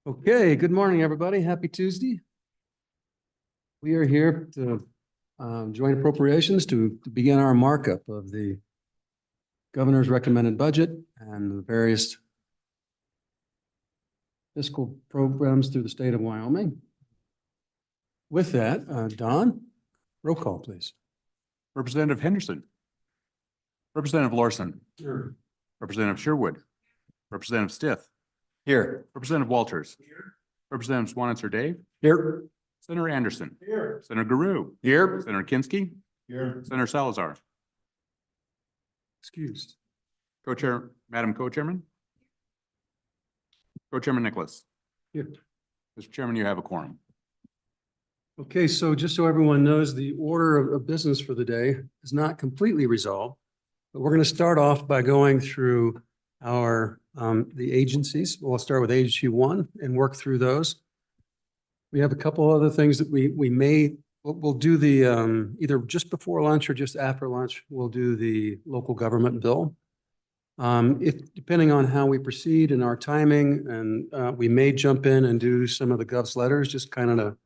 Okay, good morning, everybody. Happy Tuesday. We are here to join appropriations to begin our markup of the governor's recommended budget and the various fiscal programs through the state of Wyoming. With that, Don, roll call, please. Representative Henderson. Representative Larson. Here. Representative Sherwood. Representative Stith. Here. Representative Walters. Here. Representative Swanitzer Dave. Here. Senator Anderson. Here. Senator Guru. Here. Senator Kinski. Here. Senator Salazar. Excused. Co-chair, Madam Co-chairman. Co-chairman Nicholas. Here. Mr. Chairman, you have a quorum. Okay, so just so everyone knows, the order of business for the day is not completely resolved, but we're going to start off by going through our the agencies. We'll start with agency one and work through those. We have a couple other things that we'll do the either just before lunch or just after lunch. We'll do the local government bill. Depending on how we proceed and our timing, and we may jump in and do some of the gov's letters, just kind of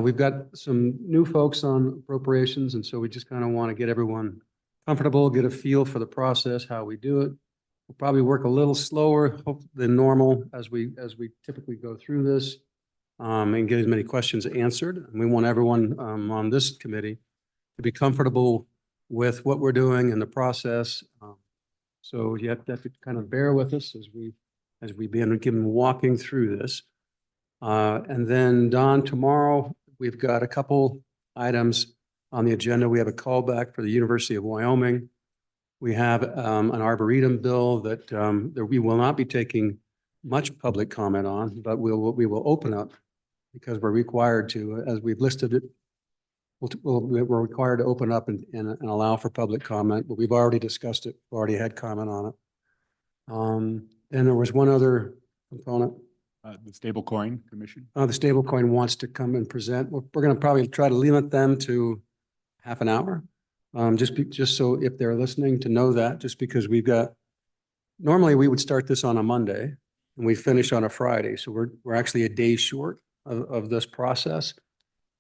we've got some new folks on appropriations, and so we just kind of want to get everyone comfortable, get a feel for the process, how we do it. We'll probably work a little slower than normal as we typically go through this, and get as many questions answered. And we want everyone on this committee to be comfortable with what we're doing in the process. So you have to kind of bear with us as we begin walking through this. And then Don, tomorrow, we've got a couple items on the agenda. We have a callback for the University of Wyoming. We have an Arboretum bill that we will not be taking much public comment on, but we will open up because we're required to, as we've listed it, we're required to open up and allow for public comment, but we've already discussed it, already had comment on it. And there was one other component. The Stablecoin Commission. The stablecoin wants to come and present. We're going to probably try to limit them to half an hour. Just so if they're listening to know that, just because normally we would start this on a Monday and we finish on a Friday. So we're actually a day short of this process.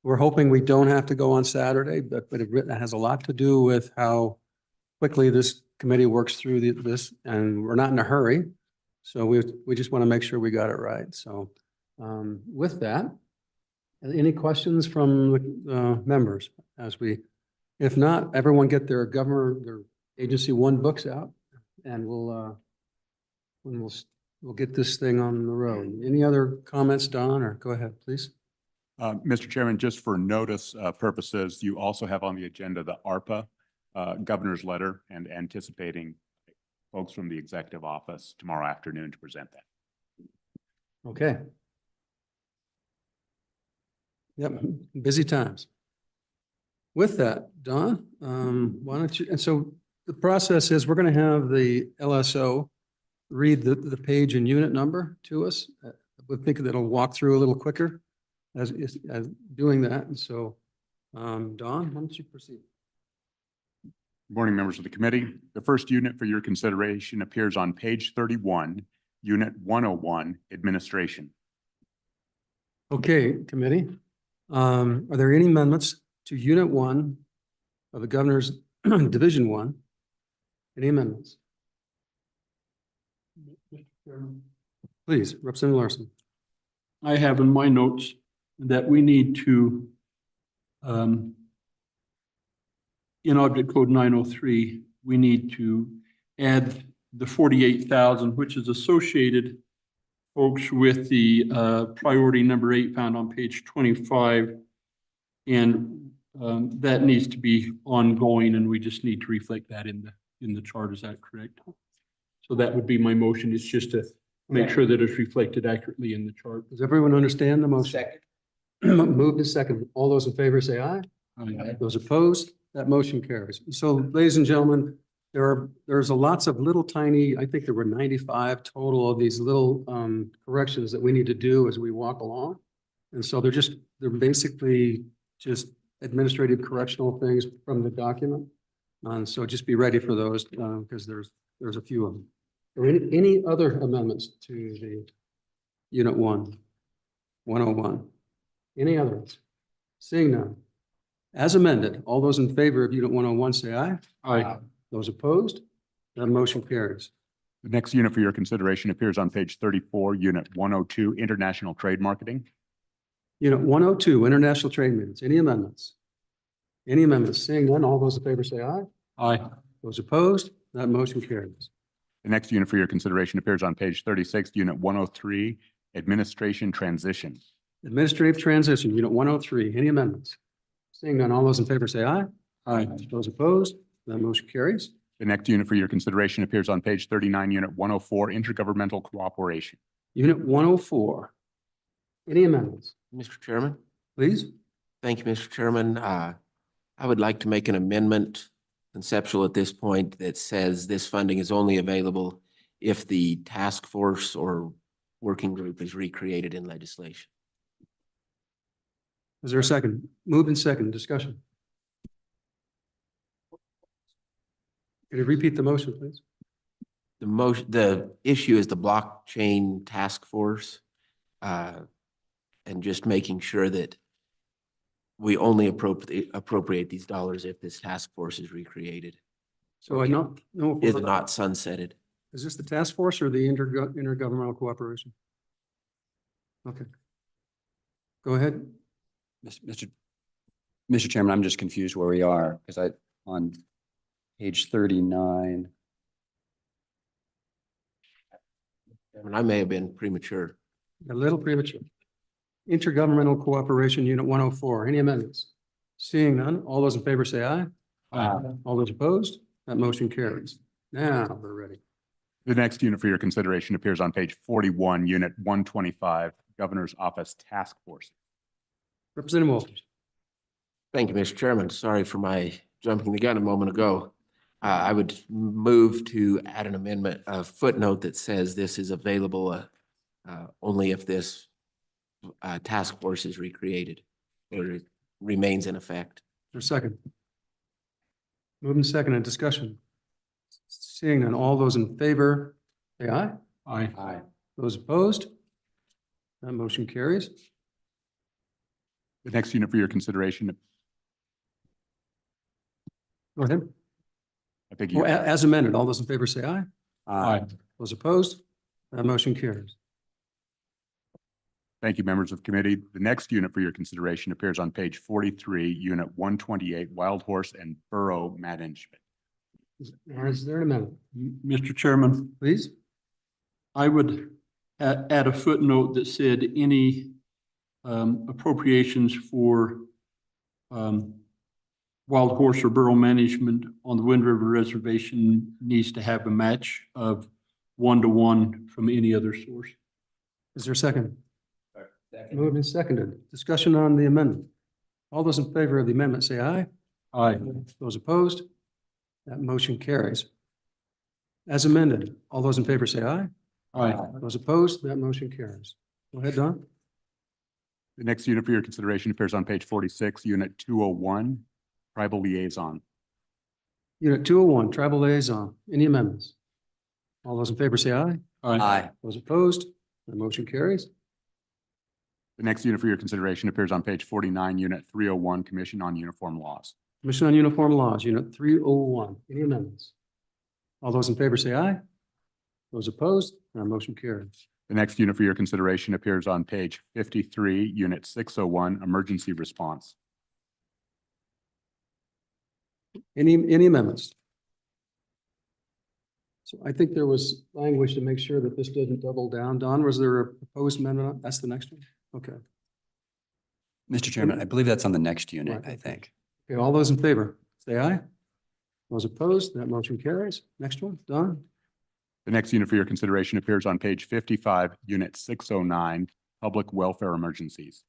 We're hoping we don't have to go on Saturday, but it has a lot to do with how quickly this committee works through this, and we're not in a hurry. So we just want to make sure we got it right. So with that, any questions from the members if not, everyone get their agency one books out, and we'll get this thing on the road. Any other comments, Don, or go ahead, please. Mr. Chairman, just for notice purposes, you also have on the agenda the ARPA governor's letter, and anticipating folks from the executive office tomorrow afternoon to present that. Okay. Yep, busy times. With that, Don, why don't you, and so the process is we're going to have the LSO read the page and unit number to us. We think that it'll walk through a little quicker as doing that. And so, Don, why don't you proceed? Good morning, members of the committee. The first unit for your consideration appears on page 31, Unit 101, Administration. Okay, committee. Are there any amendments to Unit 1 of the Governor's Division 1? Any amendments? Please, Representative Larson. I have in my notes that we need to, in Object Code 903, we need to add the 48,000, which is associated, folks, with the priority number 8 found on page 25. And that needs to be ongoing, and we just need to reflect that in the chart. Is that correct? So that would be my motion, is just to make sure that it's reflected accurately in the chart. Does everyone understand the motion? Second. Move to second. All those in favor say aye. Aye. Those opposed, that motion carries. So, ladies and gentlemen, there's lots of little tiny, I think there were 95 total of these little corrections that we need to do as we walk along. And so they're basically just administrative correctional things from the document. And so just be ready for those because there's a few of them. Are any other amendments to the Unit 1, 101. Any others? Seeing none. As amended, all those in favor of Unit 101, say aye. Aye. Those opposed? That motion carries. The next unit for your consideration appears on page 34, Unit 102, International Trade Marketing. Unit 102, International Trade Minutes. Any amendments? Any amendments? Seeing none, all those in favor say aye. Aye. Those opposed? That motion carries. The next unit for your consideration appears on page 36, Unit 103, Administration Transition. Administrative Transition, Unit 103. Any amendments? Seeing none, all those in favor say aye. Aye. Those opposed? That motion carries. The next unit for your consideration appears on page 39, Unit 104, Intergovernmental Cooperation. Unit 104. Any amendments? Mr. Chairman, Please? thank you, Mr. Chairman. I would like to make an amendment conceptual at this point that says this funding is only available if the task force or working group is recreated in legislation. Is there a second? Moved and second. Discussion. Could you repeat the motion, please? The issue is the blockchain task force. And just making sure that we only appropriate these dollars if this task force is recreated. So I don't know. Is not sunsetted. Is this the task force or the intergovernmental cooperation? Okay. Go ahead. Mr. Chairman, I'm just confused where we are because on page 39. And I may have been premature. A little premature. Intergovernmental Cooperation, Unit 104. Any amendments? Seeing none, all those in favor say aye. Aye. All those opposed? That motion carries. Now we're ready. The next unit for your consideration appears on page 41, Unit 125, Governor's Office Task Force. Representative Walters. Thank you, Mr. Chairman. Sorry for my jumping the gun a moment ago. I would move to add an amendment, a footnote that says this is available only if this task force is recreated or remains in effect. For a second. Moving second in discussion. Seeing none, all those in favor, say aye. Aye. Aye. Those opposed? That motion carries. The next unit for your consideration, Go ahead. I think Well, you, as amended, all those in favor say aye. Aye. Those opposed? That motion carries. thank you, members of committee. The next unit for your consideration appears on page 43, Unit 128, Wild Horse and Burrow Management. Is there an amendment? Mr. Chairman, Please? I would add a footnote that said any appropriations for wild horse or burrow management on the Wind River Reservation needs to have a match of 1-to-1 from any other source. Is there a second? Moved and seconded. Discussion on the amendment. All those in favor of the amendment say aye. Aye. Those opposed? That motion carries. As amended, all those in favor say aye. Aye. Those opposed? That motion carries. Go ahead, Don. The next unit for your consideration appears on page 46, Unit 201, Tribal Liaison. Unit 201, Tribal Liaison. Any amendments? All those in favor say aye. Aye. Those opposed? That motion carries. The next unit for your consideration appears on page 49, Unit 301, Commission on Uniform Laws. Commission on Uniform Laws, Unit 301. Any amendments? All those in favor say aye. Those opposed? That motion carries. The next unit for your consideration appears on page 53, Unit 601, Emergency Response. Any amendments? So I think there was language to make sure that this didn't double down. Don, was there a proposed amendment? That's the next one? Okay. Mr. Chairman, I believe that's on the next unit, Right. I think. Okay, all those in favor, say aye. Those opposed, that motion carries. Next one, Don. The next unit for your consideration appears on page 55, Unit 609, Public Welfare Emergencies.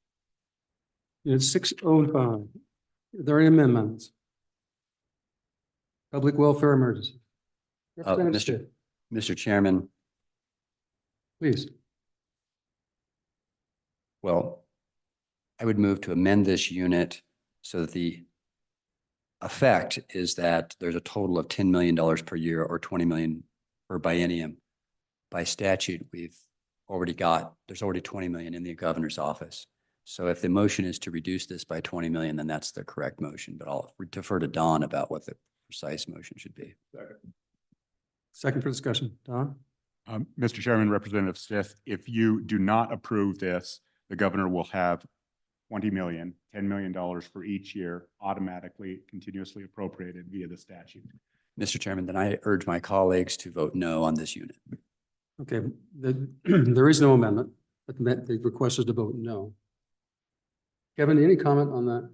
Unit 605. Are there any amendments? Public welfare emergency. Representative Stitt, Mr. Chairman, please. well, I would move to amend this unit so that the effect is that there's a total of $10 million per year or 20 million per biennium. By statute, we've there's already 20 million in the governor's office. So if the motion is to reduce this by 20 million, then that's the correct motion, but I'll defer to Don about what the precise motion should be. Second for discussion, Don? Mr. Chairman, Representative Smith, if you do not approve this, the governor will have 20 million, $10 million for each year automatically, continuously appropriated via the statute. Mr. Chairman, then I urge my colleagues to vote no on this unit. Okay, there is no amendment, but the request is to vote no. Kevin, any comment on that?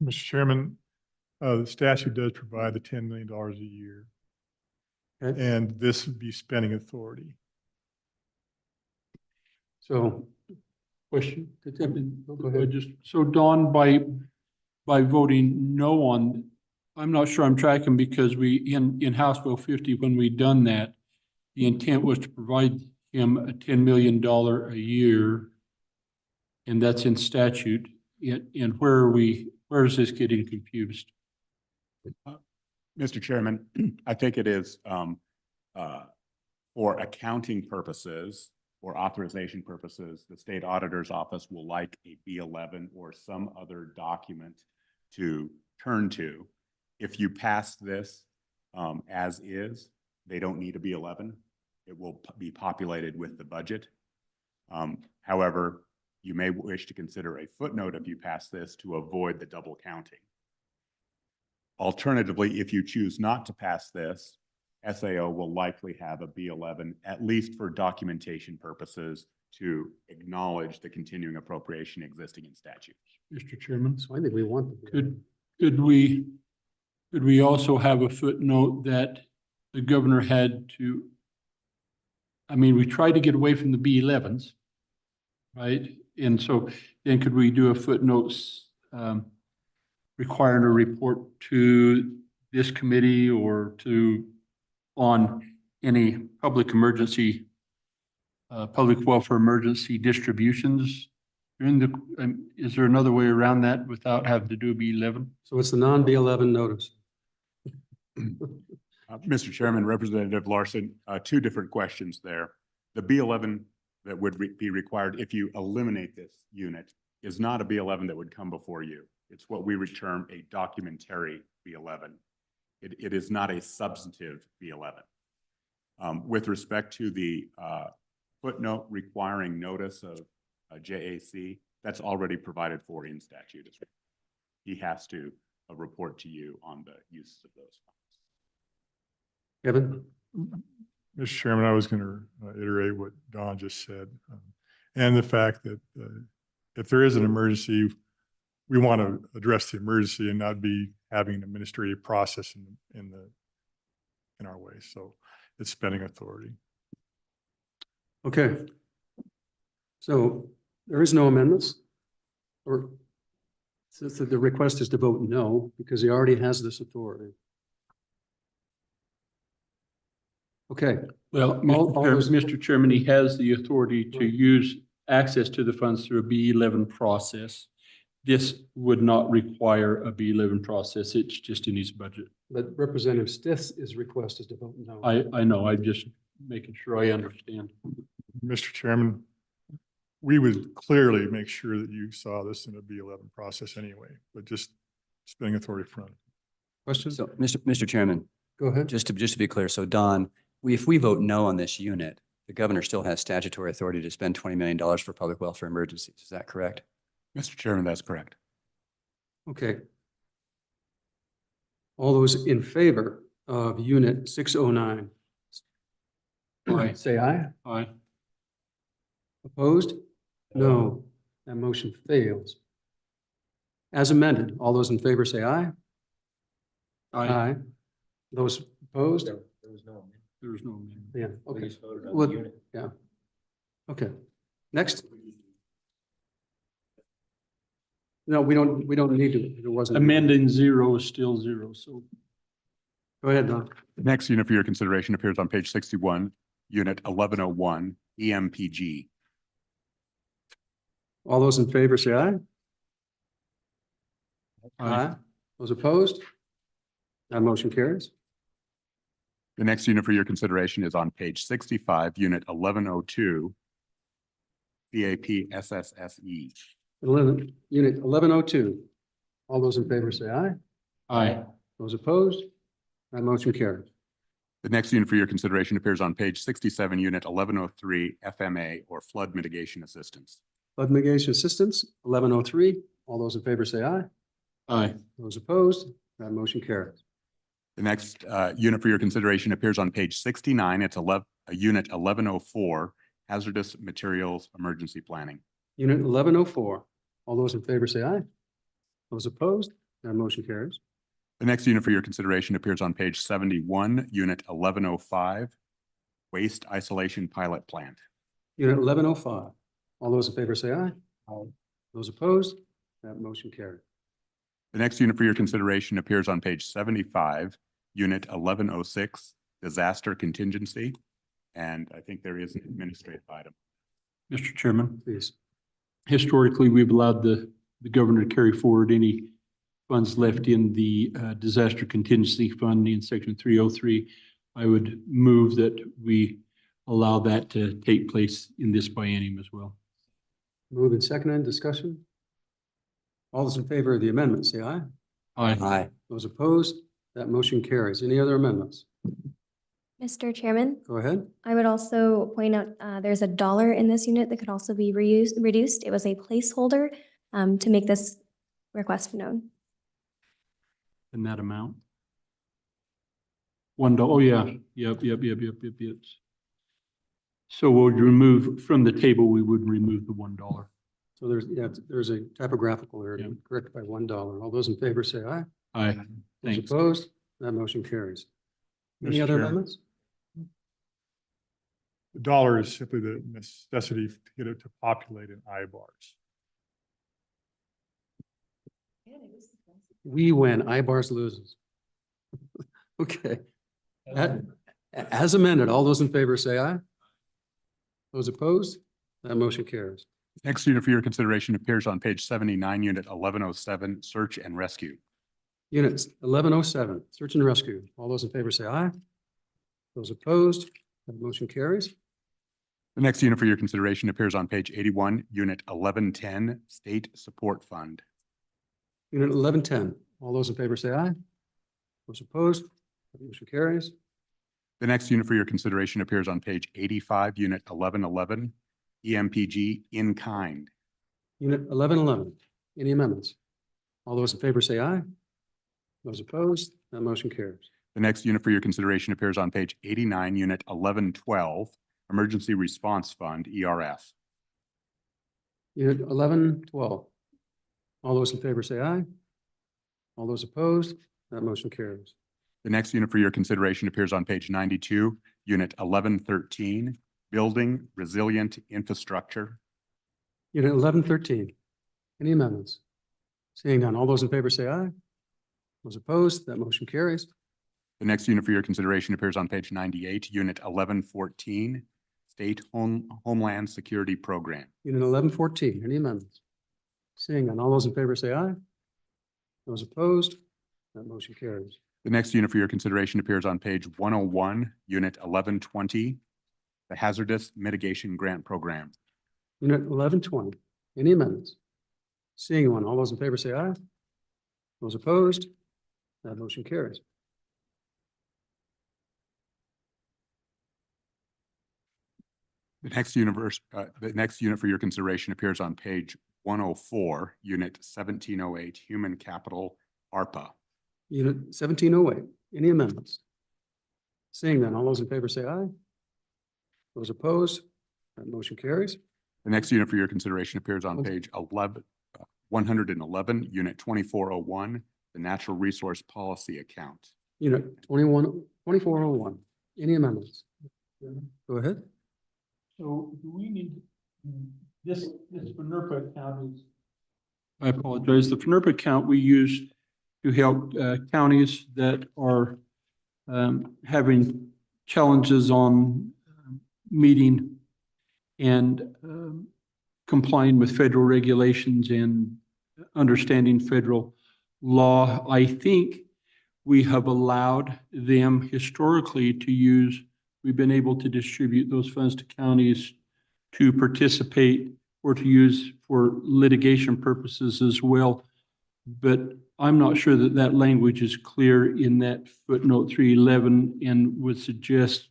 Mr. Chairman, the statute does provide the $10 million a year. Okay. And this would be spending authority. So, Question. go ahead. So Don, by voting no on, I'm not sure I'm tracking because in House Bill 50, when we done that, the intent was to provide him a $10 million a year. And that's in statute. And where is this getting confused? Mr. Chairman, I think it is for accounting purposes or authorization purposes, the state auditor's office will like a B11 or some other document to turn to. If you pass this as is, they don't need a B11. It will be populated with the budget. However, you may wish to consider a footnote if you pass this to avoid the double counting. Alternatively, if you choose not to pass this, SAO will likely have a B11, at least for documentation purposes, to acknowledge the continuing appropriation existing in statute. Mr. Chairman, So I think we want. could we also have a footnote that the governor had to, I mean, we tried to get away from the B11s, right? And so then could we do a footnote requiring a report to this committee or on any public emergency, public welfare emergency distributions during the, is there another way around that without having to do a B11? So it's the non-B11 notice. Mr. Chairman, Representative Larson, two different questions there. The B11 that would be required if you eliminate this unit is not a B11 that would come before you. It's what we would term a documentary B11. It is not a substantive B11. With respect to the footnote requiring notice of JAC, that's already provided for in statute. He has to report to you on the use of those funds. Kevin? Mr. Chairman, I was going to iterate what Don just said. And the fact that if there is an emergency, we want to address the emergency and not be having an administrative process in our way. So it's spending authority. Okay. So there is no amendments, or so the request is to vote no because he already has this authority. Okay. Well, Mr. Chairman, he has the authority to use access to the funds through a B11 process. This would not require a B11 process. It's just in his budget. But Representative Stiff's request is to vote no. I know, I'm just making sure I understand. Mr. Chairman, we would clearly make sure that you saw this in a B11 process anyway, but just spending authority front. Questions? So, Mr. Chairman, Go ahead. just to be clear, so Don, if we vote no on this unit, the governor still has statutory authority to spend $20 million for public welfare emergencies. Is that correct? Mr. Chairman, that's correct. Okay. All those in favor of unit 609? Aye. Say aye. Aye. Opposed? No. That motion fails. As amended, all those in favor say aye. Aye. Those opposed? There was no amendment. There was no amendment. Yeah, We okay. just voted on Well, the unit. yeah. Okay. Next. No, we don't need to. There wasn't. Amending 0 is still 0, so. Go ahead, Don. The next unit for your consideration appears on page 61, unit 1101, EMPG. All those in favor say aye. Aye. Those opposed? That motion carries. The next unit for your consideration is on page 65, unit 1102, CAP SSSE. 11, Unit 1102. All those in favor say aye. Aye. Those opposed? That motion carries. The next unit for your consideration appears on page 67, unit 1103, FMA, or flood mitigation assistance. Flood mitigation assistance, 1103. All those in favor say aye. Aye. Those opposed? That motion carries. The next unit for your consideration appears on page 69. It's unit 1104, hazardous materials emergency planning. Unit 1104. All those in favor say aye. Those opposed? That motion carries. The next unit for your consideration appears on page 71, unit 1105, waste isolation pilot plant. Unit 1105. All those in favor say aye. Aye. Those opposed? That motion carries. The next unit for your consideration appears on page 75, unit 1106, disaster contingency. And I think there is an administrative item. Mr. Chairman, Please. historically, we've allowed the governor to carry forward any funds left in the disaster contingency fund in section 303. I would move that we allow that to take place in this biennium as well. Move and second and discussion. All those in favor of the amendment, say aye. Aye. Those opposed, that motion carries. Any other amendments? Mr. Chairman, Go ahead. I would also point out there's $1 in this unit that could also be reduced. It was a placeholder to make this request known. In that amount. $1, oh yeah, yep. So we'll remove, from the table, we would remove the $1. So there's a typographical error. Yeah. Correct by $1. All those in favor say aye. Aye, Those thanks. opposed, that motion carries. Any Mr. other Chair. amendments? The dollar is simply the necessity to get it to populate in I-bars. We win, IBARS loses. Okay. As amended, all those in favor say aye. Those opposed, that motion carries. Next unit for your consideration appears on page 79, unit 1107, search and rescue. Units 1107, search and rescue. All those in favor say aye. Those opposed, that motion carries. The next unit for your consideration appears on page 81, unit 1110, state support fund. Unit 1110, all those in favor say aye. Those opposed, that motion carries. The next unit for your consideration appears on page 85, unit 1111, EMPG in kind. Unit 1111, any amendments? All those in favor say aye. Those opposed, that motion carries. The next unit for your consideration appears on page 89, unit 1112, emergency response fund, ERF. Unit 1112, all those in favor say aye. All those opposed, that motion carries. The next unit for your consideration appears on page 92, unit 1113, building resilient infrastructure. Unit 1113, any amendments? Seeing none, all those in favor say aye. Those opposed, that motion carries. The next unit for your consideration appears on page 98, unit 1114, state homeland security program. Unit 1114, any amendments? Seeing none, all those in favor say aye. Those opposed, that motion carries. The next unit for your consideration appears on page 101, unit 1120, the hazardous mitigation grant program. Unit 1120, any amendments? Seeing one, all those in favor say aye. Those opposed, that motion carries. The next unit for your consideration appears on page 104, unit 1708, human capital, ARPA. Unit 1708, any amendments? Seeing none, all those in favor say aye. Those opposed, that motion carries. The next unit for your consideration appears on page 111, unit 2401, the natural resource policy account. Unit 2401, any amendments? Go ahead. So do we need, this FNRPA account is, I apologize, the FNRPA account we use to help counties that are having challenges on meeting and complying with federal regulations and understanding federal law. I think we have allowed them historically to use, we've been able to distribute those funds to counties to participate or to use for litigation purposes as well. But I'm not sure that that language is clear in that footnote 311 and would suggest,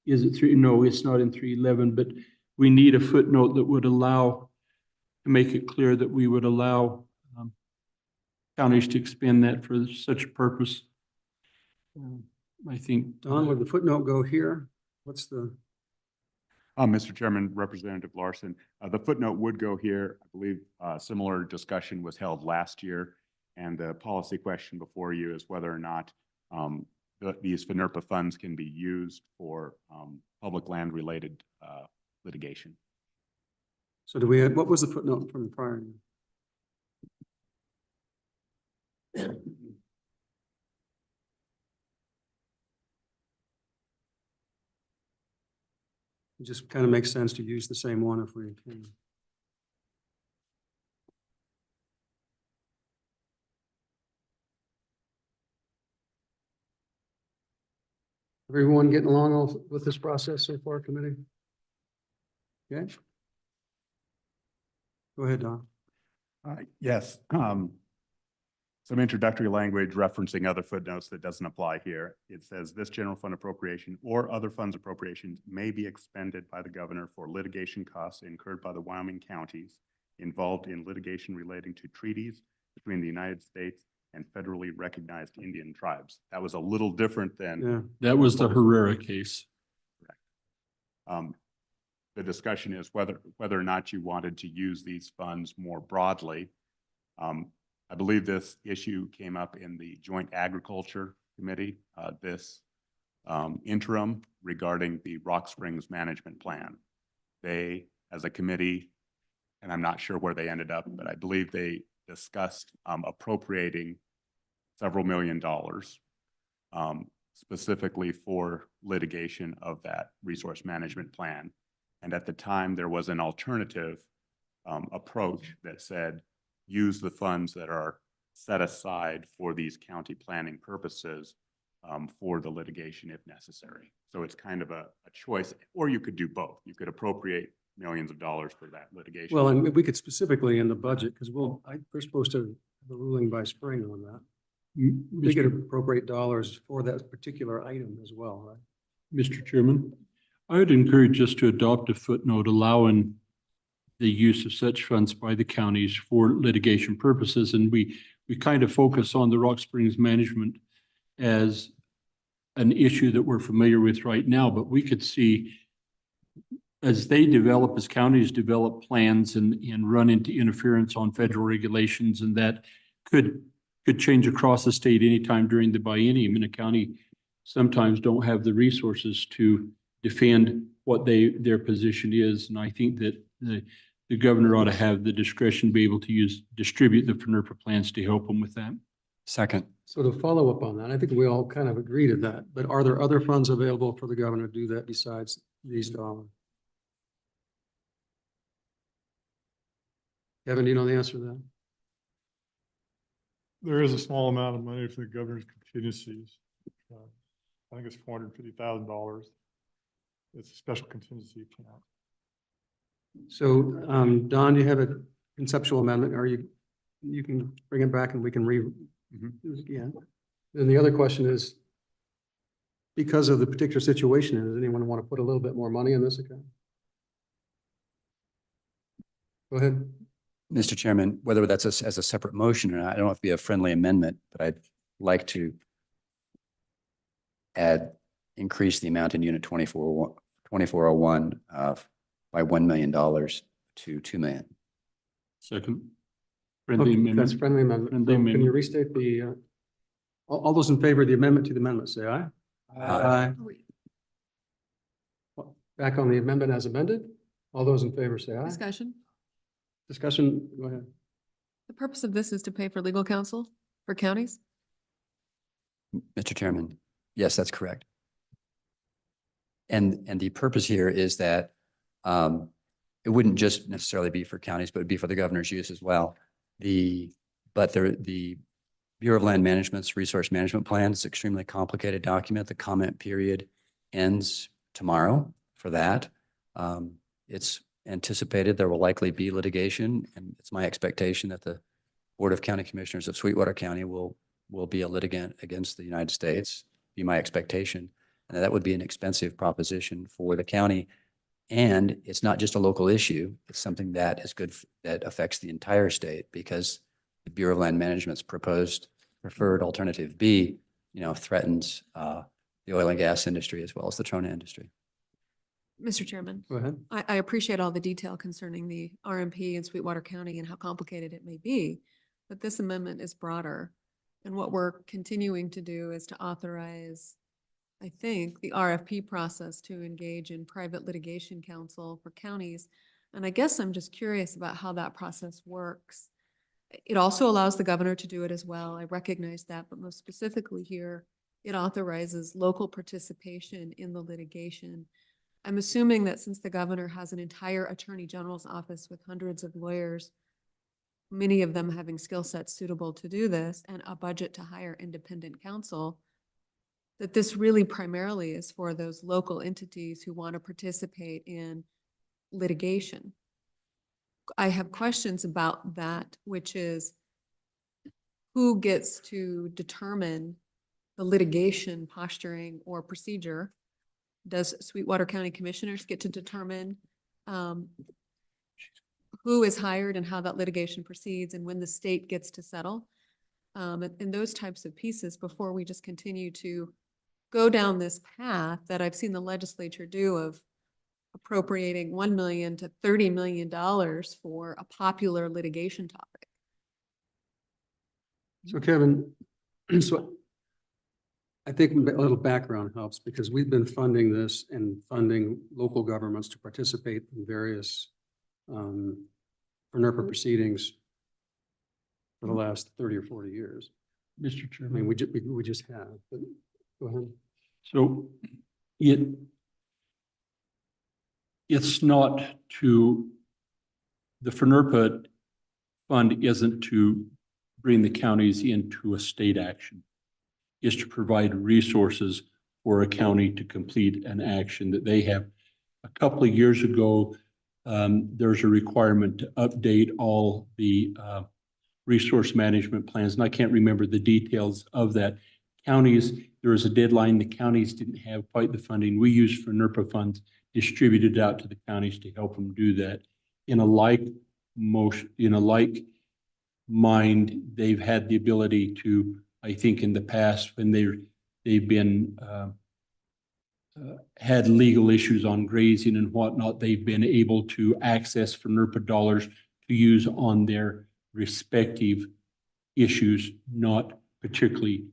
is it three? No, it's not in 311, but we need a footnote that would allow, to make it clear that we would allow counties to expend that for such a purpose. I think. Don, would the footnote go here? What's the, Mr. Chairman, Representative Larson, the footnote would go here. I believe similar discussion was held last year. And the policy question before you is whether or not these FNRPA funds can be used for public land related litigation. so do we, what was the footnote from the prior year? It just kind of makes sense to use the same one if we can. Everyone getting along with this process so far, committee? Okay. Go ahead, Don. Yes. Some introductory language referencing other footnotes that doesn't apply here. It says this general fund appropriation or other funds appropriations may be expended by the governor for litigation costs incurred by the Wyoming counties involved in litigation relating to treaties between the United States and federally recognized Indian tribes. That was a little different than Yeah, That was the Herrera case. the discussion is whether or not you wanted to use these funds more broadly. I believe this issue came up in the Joint Agriculture Committee, this interim regarding the Rock Springs Management Plan. They, as a committee, and I'm not sure where they ended up, but I believe they discussed appropriating several $1,000,000 specifically for litigation of that resource management plan. And at the time, there was an alternative approach that said, use the funds that are set aside for these county planning purposes for the litigation if necessary. So it's kind of a choice, or you could do both. You could appropriate millions of dollars for that litigation. well, and we could specifically in the budget, because we're supposed to have a ruling by spring on that. We could appropriate dollars for that particular item as well, right? Mr. Chairman, I would encourage us to adopt a footnote allowing the use of such funds by the counties for litigation purposes. And we kind of focus on the Rock Springs management as an issue that we're familiar with right now, but we could see as they develop, as counties develop plans and run into interference on federal regulations, and that could change across the state anytime during the biennium. And a county sometimes don't have the resources to defend what their position is. And I think that the governor ought to have the discretion to be able to distribute the FNRPA plans to help them with that. Second. So to follow up on that, I think we all kind of agree to that, but are there other funds available for the governor to do that besides these dollars? Kevin, do you know the answer to that? There is a small amount of money for the governor's contingencies. I think it's $450,000. It's a special contingency account. So, Don, do you have a conceptual amendment, or you can bring it back and we can do it again? And the other question is, because of the particular situation, does anyone want to put a little bit more money in this account? Go ahead. Mr. Chairman, whether that's as a separate motion or not, I don't know if it'd be a friendly amendment, but I'd like to increase the amount in Unit 2401 by $1 million to $2 million. Second. Friendly Okay, amendment. that's friendly amendment. Friendly So can you amendment. restate the, all those in favor of the amendment to the amendment, say aye. Aye. Back on the amendment as amended. All those in favor say aye. Discussion. Discussion, go ahead. The purpose of this is to pay for legal counsel for counties? Mr. Chairman, yes, that's correct. And the purpose here is that it wouldn't just necessarily be for counties, but it'd be for the governor's use as well. The Bureau of Land Management's Resource Management Plan. It's an extremely complicated document. The comment period ends tomorrow for that. It's anticipated there will likely be litigation, and it's my expectation that the Board of County Commissioners of Sweetwater County will be a litigant against the United States, be my expectation. And that would be an expensive proposition for the county. And it's not just a local issue. It's something that is good, that affects the entire state, because the Bureau of Land Management's proposed preferred alternative B, threatens the oil and gas industry as well as the trona industry. Mr. Chairman, Go ahead. I appreciate all the detail concerning the RMP in Sweetwater County and how complicated it may be, but this amendment is broader. And what we're continuing to do is to authorize, I think, the RFP process to engage in private litigation counsel for counties. And I guess I'm just curious about how that process works. It also allows the governor to do it as well. I recognize that, but most specifically here, it authorizes local participation in the litigation. I'm assuming that since the governor has an entire attorney general's office with hundreds of lawyers, many of them having skill sets suitable to do this, and a budget to hire independent counsel, that this really primarily is for those local entities who want to participate in litigation. I have questions about that, which is who gets to determine the litigation posturing or procedure? Does Sweetwater County Commissioners get to determine who is hired and how that litigation proceeds and when the state gets to settle? And those types of pieces before we just continue to go down this path that I've seen the legislature do of appropriating $1 million to $30 million for a popular litigation topic. So Kevin, so I think a little background helps, because we've been funding this and funding local governments to participate in various NERPA proceedings for the last 30 or 40 years. Mr. I Chairman. mean, we just have, but go ahead. So it's not to, the FNRPA fund isn't to bring the counties into a state action. It's to provide resources for a county to complete an action that they have. A couple of years ago, there's a requirement to update all the resource management plans, and I can't remember the details of that. Counties, there was a deadline. The counties didn't have quite the funding. We used for NERPA funds, distributed out to the counties to help them do that. In a like motion, in a like mind, they've had the ability to, I think in the past, when they've been had legal issues on grazing and whatnot, they've been able to access for NERPA dollars to use on their respective issues, not particularly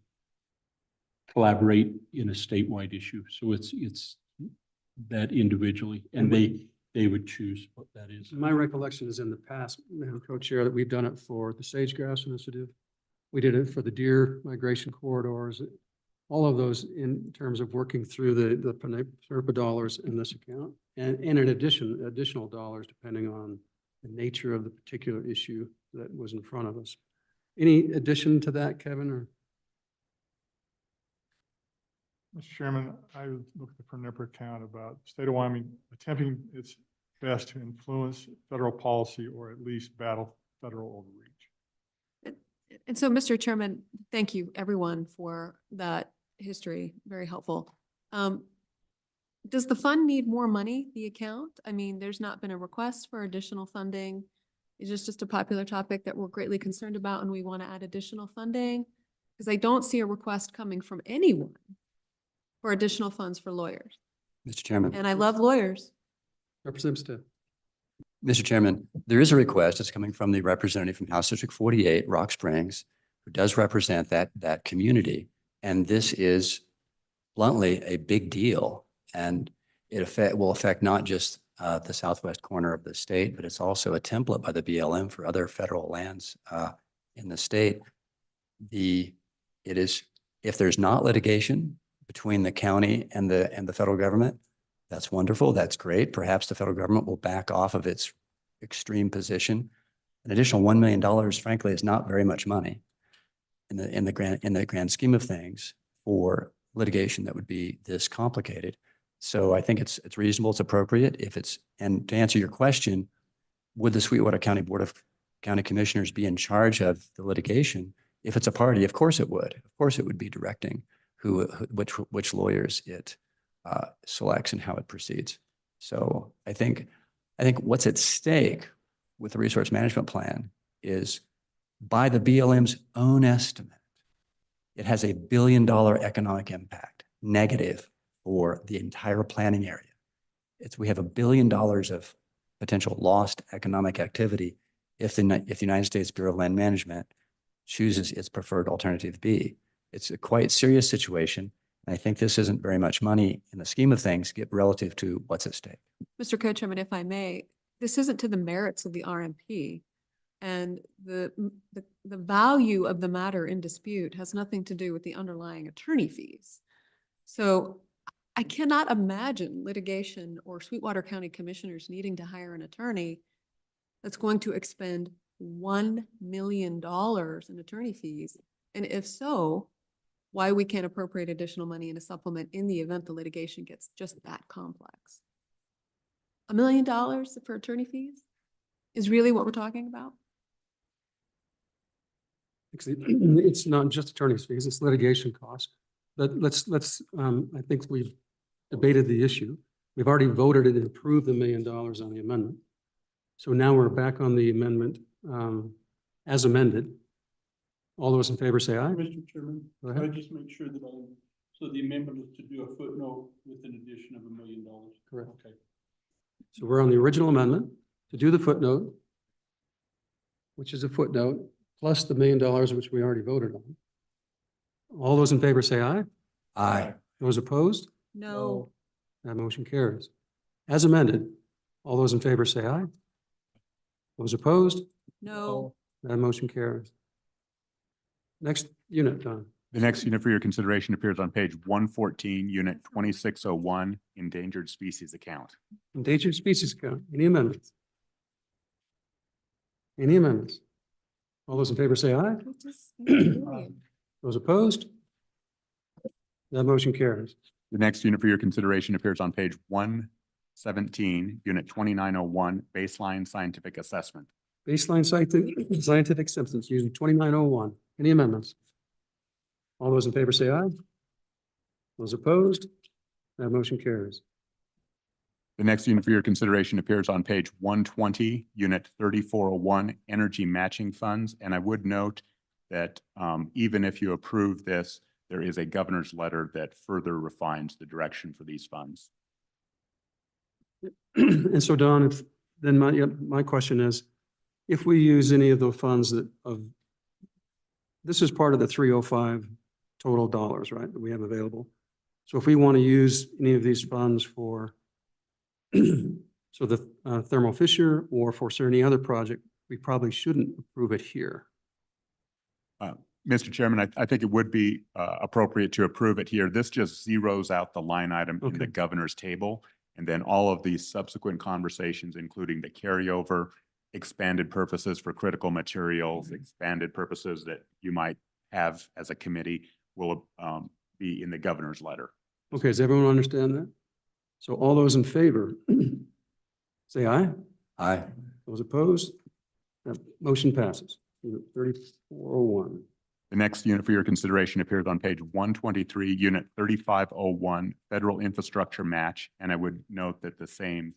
collaborate in a statewide issue. So it's that individually, and they would choose what that is. My recollection is in the past, Madam Co-Chair, that we've done it for the sage-grouse initiative. We did it for the deer migration corridors, all of those in terms of working through the NERPA dollars in this account. And in addition, additional dollars depending on the nature of the particular issue that was in front of us. Any addition to that, Kevin, or? Mr. Chairman, I would look at the NERPA account about the state of Wyoming attempting its best to influence federal policy or at least battle federal overreach. And so, Mr. Chairman, thank you everyone for that history. Very helpful. Does the fund need more money, the account? I mean, there's not been a request for additional funding. Is this just a popular topic that we're greatly concerned about and we want to add additional funding? Because I don't see a request coming from anyone for additional funds for lawyers. Mr. Chairman. And I love lawyers. Representative. Mr. Chairman, there is a request. It's coming from the representative from House District 48, Rock Springs, who does represent that community. And this is bluntly a big deal. And it will affect not just the southwest corner of the state, but it's also a template by the BLM for other federal lands in the state. If there's not litigation between the county and the federal government, that's wonderful. That's great. Perhaps the federal government will back off of its extreme position. An additional $1 million, frankly, is not very much money. in the grand scheme of things for litigation that would be this complicated. So I think it's reasonable, it's appropriate if it's, and to answer your question, would the Sweetwater County Board of County Commissioners be in charge of the litigation? If it's a party, of course it would. Of course it would be directing which lawyers it selects and how it proceeds. So I think what's at stake with the resource management plan is, by the BLM's own estimate, it has a $1 billion economic impact, negative for the entire planning area. We have $1 billion of potential lost economic activity if the United States Bureau of Land Management chooses its preferred alternative B. It's a quite serious situation. And I think this isn't very much money in the scheme of things relative to what's at stake. Mr. Co-Chairman, if I may, this isn't to the merits of the RMP. And the value of the matter in dispute has nothing to do with the underlying attorney fees. So I cannot imagine litigation or Sweetwater County Commissioners needing to hire an attorney that's going to expend $1 million in attorney fees. And if so, why we can't appropriate additional money in a supplement in the event the litigation gets just that complex. $1 million for attorney fees is really what we're talking about? It's not just attorney's fees, it's litigation costs. But I think we've debated the issue. We've already voted and approved the $1 million on the amendment. So now we're back on the amendment as amended. All those in favor say aye. Mr. Chairman, Go can I ahead. just make sure that so the amendment is to do a footnote with an addition of $1 million? Correct. Okay. So we're on the original amendment to do the footnote, which is a footnote, plus the $1 million, which we already voted on. All those in favor say aye. Aye. Those opposed? No. That motion carries. As amended, all those in favor say aye. Those opposed? No. That motion carries. Next unit, Don. The next unit for your consideration appears on page 114, unit 2601, endangered species account. Endangered species account. Any amendments? Any amendments? All those in favor say aye. Those opposed? That motion carries. The next unit for your consideration appears on page 117, unit 2901, baseline scientific assessment. Baseline scientific symptoms using 2901. Any amendments? All those in favor say aye. Those opposed? That motion carries. The next unit for your consideration appears on page 120, unit 3401, energy matching funds. And I would note that even if you approve this, there is a governor's letter that further refines the direction for these funds. And so Don, then my question is, if we use any of the funds this is part of the 305 total dollars, right, that we have available. So if we want to use any of these funds for so the Thermo Fisher or for any other project, we probably shouldn't approve it here. Mr. Chairman, I think it would be appropriate to approve it here. This just zeroes out the line item in the Okay. governor's table. And then all of these subsequent conversations, including the carryover, expanded purposes for critical materials, expanded purposes that you might have as a committee, will be in the governor's letter. Okay, does everyone understand that? So all those in favor, say aye. Aye. Those opposed? That motion passes. Unit 3401. The next unit for your consideration appears on page 123, unit 3501, federal infrastructure match. And I would note that the same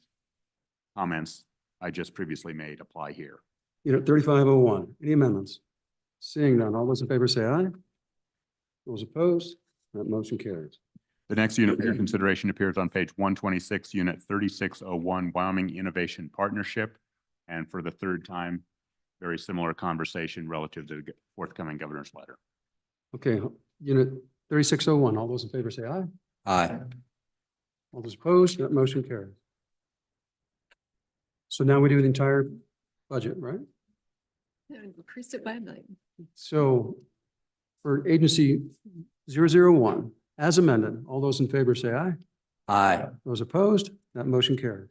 comments I just previously made apply here. Unit 3501. Any amendments? Seeing none, all those in favor say aye. Those opposed? That motion carries. The next unit for your consideration appears on page 126, unit 3601, Wyoming Innovation Partnership. And for the third time, very similar conversation relative to the forthcoming governor's letter. Okay, unit 3601. All those in favor say aye. Aye. All those opposed? That motion carries. So now we do the entire budget, right? Increased it by $1 million. So for agency 001, as amended, all those in favor say aye. Aye. Those opposed? That motion carries.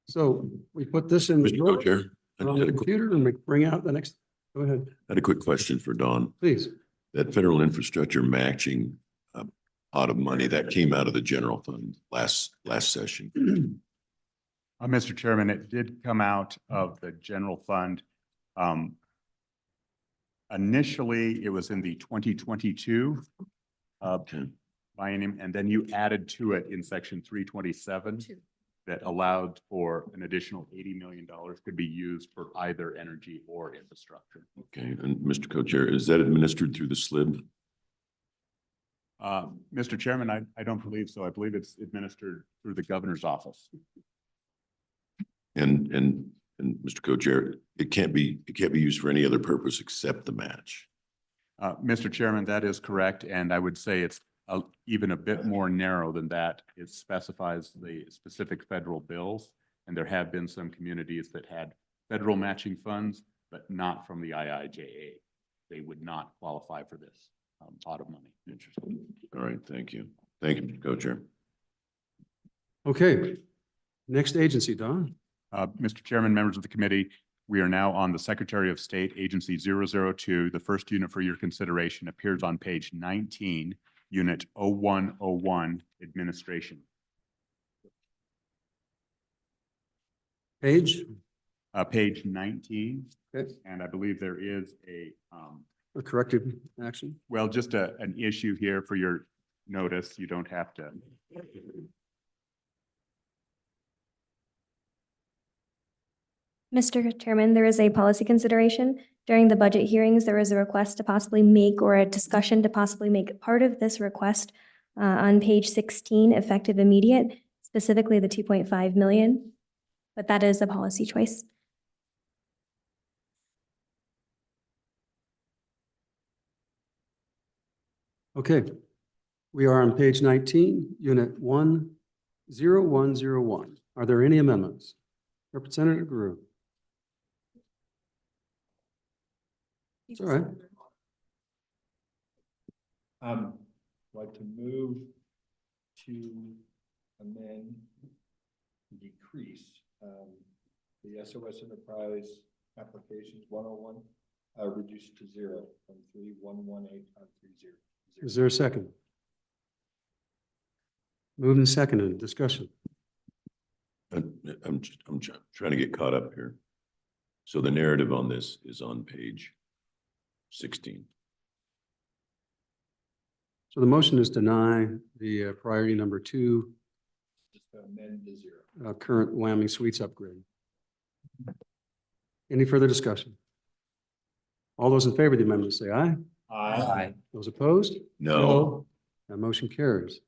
So we put this in the Mr. drawer Co-Chair, on the computer and we bring out the next. Go ahead, I had a quick question for Dawn. please. That federal infrastructure matching pot of money that came out of the general fund last session. Mr. Chairman, it did come out of the general fund. Initially, it was in the 2022 Okay. biennium, and then you added to it in section 327 that allowed for an additional $80 million could be used for either energy or infrastructure. Okay, and Mr. Co-Chair, is that administered through the SLIB? Mr. Chairman, I don't believe so. I believe it's administered through the governor's office. And Mr. Co-Chair, it can't be used for any other purpose except the match. Mr. Chairman, that is correct, and I would say it's even a bit more narrow than that. It specifies the specific federal bills, and there have been some communities that had federal matching funds, but not from the IIJA. They would not qualify for this pot of money. Interesting. All right, thank you. Thank you, Mr. Co-Chair. Okay, next agency, Don. Mr. Chairman, members of the committee, we are now on the Secretary of State, Agency 002. The first unit for your consideration appears on page 19, Unit 0101, Administration. Page, Page 19, okay, and I believe there is a, a corrective action. well, just an issue here for your notice. You don't have to. Mr. Chairman, there is a policy consideration. During the budget hearings, there was a request to possibly make, or a discussion to possibly make part of this request on page 16, effective immediate, specifically the 2.5 million. But that is a policy choice. Okay, we are on page 19, unit 10101. Are there any amendments? Representative Guru. It's all right. Like to move to amend, decrease the SOS Enterprise applications 101, reduced to 0 from 3118 on 30. Is there a second? Moved and seconded, discussion. I'm trying to get caught up here. So the narrative on this is on page 16. So the motion is deny the priority number 2, Just to amend to 0. current Wyoming Suites upgrade. Any further discussion? All those in favor of the amendment say aye. Aye. Those opposed? No. That motion carries.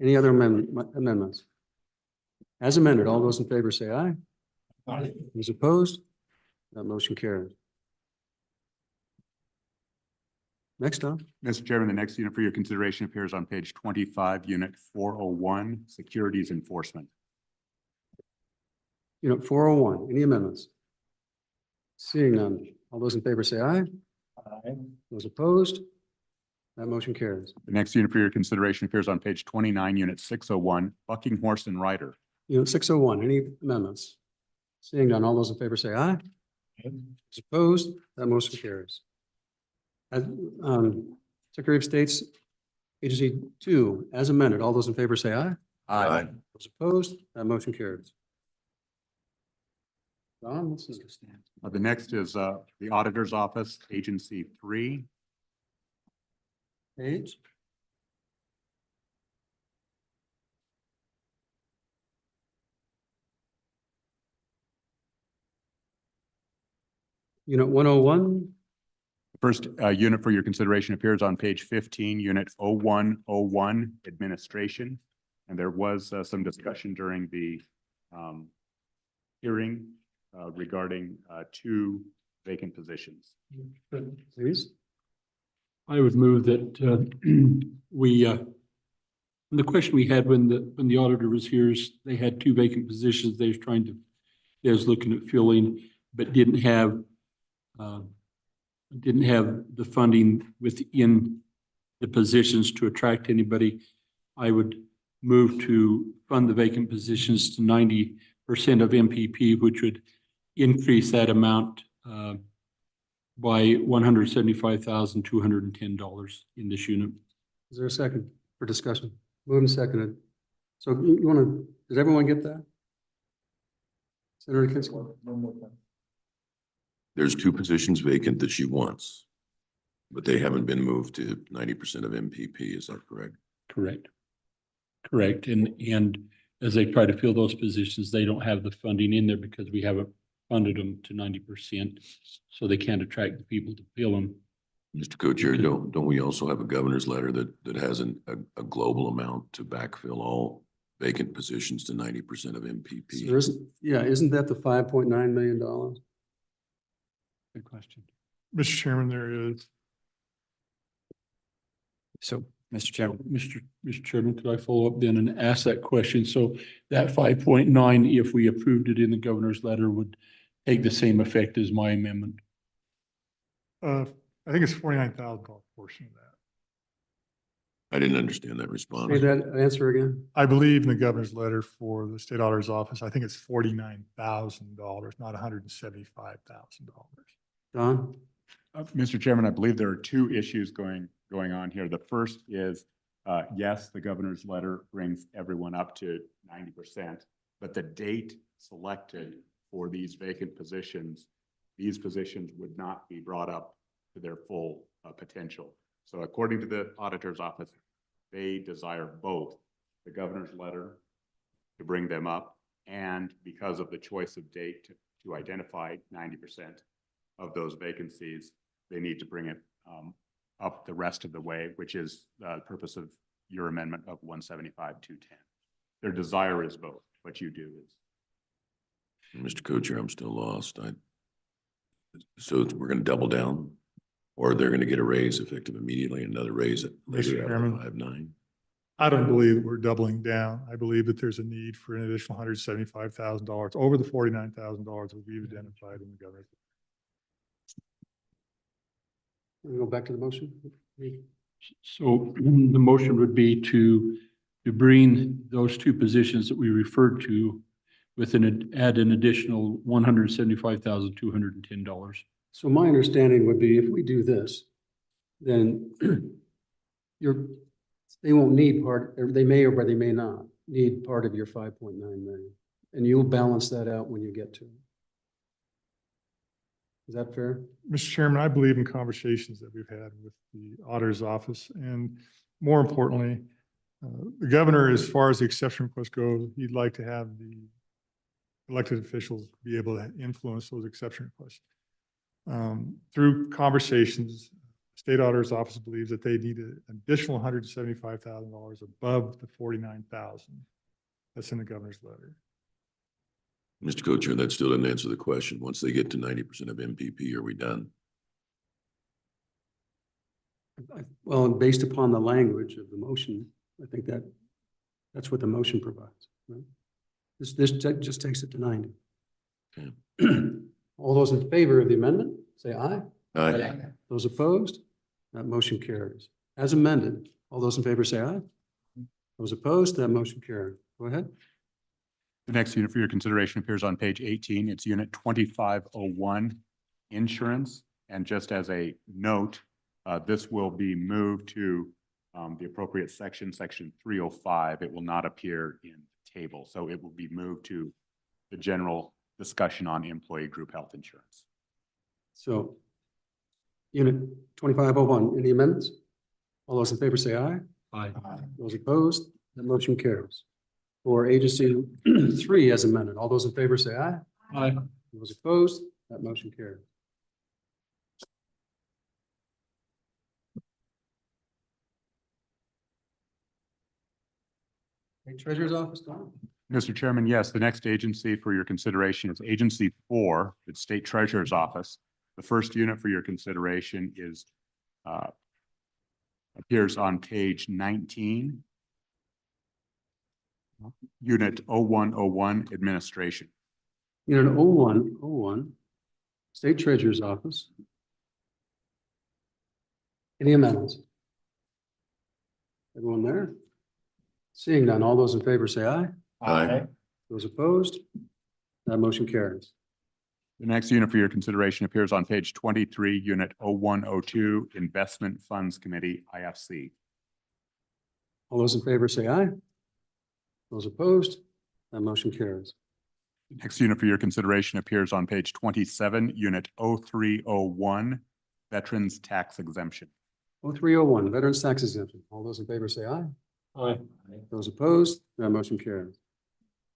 Any other amendments? As amended, all those in favor say aye. Aye. Those opposed? That motion carries. Next up, Mr. Chairman, the next unit for your consideration appears on page 25, Unit 401, Securities Enforcement. Unit 401, any amendments? Seeing none, all those in favor say aye. Aye. Those opposed? That motion carries. The next unit for your consideration appears on page 29, Unit 601, Bucking Horse and Rider. Unit 601, any amendments? Seeing none, all those in favor say aye. Those opposed? That motion carries. Secretary of State's Agency 2, as amended, all those in favor say aye. Aye. Those opposed? That motion carries. Don, what's this? The next is the Auditor's Office, Agency 3. Page? Unit 101, First unit for your consideration appears on page 15, Unit 0101, Administration. And there was some discussion during the hearing regarding 2 vacant positions. please. I would move that the question we had when the auditor was here is they had 2 vacant positions they was looking at filling, but didn't have the funding within the positions to attract anybody. I would move to fund the vacant positions to 90% of MPP, which would increase that amount by $175,210 in this unit. Is there a second for discussion? Moved and seconded. So you want to, did everyone get that? Senator Kinsler? There's two positions vacant that she wants, but they haven't been moved to 90% of MPP. Is that correct? Correct. Correct. And as they try to fill those positions, they don't have the funding in there because we haven't funded them to 90%. So they can't attract the people to fill them. Mr. Co-Chair, don't we also have a governor's letter that has a global amount to backfill all vacant positions to 90% of MPP? So isn't that the $5.9 million? Good question. Mr. Chairman, there is. So, Mr. Chairman, Mr. Chairman, could I follow up then and ask that question? So that 5.9, if we approved it in the governor's letter, would take the same effect as my amendment? I think it's $49,000 portion of that. I didn't understand that response. Say that answer again. I believe in the governor's letter for the state auditor's office, I think it's $49,000, not $175,000. Don? Mr. Chairman, I believe there are two issues going on here. The first is, yes, the governor's letter brings everyone up to 90%, but the date selected for these vacant positions, these positions would not be brought up to their full potential. So according to the auditor's office, they desire both the governor's letter to bring them up, and because of the choice of date to identify 90% of those vacancies, they need to bring it up the rest of the way, which is the purpose of your amendment of 175-210. Their desire is both. What you do is. Mr. Co-Chair, I'm still lost. So we're going to double down, or they're going to get a raise effective immediately, another raise at later Mr. after Chairman. 5.9? I don't believe that we're doubling down. I believe that there's a need for an additional $175,000 over the $49,000 that we've identified in the governor's. We go back to the motion. So the motion would be to bring those two positions that we referred to with add an additional $175,210. So my understanding would be if we do this, then they won't need part, or they may or they may not need part of your 5.9 million. And you'll balance that out when you get to it. Is that fair? Mr. Chairman, I believe in conversations that we've had with the auditor's office, and more importantly, the governor, as far as the exception requests go, he'd like to have the elected officials be able to influence those exception requests. Through conversations, state auditor's office believes that they need an additional $175,000 above the $49,000 that's in the governor's letter. Mr. Co-Chair, that still didn't answer the question. Once they get to 90% of MPP, are we done? Well, and based upon the language of the motion, I think that's what the motion provides. Right? This just takes it to 90. Okay. All those in favor of the amendment, say aye. Aye. Those opposed, that motion carries. As amended, all those in favor say aye. Those opposed, that motion carries. Go ahead. The next unit for your consideration appears on page 18. It's unit 2501, insurance. And just as a note, this will be moved to the appropriate section, section 305. It will not appear in the table. So it will be moved to the general discussion on employee group health insurance. So unit 2501, any amendments? All those in favor say aye. Aye. Those opposed, that motion carries. For agency 3 as amended, all those in favor say aye. Aye. Those opposed, that motion carries. Hey, Treasurer's Office, Don? Mr. Chairman, yes, the next agency for your consideration is Agency 4, the State Treasurer's Office. The first unit for your consideration is appears on page 19. Unit 0101, administration. Unit 0101, State Treasurer's Office. Any amendments? Everyone there? Seeing none, all those in favor say aye. Aye. Those opposed, that motion carries. The next unit for your consideration appears on page 23, Unit 0102, Investment Funds Committee, IFC. All those in favor say aye. Those opposed, that motion carries. The next unit for your consideration appears on page 27, Unit 0301, Veterans Tax Exemption. 0301, Veterans Tax Exemption. All those in favor say aye. Aye. Those opposed, that motion carries.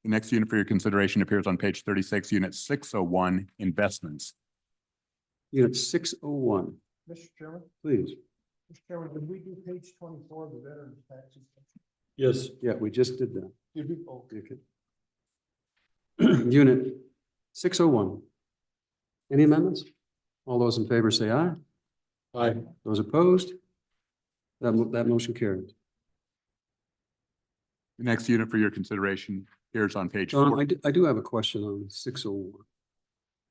The next unit for your consideration appears on page 36, Unit 601, Investments. Unit 601, Mr. Chairman, please. Mr. Chairman, did we do page 24 of the veterans taxes? Yes. Yeah, we just did that. Did we? Oh, Okay. Unit 601. Any amendments? All those in favor say aye. Aye. Those opposed? That motion carries. The next unit for your consideration appears on page Don, 4. I do have a question on 601.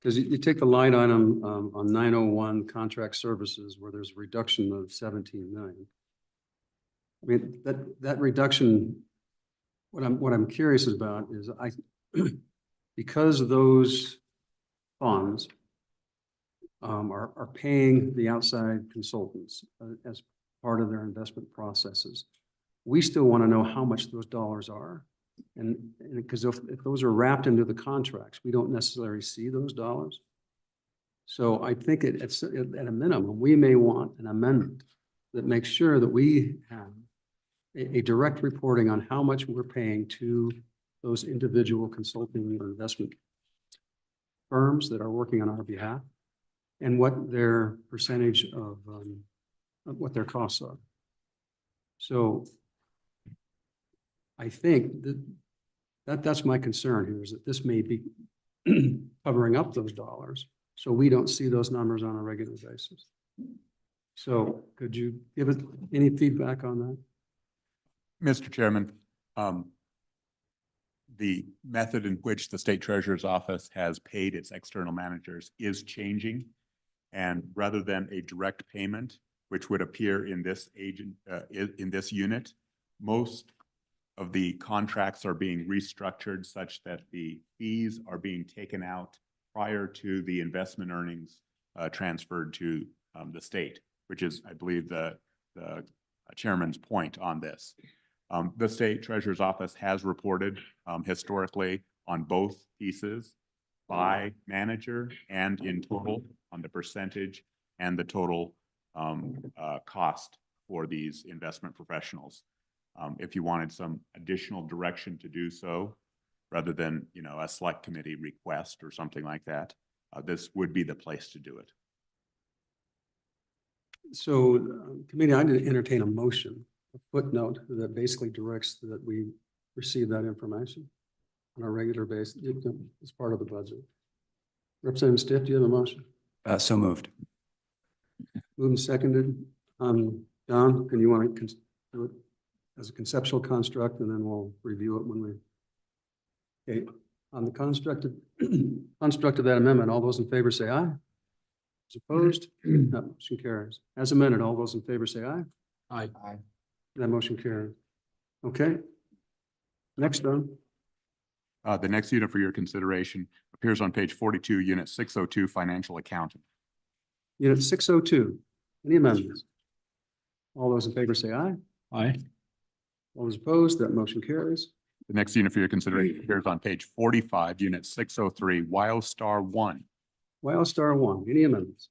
Because you take the line item on 901 contract services where there's a reduction of 17 million. I mean, that reduction, what I'm curious about is because those funds are paying the outside consultants as part of their investment processes, we still want to know how much those dollars are. And because if those are wrapped into the contracts, we don't necessarily see those dollars. So I think at a minimum, we may want an amendment that makes sure that we have a direct reporting on how much we're paying to those individual consulting or investment firms that are working on our behalf and what their percentage of what their costs are. So I think that's my concern here, is that this may be covering up those dollars, so we don't see those numbers on a regular basis. So could you give us any feedback on that? Mr. Chairman, the method in which the State Treasurer's Office has paid its external managers is changing. And rather than a direct payment, which would appear in this in this unit, most of the contracts are being restructured such that the fees are being taken out prior to the investment earnings transferred to the state, which is, I believe, the chairman's point on this. The State Treasurer's Office has reported historically on both pieces by manager and in total on the percentage and the total cost for these investment professionals. If you wanted some additional direction to do so, rather than, a select committee request or something like that, this would be the place to do it. So committee, I did entertain a motion, a footnote that basically directs that we receive that information on a regular basis as part of the budget. Representative Stiff, do you have a motion? So moved. Moved and seconded. Don, can you want to do it as a conceptual construct, and then we'll review it when we. Okay, on the construct of that amendment, all those in favor say aye. Those opposed, that motion carries. As amended, all those in favor say aye. Aye. That motion carries. Okay. Next, Don. The next unit for your consideration appears on page 42, Unit 602, Financial Accounting. Unit 602. Any amendments? All those in favor say aye. Aye. All those opposed, that motion carries. The next unit for your consideration appears on page 45, Unit 603, Wildstar 1. Wildstar 1. Any amendments?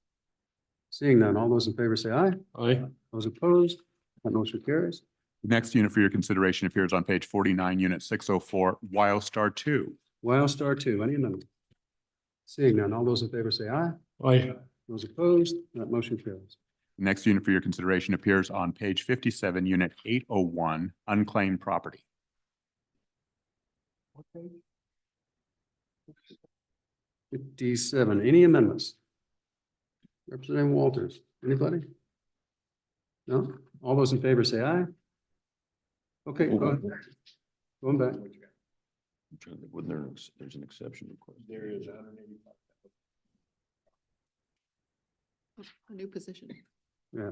Seeing none, all those in favor say aye. Aye. Those opposed, that motion carries. The next unit for your consideration appears on page 49, Unit 604, Wildstar 2. Wildstar 2. Any amendments? Seeing none, all those in favor say aye. Aye. Those opposed, that motion carries. The next unit for your consideration appears on page 57, Unit 801, Unclaimed Property. 57. Any amendments? Representative Walters, anybody? No? All those in favor say aye. Okay, go ahead. Going back. I'm trying to think, wasn't there's an exception, of course. There is 185. A new position. Yeah.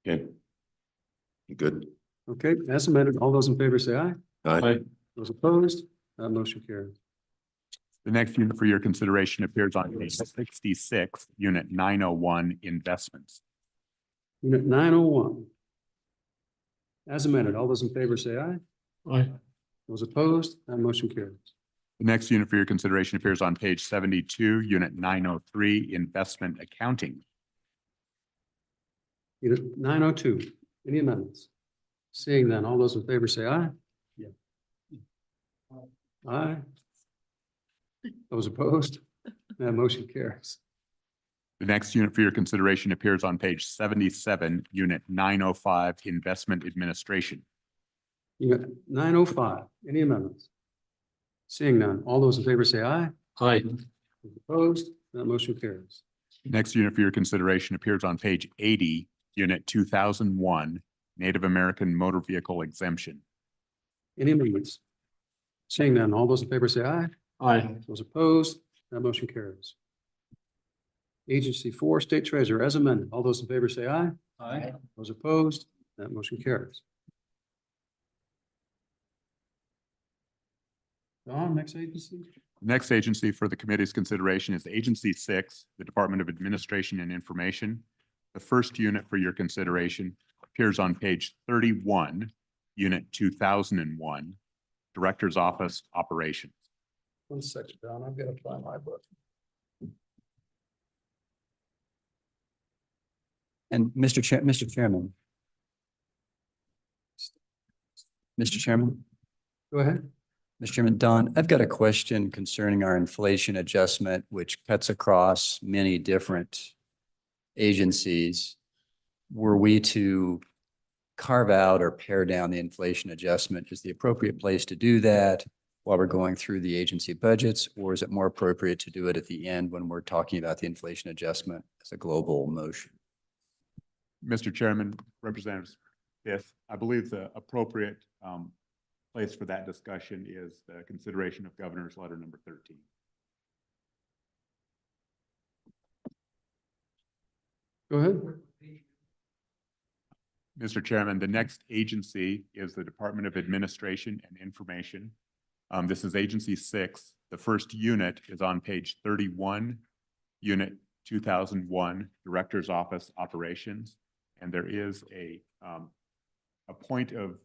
Okay. You good? Okay, as amended, all those in favor say aye. Aye. Those opposed, That motion carries. The next unit for your consideration appears on page 66, Unit 901, Investments. Unit 901. As amended, all those in favor say aye. Aye. Those opposed, that motion carries. The next unit for your consideration appears on page 72, Unit 903, Investment Accounting. Unit 902, any amendments? Seeing none, all those in favor say aye. Yeah. Aye. Those opposed, that motion carries. The next unit for your consideration appears on page 77, Unit 905, Investment Administration. Unit 905, any amendments? Seeing none, all those in favor say aye. Aye. Those opposed, that motion carries. Next unit for your consideration appears on page 80, Unit 2001, Native American Motor Vehicle Exemption. Any amendments? Seeing none, all those in favor say aye. Aye. Those opposed, that motion carries. Agency 4, State Treasurer, as amended. All those in favor say aye. Aye. Those opposed, that motion carries. Don, next agency? Next agency for the committee's consideration is Agency 6, the Department of Administration and Information. The first unit for your consideration appears on page 31, Unit 2001, Director's Office Operations. One second, Don, I've got to find my book. And Mr. Chairman. Mr. Chairman, Go ahead. Mr. Chairman, Don, I've got a question concerning our inflation adjustment, which cuts across many different agencies. Were we to carve out or pare down the inflation adjustment, is the appropriate place to do that while we're going through the agency budgets, or is it more appropriate to do it at the end when we're talking about the inflation adjustment as a global motion? Mr. Chairman, Representatives, yes, I believe the appropriate place for that discussion is the consideration of Governor's Letter number 13. Go ahead. Mr. Chairman, the next agency is the Department of Administration and Information. This is Agency 6. The first unit is on page 31, Unit 2001, Director's Office Operations. And there is a point of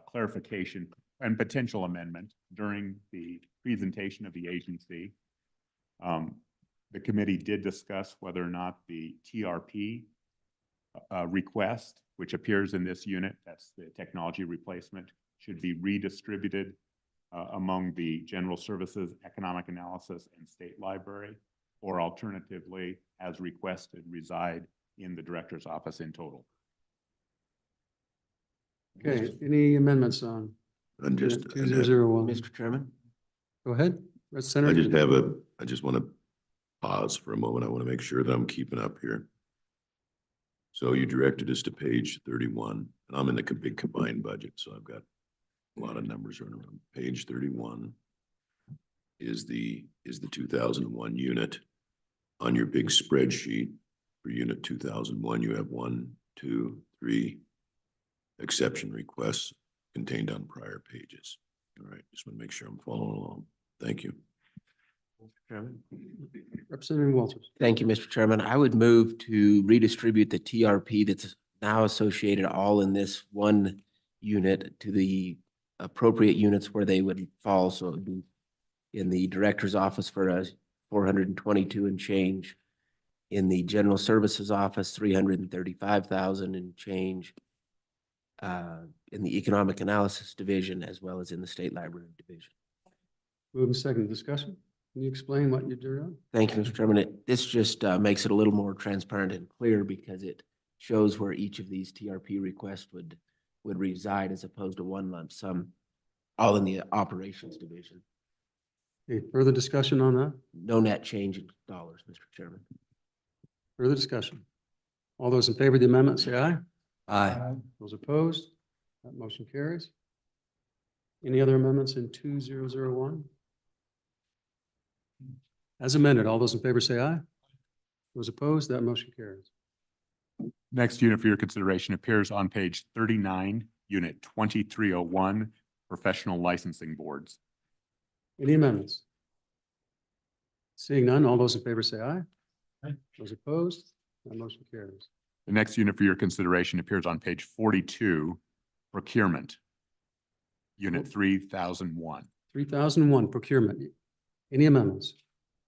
clarification and potential amendment during the presentation of the agency. The committee did discuss whether or not the TRP request, which appears in this unit, that's the technology replacement, should be redistributed among the General Services, Economic Analysis, and State Library, or alternatively, as requested, reside in the Director's Office in total. Okay, any amendments on? And just, 2001? Mr. Chairman? Go ahead. Senator. I just want to pause for a moment. I want to make sure that I'm keeping up here. So you directed us to page 31, and I'm in the big combined budget, so I've got a lot of numbers running around. Page 31 is the 2001 unit. On your big spreadsheet for unit 2001, you have 1, 2, 3 exception requests contained on prior pages. All right, just want to make sure I'm following along. Thank you. Representative Walters. Thank you, Mr. Chairman. I would move to redistribute the TRP that's now associated all in this one unit to the appropriate units where they would fall. So it would be in the Director's Office for 422 and change, in the General Services Office, 335,000 and change, in the Economic Analysis Division, as well as in the State Library Division. Moving second, discussion. Can you explain what you do? Thank you, Mr. Chairman. This just makes it a little more transparent and clear because it shows where each of these TRP requests would reside as opposed to one lump sum, all in the Operations Division. Okay, further discussion on that? No net change in dollars, Mr. Chairman. Further discussion? All those in favor of the amendment, say aye. Aye. Those opposed? That motion carries. Any other amendments in 2001? As amended, all those in favor say aye. Those opposed, that motion carries. Next unit for your consideration appears on page 39, Unit 2301, Professional Licensing Boards. Any amendments? Seeing none, all those in favor say aye. Aye. Those opposed, that motion carries. The next unit for your consideration appears on page 42, procurement. Unit 3001. 3001, procurement. Any amendments?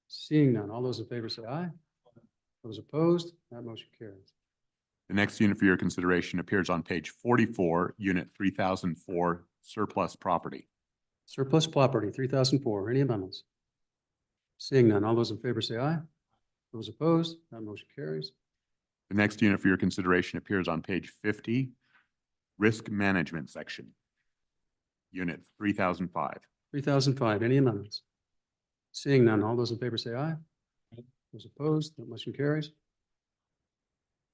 Seeing none, all those in favor say aye. Those opposed, that motion carries. The next unit for your consideration appears on page 44, unit 3004, surplus property. Surplus property, 3004. Any amendments? Seeing none, all those in favor say aye. Those opposed, that motion carries. The next unit for your consideration appears on page 50, risk management section. Unit 3005. 3005. Any amendments? Seeing none, all those in favor say aye. Those opposed, that motion carries.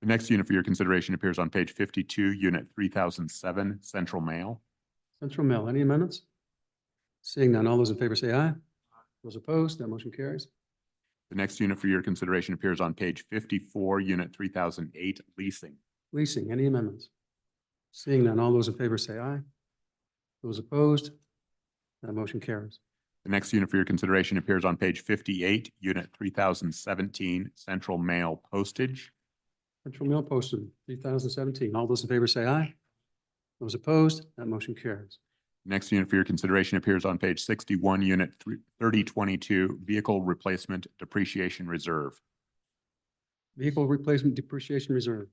The next unit for your consideration appears on page 52, unit 3007, central mail. Central mail, any amendments? Seeing none, all those in favor say aye. Those opposed, that motion carries. The next unit for your consideration appears on page 54, unit 3008, leasing. Leasing, any amendments? Seeing none, all those in favor say aye. Those opposed, that motion carries. The next unit for your consideration appears on page 58, unit 3017, central mail postage. Central mail posted, 3017. All those in favor say aye. Those opposed, that motion carries. Next unit for your consideration appears on page 61, unit 3022, vehicle replacement depreciation reserve. Vehicle replacement depreciation reserve.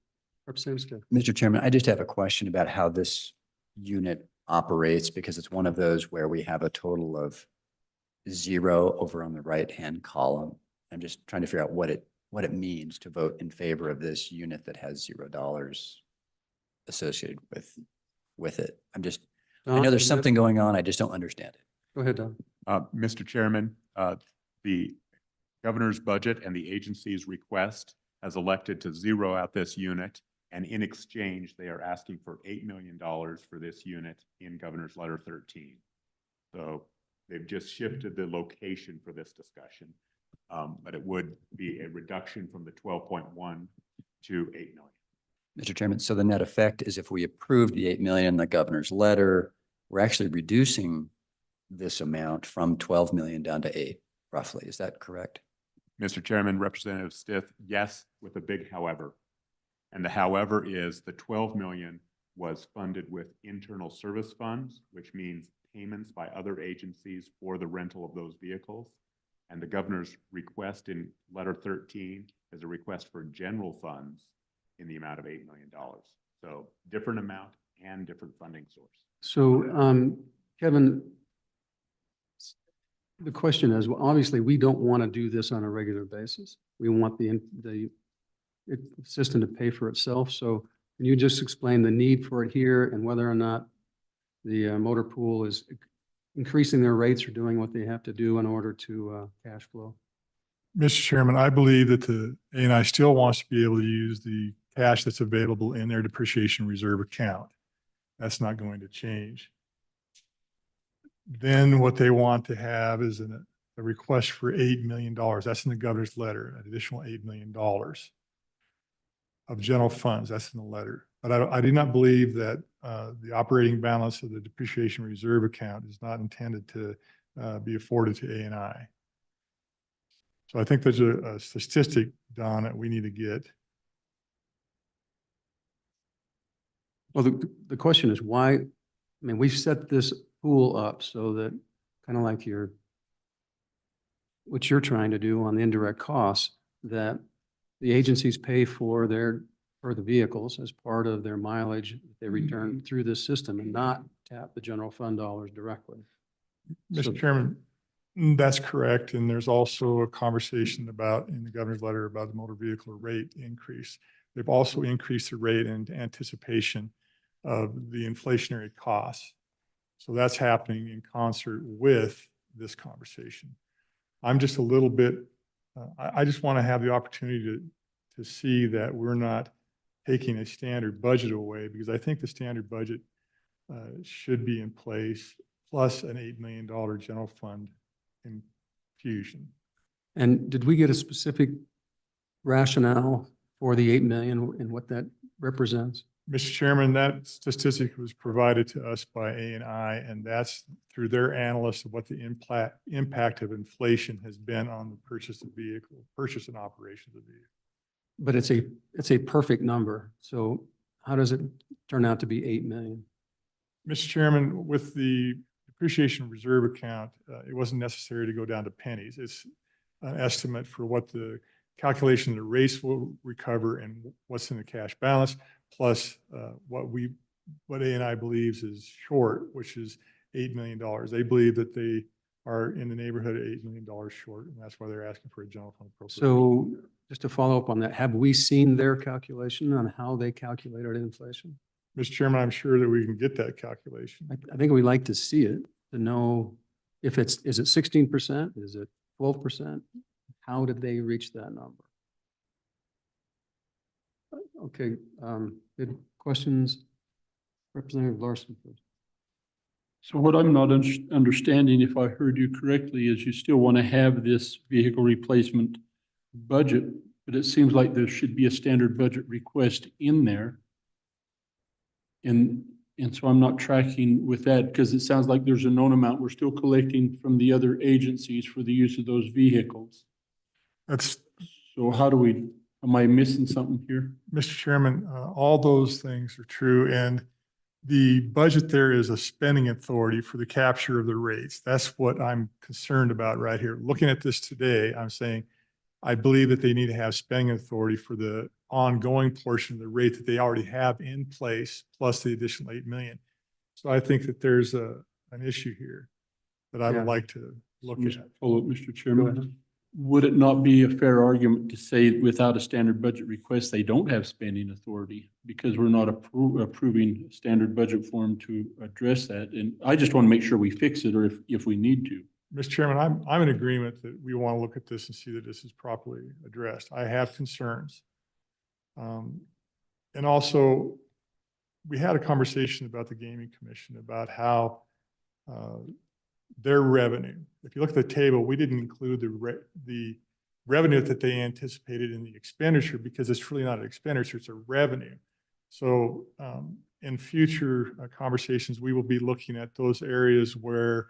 Representative Stiff. Mr. Chairman, I just have a question about how this unit operates because it's one of those where we have a total of 0 over on the right-hand column. I'm just trying to figure out what it means to vote in favor of this unit that has $0 associated with it. I know there's something going on. I just don't understand it. Go ahead, Don. Mr. Chairman, the governor's budget and the agency's request has elected to zero out this unit. And in exchange, they are asking for $8 million for this unit in Governor's Letter 13. So they've just shifted the location for this discussion. But it would be a reduction from the 12.1 to 8 million. Mr. Chairman, so the net effect is if we approve the 8 million in the governor's letter, we're actually reducing this amount from 12 million down to 8, roughly. Is that correct? Mr. Chairman, Representative Stiff, yes, with a big however. And the however is the 12 million was funded with internal service funds, which means payments by other agencies for the rental of those vehicles. And the governor's request in letter 13 is a request for general funds in the amount of $8 million. So different amount and different funding source. So, Kevin, the question is, well, obviously, we don't want to do this on a regular basis. We want the system to pay for itself. So can you just explain the need for it here and whether or not the motor pool is increasing their rates or doing what they have to do in order to cash flow? Mr. Chairman, I believe that the A&I still wants to be able to use the cash that's available in their depreciation reserve account. That's not going to change. Then what they want to have is a request for $8 million. That's in the governor's letter, an additional $8 million of general funds. That's in the letter. But I do not believe that the operating balance of the depreciation reserve account is not intended to be afforded to A&I. So I think there's a statistic, Don, that we need to get. Well, the question is why, I mean, we've set this pool up so that kind of like what you're trying to do on the indirect costs, that the agencies pay for the vehicles as part of their mileage that they return through this system and not tap the general fund dollars directly. Mr. Chairman, that's correct. And there's also a conversation about in the governor's letter about the motor vehicle rate increase. They've also increased the rate in anticipation of the inflationary costs. So that's happening in concert with this conversation. I'm just a little bit, I just want to have the opportunity to see that we're not taking a standard budget away, because I think the standard budget should be in place, plus an $8 million general fund infusion. And did we get a specific rationale for the 8 million and what that represents? Mr. Chairman, that statistic was provided to us by A&I, and that's through their analysis of what the impact of inflation has been on the purchase and operations of vehicles. But it's a perfect number. So how does it turn out to be 8 million? Mr. Chairman, with the depreciation reserve account, it wasn't necessary to go down to pennies. It's an estimate for what the calculation of the rates will recover and what's in the cash balance, plus what A&I believes is short, which is $8 million. They believe that they are in the neighborhood of $8 million short, and that's why they're asking for a general fund appropriation. So just to follow up on that, have we seen their calculation on how they calculated inflation? Mr. Chairman, I'm sure that we can get that calculation. I think we'd like to see it to know if is it 16%? Is it 12%? How did they reach that number? Okay, good questions. Representative Larson, please. So what I'm not understanding, if I heard you correctly, is you still want to have this vehicle replacement budget, but it seems like there should be a standard budget request in there. And so I'm not tracking with that because it sounds like there's a known amount we're still collecting from the other agencies for the use of those vehicles. So how do we, am I missing something here? Mr. Chairman, all those things are true, and the budget there is a spending authority for the capture of the rates. That's what I'm concerned about right here. Looking at this today, I'm saying, I believe that they need to have spending authority for the ongoing portion of the rate that they already have in place, plus the additional 8 million. So I think that there's an issue here that I would like to look at. Follow up, Mr. Chairman. Would it not be a fair argument to say without a standard budget request, they don't have spending authority because we're not approving standard budget form to address that? And I just want to make sure we fix it, or if we need to. Mr. Chairman, I'm in agreement that we want to look at this and see that this is properly addressed. I have concerns. And also, we had a conversation about the Gaming Commission, about how their revenue, if you look at the table, we didn't include the revenue that they anticipated in the expenditure because it's really not an expenditure, it's a revenue. So in future conversations, we will be looking at those areas where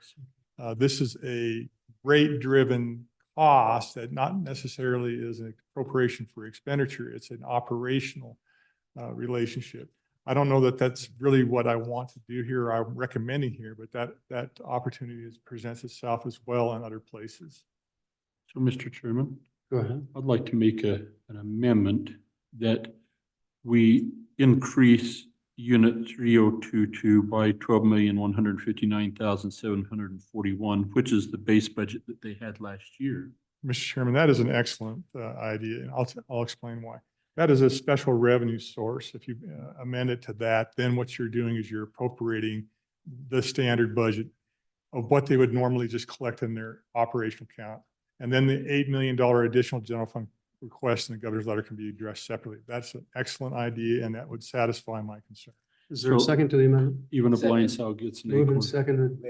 this is a rate-driven cost that not necessarily is an appropriation for expenditure. It's an operational relationship. I don't know that that's really what I want to do here, or I'm recommending here, but that opportunity presents itself as well in other places. So, Mr. Chairman, Go ahead. I'd like to make an amendment that we increase Unit 3022 by 12,159,741, which is the base budget that they had last year. Mr. Chairman, that is an excellent idea, and I'll explain why. That is a special revenue source. If you amend it to that, then what you're doing is you're appropriating the standard budget of what they would normally just collect in their operational account. And then the $8 million additional general fund request in the governor's letter can be addressed separately. That's an excellent idea, and that would satisfy my concern. Is there a second to the amendment? Even a blind sow gets an Moved acorn. and seconded.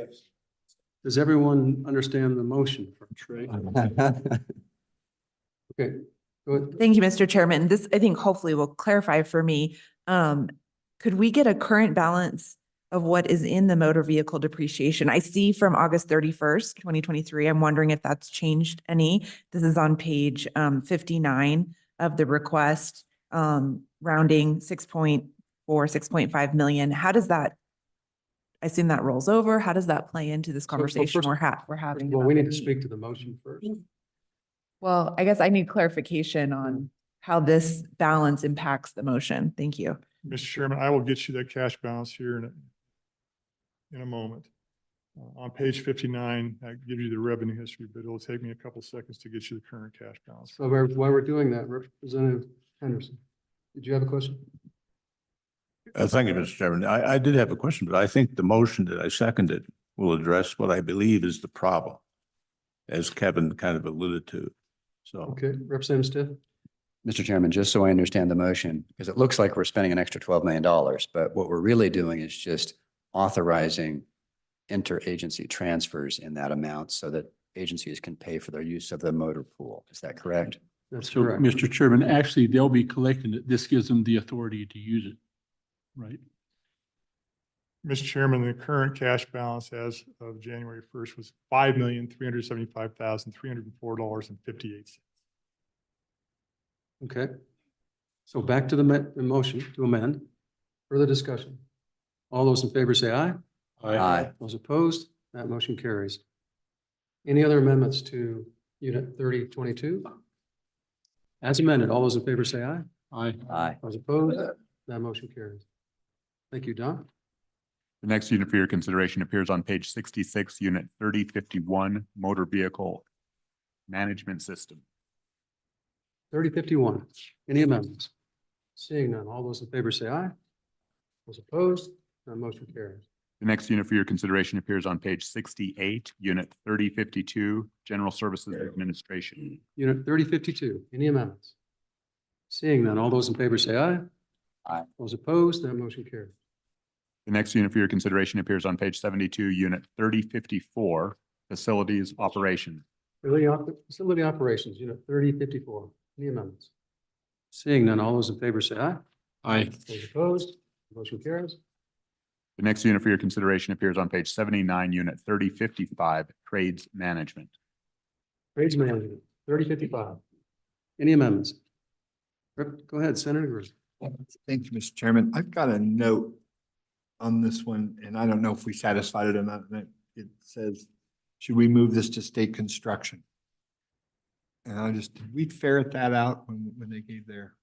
Does everyone understand the motion from Trey? Okay, go ahead. Thank you, Mr. Chairman. This, I think, hopefully will clarify for me. Could we get a current balance of what is in the motor vehicle depreciation? I see from August 31st, 2023. I'm wondering if that's changed any. This is on page 59 of the request, rounding 6.4, 6.5 million. How does that, I assume that rolls over. How does that play into this conversation first- we're having? Well, about we the need to need? speak to the motion first. Well, I guess I need clarification on how this balance impacts the motion. Thank you. Mr. Chairman, I will get you that cash balance here in a moment. On page 59, I give you the revenue history, but it'll take me a couple seconds to get you the current cash balance. So while we're doing that, Representative Henderson, did you have a question? Thank you, Mr. Chairman. I did have a question, but I think the motion that I seconded will address what I believe is the problem, as Kevin kind of alluded to. So, Okay, Representative Stiff? Mr. Chairman, just so I understand the motion, because it looks like we're spending an extra $12 million, but what we're really doing is just authorizing interagency transfers in that amount so that agencies can pay for their use of the motor pool. Is that correct? That's So, correct. Mr. Chairman, actually, they'll be collecting it. This gives them the authority to use it. Right. Mr. Chairman, the current cash balance as of January 1st was $5,375,304.58. Okay. So back to the the motion to amend. Further discussion. All those in favor say aye. Aye. Those opposed, that motion carries. Any other amendments to Unit 3022? As amended, all those in favor say aye. Aye. Those opposed, that motion carries. Thank you, Don. The next unit for your consideration appears on page 66, unit 3051, motor vehicle management system. 3051, any amendments? Seeing none, all those in favor say aye. Those opposed, that motion carries. The next unit for your consideration appears on page 68, unit 3052, general services administration. Unit 3052, any amendments? Seeing none, all those in favor say aye. Aye. Those opposed, that motion carries. The next unit for your consideration appears on page 72, unit 3054, facilities operation. Facility operations, Unit 3054, any amendments? Seeing none, all those in favor say aye. Aye. Those opposed, motion carries. The next unit for your consideration appears on page 79, unit 3055, trades management. Trades management, 3055, any amendments? Go ahead, Senator Cruz. Thank you, Mr. Chairman. I've got a note on this one, and I don't know if we satisfied it or not. And it says, should we move this to state construction? And did we ferret that out when they gave their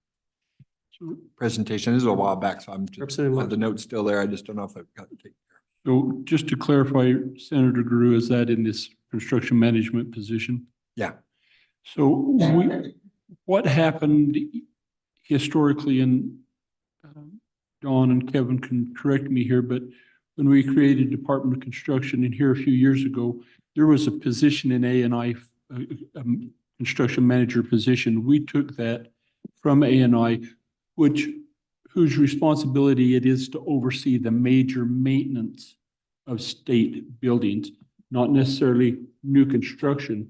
presentation? This is a while back, so I'm just, Representative the note's still there. I just don't know if I've got to take care. So just to clarify, Senator Guru, is that in this construction management position? Yeah. So what happened historically, and Dawn and Kevin can correct me here, but when we created Department of Construction and here a few years ago, there was a position in A&I, construction manager position. We took that from A&I, whose responsibility it is to oversee the major maintenance of state buildings, not necessarily new construction,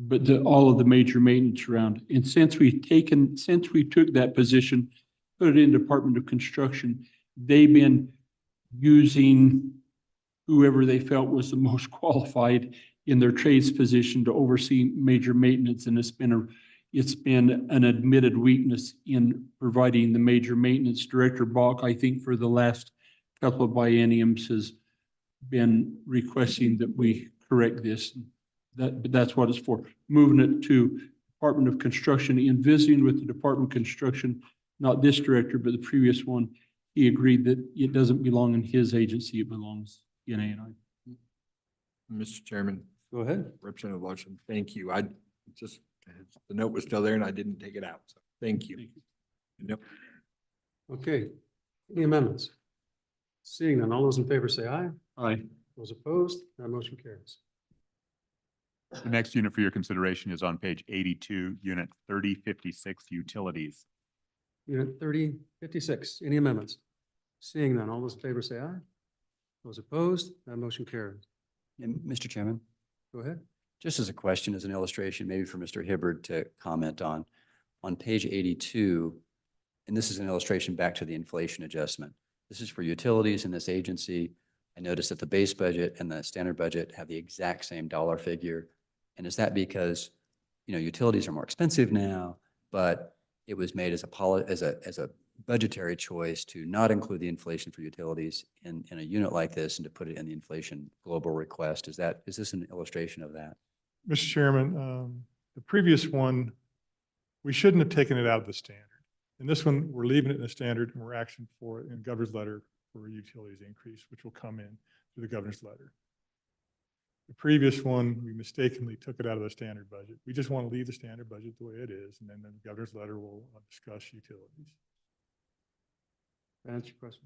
but all of the major maintenance around. And since we took that position, put it in Department of Construction, they've been using whoever they felt was the most qualified in their trades position to oversee major maintenance. And it's been an admitted weakness in providing the major maintenance. Director Bach, I think for the last couple of bienniums, has been requesting that we correct this. That's what it's for. Moving it to Department of Construction, in visiting with the Department of Construction, not this director, but the previous one, he agreed that it doesn't belong in his agency, it belongs in A&I. Mr. Chairman. Go ahead. Representative Larson, thank you. I just, the note was still there and I didn't take it out. So thank you. Yep. Okay, any amendments? Seeing none, all those in favor say aye. Aye. Those opposed, that motion carries. The next unit for your consideration is on page 82, unit 3056, utilities. Unit 3056, any amendments? Seeing none, all those in favor say aye. Those opposed, that motion carries. And Mr. Chairman, Go ahead. just as a question, as an illustration, maybe for Mr. Hibbard to comment on page 82, and this is an illustration back to the inflation adjustment. This is for utilities in this agency. I noticed that the base budget and the standard budget have the exact same dollar figure. And is that because, utilities are more expensive now, but it was made as a budgetary choice to not include the inflation for utilities in a unit like this and to put it in the inflation global request? Is this an illustration of that? Mr. Chairman, the previous one, we shouldn't have taken it out of the standard. And this one, we're leaving it in the standard and we're asking for it in governor's letter for a utilities increase, which will come in through the governor's letter. The previous one, we mistakenly took it out of the standard budget. We just want to leave the standard budget the way it is, and then the governor's letter will discuss utilities. That answer your question.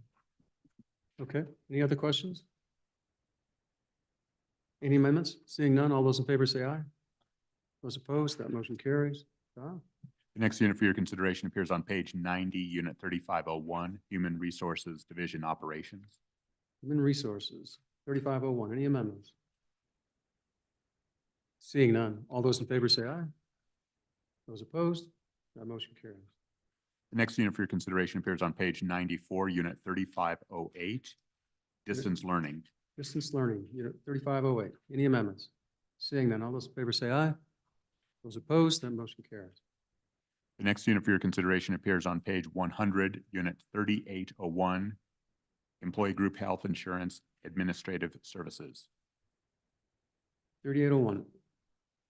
Okay, any other questions? Any amendments? Seeing none, all those in favor say aye. Those opposed, that motion carries. The next unit for your consideration appears on page 90, unit 3501, human resources division operations. Human resources, 3501, any amendments? Seeing none, all those in favor say aye. Those opposed, that motion carries. The next unit for your consideration appears on page 94, Unit 3508, Distance Learning. Distance Learning, Unit 3508. Any amendments? Seeing none, all those in favor say aye. Those opposed, that motion carries. The next unit for your consideration appears on page 100, Unit 3801, Employee Group Health Insurance Administrative Services. 3801.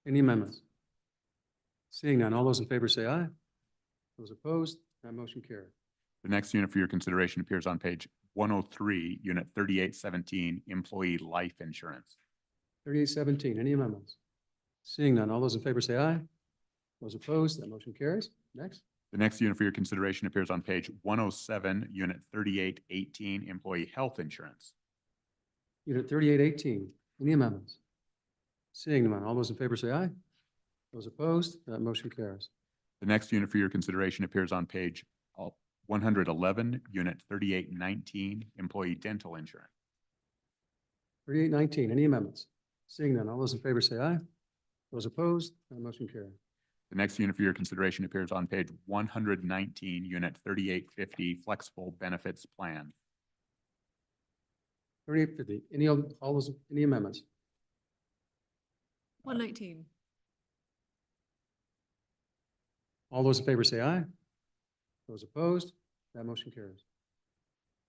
Any amendments? Seeing none, all those in favor say aye. Those opposed, that motion carries. The next unit for your consideration appears on page 103, Unit 3817, Employee Life Insurance. 3817. Any amendments? Seeing none, all those in favor say aye. Those opposed, that motion carries. Next. The next unit for your consideration appears on page 107, Unit 3818, Employee Health Insurance. Unit 3818. Any amendments? Seeing none, all those in favor say aye. Those opposed, that motion carries. The next unit for your consideration appears on page 111, Unit 3819, Employee Dental Insurance. 3819. Any amendments? Seeing none, all those in favor say aye. Those opposed, that motion carries. The next unit for your consideration appears on page 119, Unit 3850, Flexible Benefits Plan. 3850. Any amendments? 119. All those in favor say aye. Those opposed, that motion carries.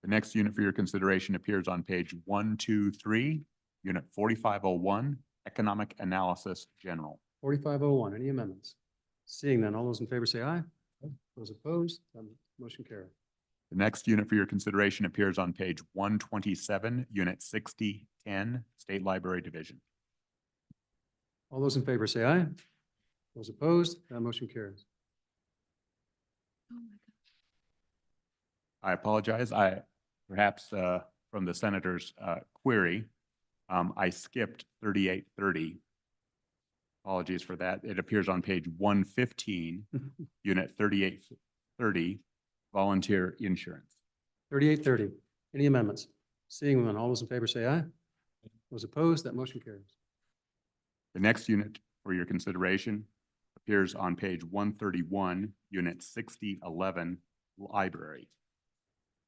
The next unit for your consideration appears on page 123, Unit 4501, Economic Analysis General. 4501. Any amendments? Seeing none, all those in favor say aye. Those opposed, that motion carries. The next unit for your consideration appears on page 127, Unit 6010, State Library Division. All those in favor say aye. Those opposed, that motion carries. Oh my God. I apologize. Perhaps from the senator's query, I skipped 3830. Apologies for that. It appears on page 115, Unit 3830, Volunteer Insurance. 3830. Any amendments? Seeing none, all those in favor say aye. Those opposed, that motion carries. The next unit for your consideration appears on page 131, Unit 6011, Library.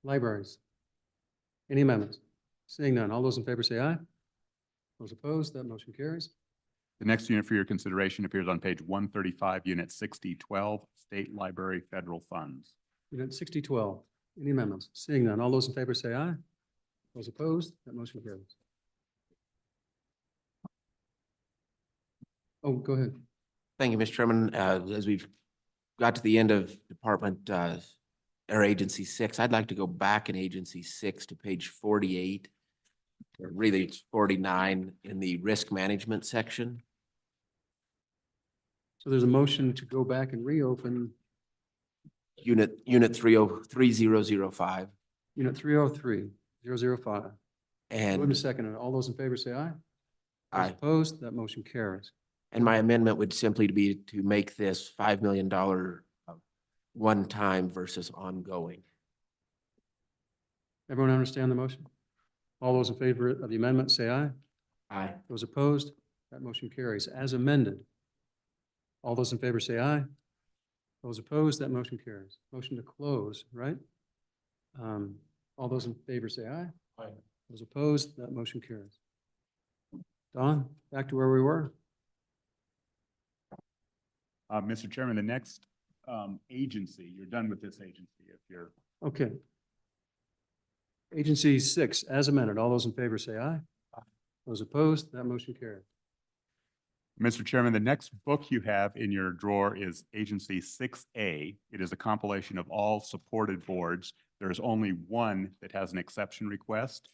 Libraries. Any amendments? Seeing none, all those in favor say aye. Those opposed, that motion carries. The next unit for your consideration appears on page 135, Unit 6012, State Library Federal Funds. Unit 6012. Any amendments? Seeing none, all those in favor say aye. Those opposed, that motion carries. Oh, go ahead. Thank you, Mr. Chairman. As we've got to the end of Department, or Agency 6, I'd like to go back in Agency 6 to page 48. Or really, it's 49 in the risk management section. So there's a motion to go back and reopen Unit 3005. Unit 303-005. Moved and And seconded. All those in favor say aye. Those I, opposed, that motion carries. and my amendment would simply be to make this $5 million one-time versus ongoing. Everyone understand the motion? All those in favor of the amendment say aye. Aye. Those opposed, that motion carries as amended. All those in favor say aye. Those opposed, that motion carries. Motion to close, right? All those in favor say aye. Aye. Those opposed, that motion carries. Don, back to where we were. Mr. Chairman, the next agency, you're done with this agency if you're. Okay. Agency 6, as amended. All those in favor say aye. Those opposed, that motion carries. Mr. Chairman, the next book you have in your drawer is Agency 6A. It is a compilation of all supported boards. There is only one that has an exception request.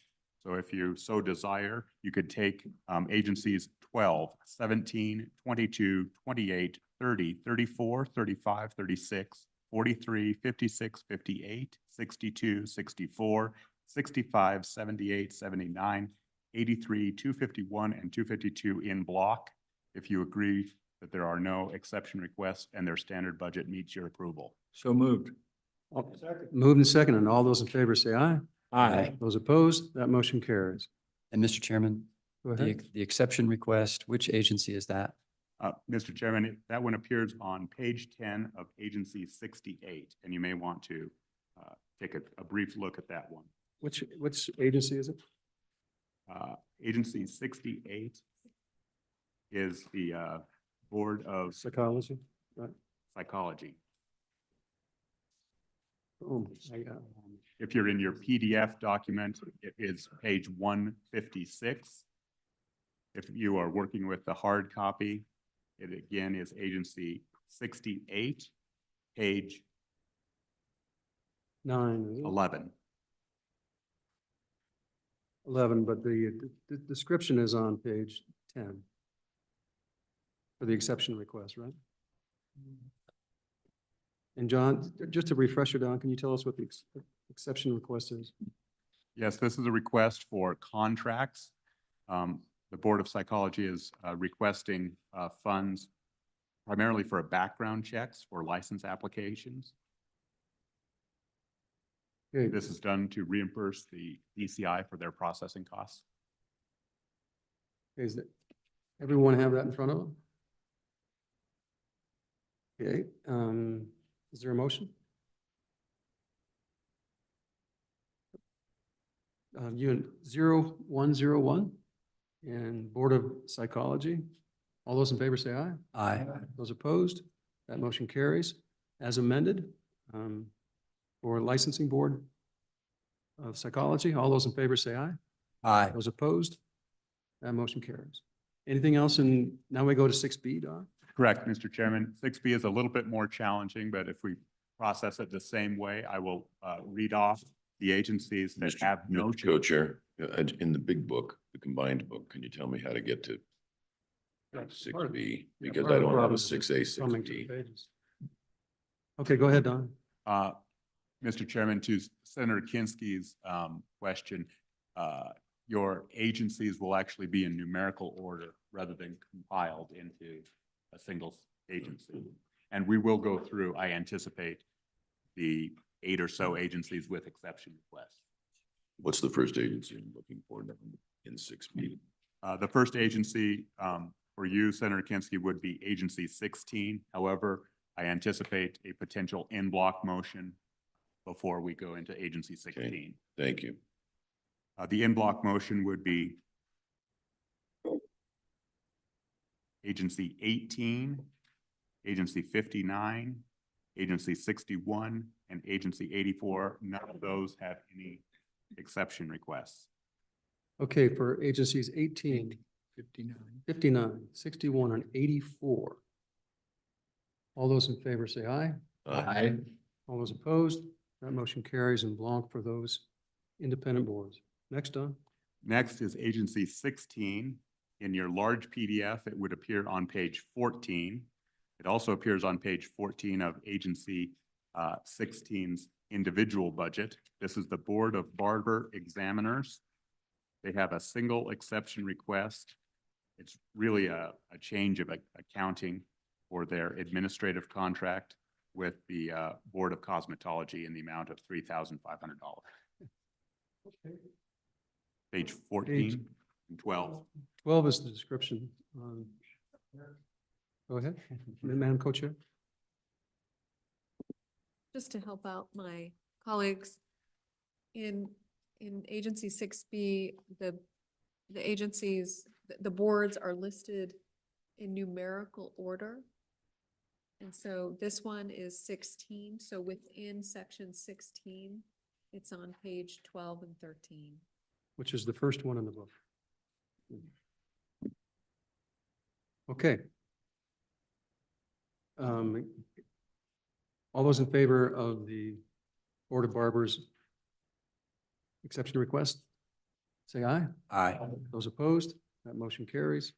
So if you so desire, you could take agencies 12, 17, 22, 28, 30, 34, 35, 36, 43, 56, 58, 62, 64, 65, 78, 79, 83, 251, and 252 in block. If you agree that there are no exception requests and their standard budget meets your approval. So moved. Moved and seconded. And all those in favor say aye. Aye. Those opposed, that motion carries. And Mr. Chairman, Go the ahead. exception request, which agency is that? Mr. Chairman, that one appears on page 10 of Agency 68, and you may want to take a brief look at that one. Which agency is it? Agency 68 is the Board of Psychology? Right. Psychology. Oh, I got it. If you're in your PDF document, it is page 156. If you are working with the hard copy, it again is Agency 68, page 9, is it? 11. 11, but the description is on page 10 for the exception request, right? And John, just to refresh you, Don, can you tell us what the exception request is? Yes, this is a request for contracts. The Board of Psychology is requesting funds primarily for background checks for license applications. Okay, This is done to reimburse the DCI for their processing costs. is that, everyone have that in front of them? Okay, is there a motion? Unit 0101 and Board of Psychology. All those in favor say aye. Aye. Those opposed, that motion carries as amended. For Licensing Board of Psychology, all those in favor say aye. Aye. Those opposed, that motion carries. Anything else? And now we go to 6B, Don? Correct, Mr. Chairman. 6B is a little bit more challenging, but if we process it the same way, I will read off the agencies that have no Mr. Co-Chair, in the big book, the combined book, can you tell me how to get to six B? Yeah, Because part I of the don't have a problem is 6A, six thumbing through B. the pages. Okay, go ahead, Don. Mr. Chairman, to Senator Kinsky's question, your agencies will actually be in numerical order rather than compiled into a single agency. And we will go through, I anticipate, the 8 or so agencies with exception requests. What's the first agency I'm looking for in 6B? The first agency for you, Senator Kinsky, would be Agency 16. However, I anticipate a potential en bloc motion before we go into Agency 16. Okay. Thank you. The en bloc motion would be Agency 18, Agency 59, Agency 61, and Agency 84. None of those have any exception requests. Okay, for agencies 18, 59, 61, and 84. All those in favor say aye. Aye. All those opposed, that motion carries en bloc for those independent boards. Next, Don. Next is Agency 16. In your large PDF, it would appear on page 14. It also appears on page 14 of Agency 16's individual budget. This is the Board of Barber Examiners. They have a single exception request. It's really a change of accounting for their administrative contract with the Board of Cosmetology in the amount of $3,500. Page 14 and 12. 12 is the description. Go ahead, Madam Co-Chair. Just to help out my colleagues, in Agency 6B, the agencies, the boards are listed in numerical order. And so this one is 16. So within section 16, it's on page 12 and 13. Which is the first one in the book. Okay. All those in favor of the Board of Barbers exception request, say aye. Aye. Those opposed, that motion carries.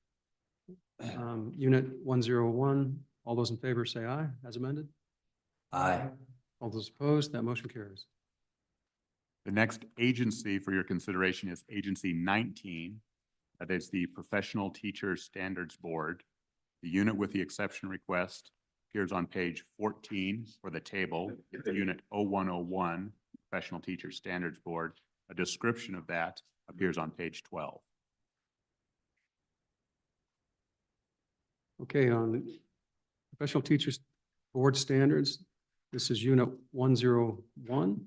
Unit 101, all those in favor say aye, as amended. Aye. All those opposed, that motion carries. The next agency for your consideration is Agency 19. That is the Professional Teacher Standards Board. The unit with the exception request appears on page 14 for the table. It's Unit 0101, Professional Teacher Standards Board. A description of that appears on page 12. Okay, on the professional teachers board standards, this is unit 101.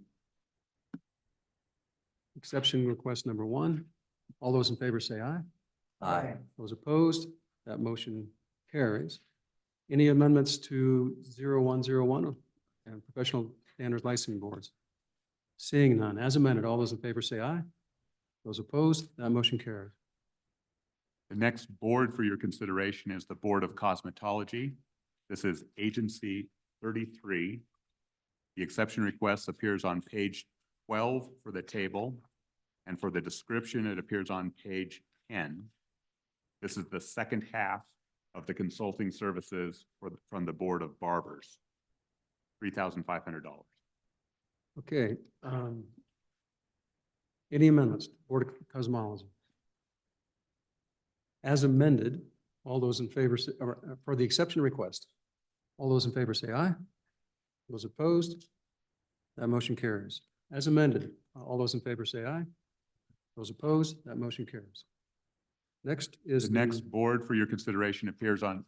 Exception request number 1. All those in favor say aye. Aye. Those opposed, that motion carries. Any amendments to 0101 and professional standards licensing boards? Seeing none, as amended, all those in favor say aye. Those opposed, that motion carries. The next board for your consideration is the Board of Cosmetology. This is Agency 33. The exception request appears on page 12 for the table, and for the description, it appears on page 10. This is the second half of the consulting services from the Board of Barbers, $3,500. Okay. Any amendments, Board of Cosmology? As amended, all those in favor, for the exception request, all those in favor say aye. Those opposed, that motion carries. As amended, all those in favor say aye. Those opposed, that motion carries. Next is The next board for your consideration appears on,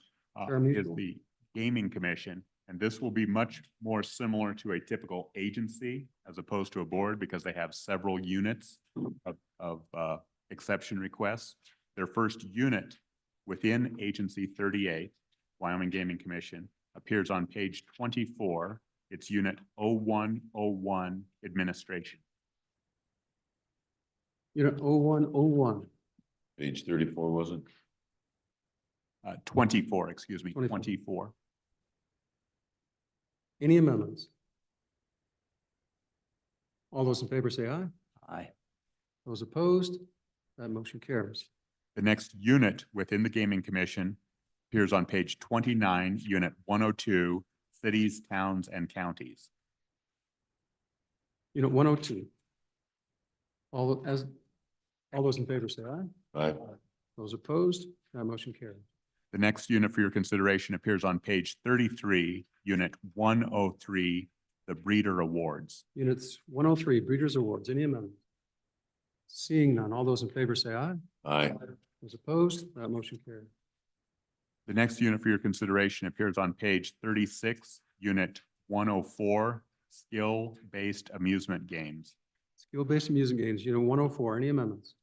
Chair is Musil. the Gaming Commission. And this will be much more similar to a typical agency as opposed to a board because they have several units of exception requests. Their first unit within Agency 38, Wyoming Gaming Commission, appears on page 24. It's Unit 0101 Administration. Unit 0101. Page 34, was it? 24, excuse me, 24. 24. Any amendments? All those in favor say aye. Aye. Those opposed, that motion carries. The next unit within the Gaming Commission appears on page 29, Unit 102, Cities, Towns, and Counties. Unit 102. All those in favor say aye. Aye. Those opposed, that motion carries. The next unit for your consideration appears on page 33, Unit 103, the Breeder Awards. Units 103, Breeders' Awards. Any amendments? Seeing none, all those in favor say aye. Aye. Those opposed, that motion carries. The next unit for your consideration appears on page 36, Unit 104, Skill-Based Amusement Games. Skill-based amusement games, unit 104. Any amendments?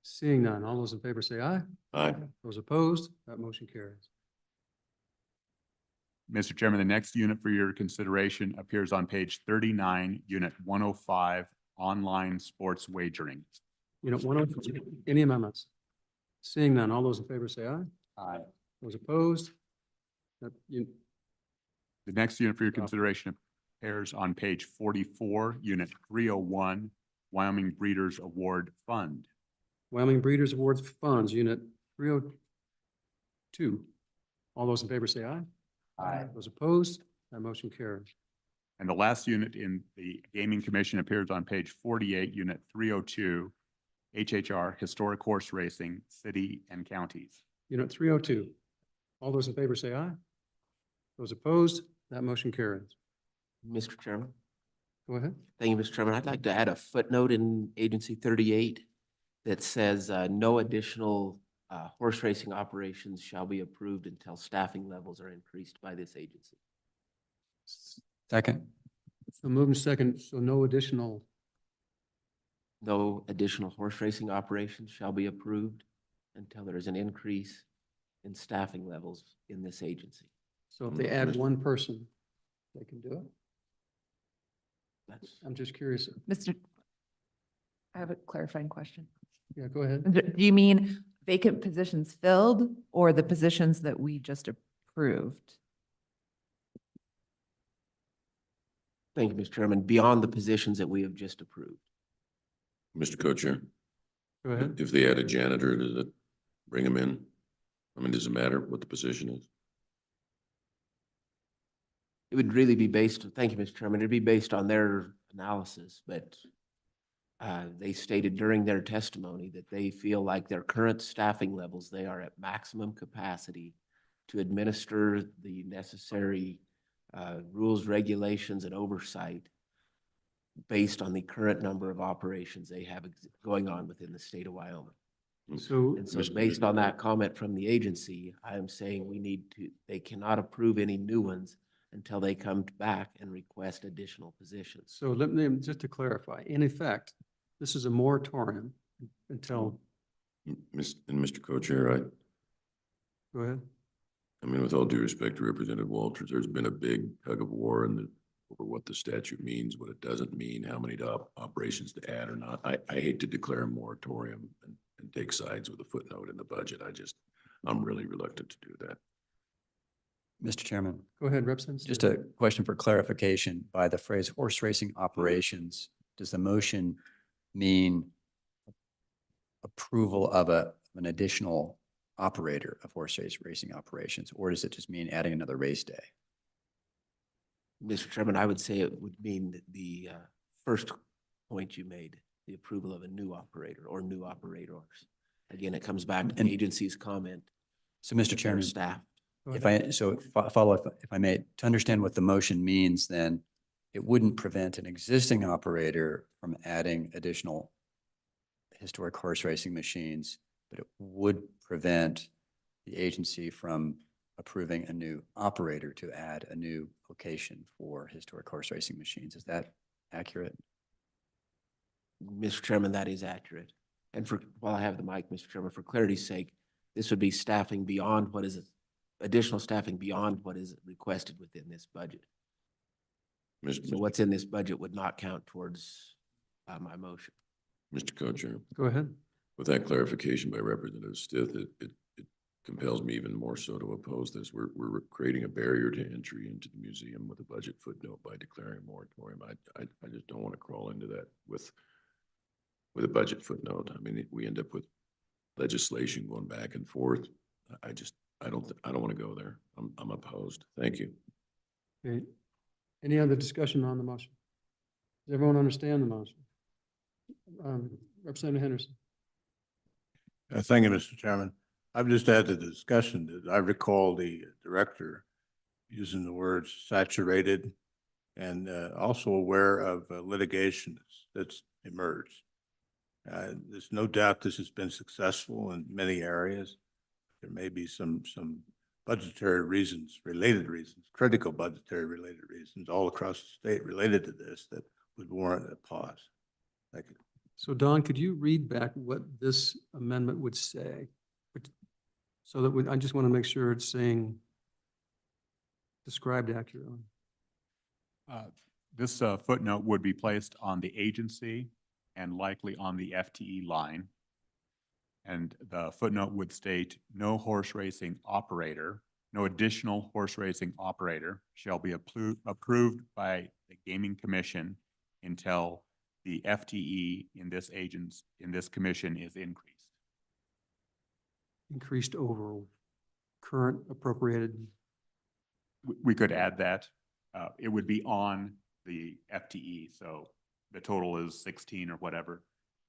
Seeing none, all those in favor say aye. Aye. Those opposed, that motion carries. Mr. Chairman, the next unit for your consideration appears on page 39, Unit 105, Online Sports Wagering. Unit 103. Any amendments? Seeing none, all those in favor say aye. Aye. Those opposed? The next unit for your consideration appears on page 44, Unit 301, Wyoming Breeders Award Fund. Wyoming Breeders' Awards Funds, Unit 302. All those in favor say aye. Aye. Those opposed? That motion carries. And the last unit in the Gaming Commission appears on page 48, Unit 302, HHR, Historic Horse Racing, City and Counties. Unit 302. All those in favor say aye. Those opposed? That motion carries. Mr. Chairman. Go ahead. Thank you, Mr. Chairman. I'd like to add a footnote in Agency 38 that says no additional horse racing operations shall be approved until staffing levels are increased by this agency. Second. So moving second, so no additional, No additional horse racing operations shall be approved until there is an increase in staffing levels in this agency. so if they add one person, they can do it? That's, I'm just curious. I have a clarifying question. Yeah, go ahead. Do you mean vacant positions filled or the positions that we just approved? thank you, Mr. Chairman. Beyond the positions that we have just approved. Mr. Co-Chair, Go ahead. if they add a janitor, does it bring them in? I mean, does it matter what the position is? It would really be based, thank you, Mr. Chairman, it'd be based on their analysis, but they stated during their testimony that they feel like their current staffing levels, they are at maximum capacity to administer the necessary rules, regulations, and oversight based on the current number of operations they have going on within the state of Wyoming. So, And so based on that comment from the agency, I am saying they cannot approve any new ones until they come back and request additional positions. so let me, just to clarify, in effect, this is a moratorium until, Mr. Co-Chair, go ahead. I mean, with all due respect to Representative Walters, there's been a big tug of war over what the statute means, what it doesn't mean, how many operations to add or not. I hate to declare a moratorium and take sides with a footnote in the budget. I'm really reluctant to do that. Mr. Chairman, Go ahead, Representative. just a question for clarification. By the phrase horse racing operations, does the motion mean approval of an additional operator of horse racing operations, or does it just mean adding another race day? Mr. Chairman, I would say it would mean the first point you made, the approval of a new operator or new operators. Again, it comes back to the And- agency's comment. So, Mr. that they're Chairman, staffed. Go if ahead. follow, if I may, to understand what the motion means, then it wouldn't prevent an existing operator from adding additional historic horse racing machines, but it would prevent the agency from approving a new operator to add a new location for historic horse racing machines. Is that accurate? Mr. Chairman, that is accurate. And while I have the mic, Mr. Chairman, for clarity's sake, this would be staffing beyond additional staffing beyond what is requested within this budget. So what's in this budget would not count towards my motion. Mr. Co-Chair, Go ahead. with that clarification by Representative Stith, it compels me even more so to oppose this. We're creating a barrier to entry into the museum with a budget footnote by declaring a moratorium. I just don't want to crawl into that with a budget footnote. I mean, we end up with legislation going back and forth. I don't want to go there. I'm opposed. Thank you. Okay. Any other discussion on the motion? Does everyone understand the motion? Representative Henderson. Thank you, Mr. Chairman. I've just had the discussion that I recall the director using the words saturated and also aware of litigation that's emerged. There's no doubt this has been successful in many areas. There may be some budgetary reasons, critical budgetary related reasons all across the state related to this that would warrant a pause. Thank you. So Don, could you read back what this amendment would say? So that I just want to make sure it's saying described accurately. This footnote would be placed on the agency and likely on the FTE line. And the footnote would state, no additional horse racing operator shall be approved by the Gaming Commission until the FTE in this commission is increased. Increased over current appropriated. We could add that. It would be on the FTE, so the total is 16 or whatever.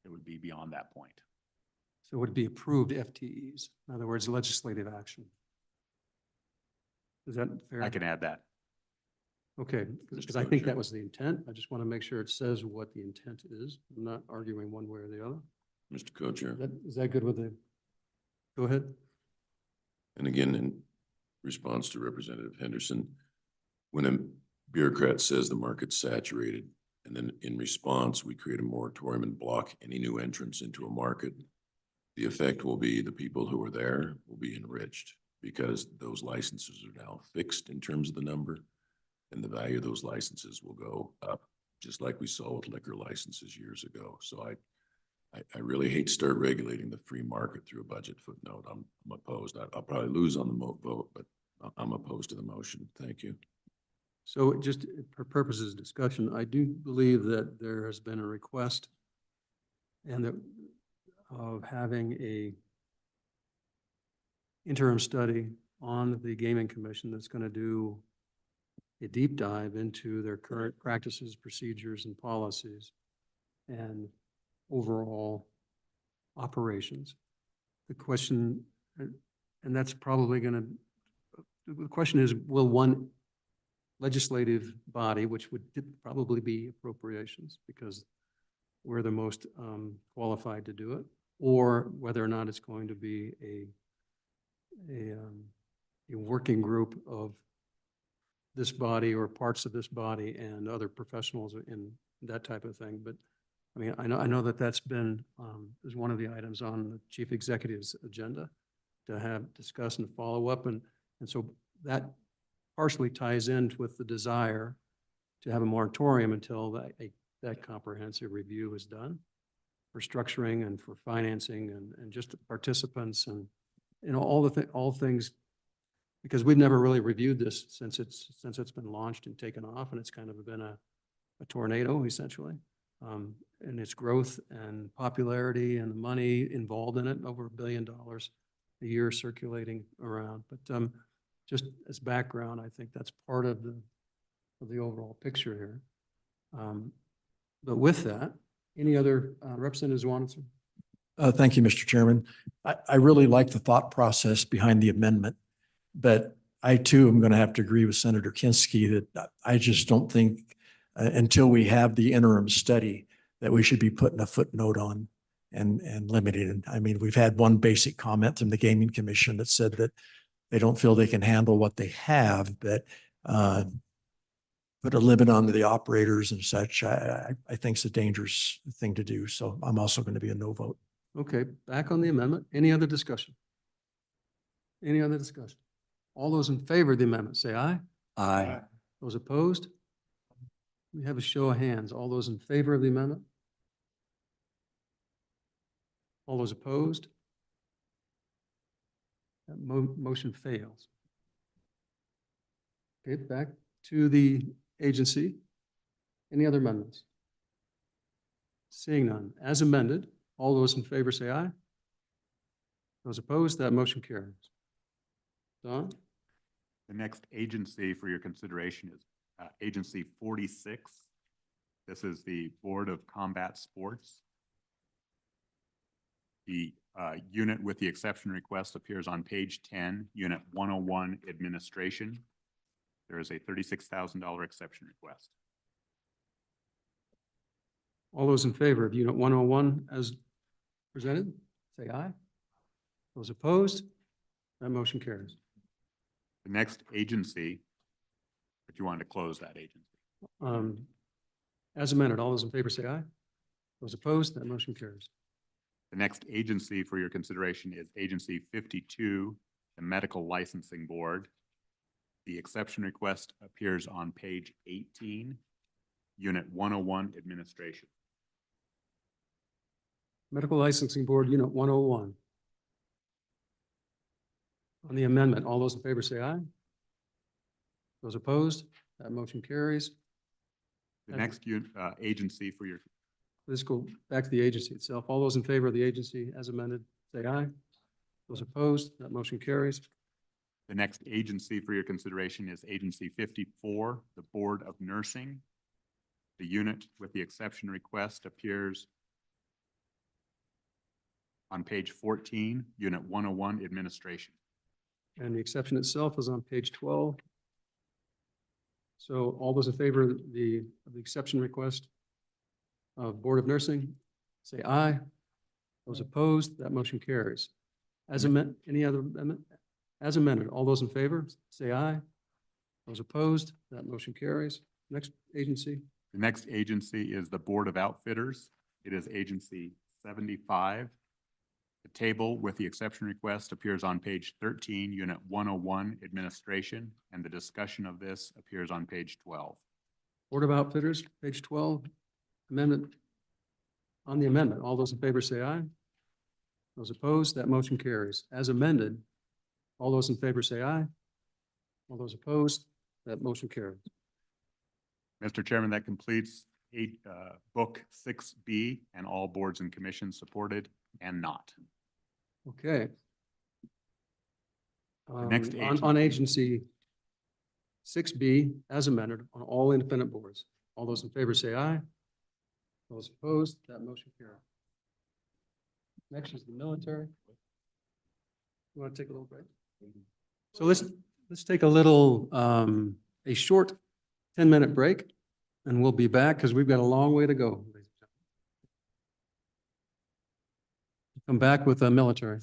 It would be beyond that point. So it would be approved FTEs. In other words, legislative action. Is that fair? I can add that. Okay, because I think that was the intent. I just want to make sure it says what the intent is. I'm not arguing one way or the other. Mr. Co-Chair. Is that good with the, go ahead. And again, in response to Representative Henderson, when a bureaucrat says the market's saturated, and then in response, we create a moratorium and block any new entrants into a market, the effect will be the people who are there will be enriched because those licenses are now fixed in terms of the number, and the value of those licenses will go up, just like we saw with liquor licenses years ago. So I really hate to start regulating the free market through a budget footnote. I'm opposed. I'll probably lose on the vote, but I'm opposed to the motion. Thank you. So just for purposes of discussion, I do believe that there has been a request and that of having a interim study on the Gaming Commission that's going to do a deep dive into their current practices, procedures, and policies and overall operations. The question, and that's probably going to, the question is, will one legislative body, which would probably be Appropriations, because we're the most qualified to do it, or whether or not it's going to be a working group of this body or parts of this body and other professionals in that type of thing. But I mean, I know that that's been, is one of the items on the chief executive's agenda to have discuss and follow up. And so that partially ties in with the desire to have a moratorium until that comprehensive review is done for structuring and for financing and just participants and, you know, all things, because we've never really reviewed this since it's been launched and taken off, and it's kind of been a tornado essentially, and its growth and popularity and the money involved in it, over $1 billion a year circulating around. But just as background, I think that's part of the overall picture here. But with that, any other representatives want to? Thank you, Mr. Chairman. I really like the thought process behind the amendment, but I too am going to have to agree with Senator Kinski that I just don't think until we have the interim study that we should be putting a footnote on and limiting it. I mean, we've had one basic comment from the Gaming Commission that said that they don't feel they can handle what they have, but put a limit on the operators and such, I think is a dangerous thing to do. So I'm also going to be a no vote. Okay, back on the amendment. Any other discussion? Any other discussion? All those in favor of the amendment, say aye. Aye. Those opposed? We have a show of hands. All those in favor of the amendment? All those opposed? That motion fails. Okay, back to the agency. Any other amendments? Seeing none. As amended, all those in favor say aye. Those opposed, that motion carries. Don? The next agency for your consideration is Agency 46. This is the Board of Combat Sports. The unit with the exception request appears on page 10, Unit 101, Administration. There is a $36,000 exception request. All those in favor of Unit 101 as presented, say aye. Those opposed, that motion carries. The next agency, if you wanted to close that agency. As amended, all those in favor say aye. Those opposed, that motion carries. The next agency for your consideration is Agency 52, the Medical Licensing Board. The exception request appears on page 18, Unit 101, Administration. Medical Licensing Board, Unit 101. On the amendment, all those in favor say aye. Those opposed, that motion carries. The next agency for your Let's go back to the agency itself. All those in favor of the agency as amended, say aye. Those opposed, that motion carries. The next agency for your consideration is Agency 54, the Board of Nursing. The unit with the exception request appears on page 14, Unit 101, Administration. And the exception itself is on page 12. So all those in favor of the exception request of Board of Nursing, say aye. Those opposed, that motion carries. As amended, any other amendment? As amended, all those in favor, say aye. Those opposed, that motion carries. Next agency. The next agency is the Board of Outfitters. It is Agency 75. The table with the exception request appears on page 13, Unit 101, Administration, and the discussion of this appears on page 12. Board of Outfitters, page 12. Amendment. On the amendment, all those in favor say aye. Those opposed, that motion carries. As amended, all those in favor say aye. All those opposed, that motion carries. Mr. Chairman, that completes Book 6B and all boards and commissions supported and not. Okay. next On agency 6B, as amended, on all independent boards. All those in favor say aye. Those opposed, that motion carries. Next is the military. You want to take a little break? So let's take a little, a short 10-minute break, and we'll be back because we've got a long way to go. come back with military.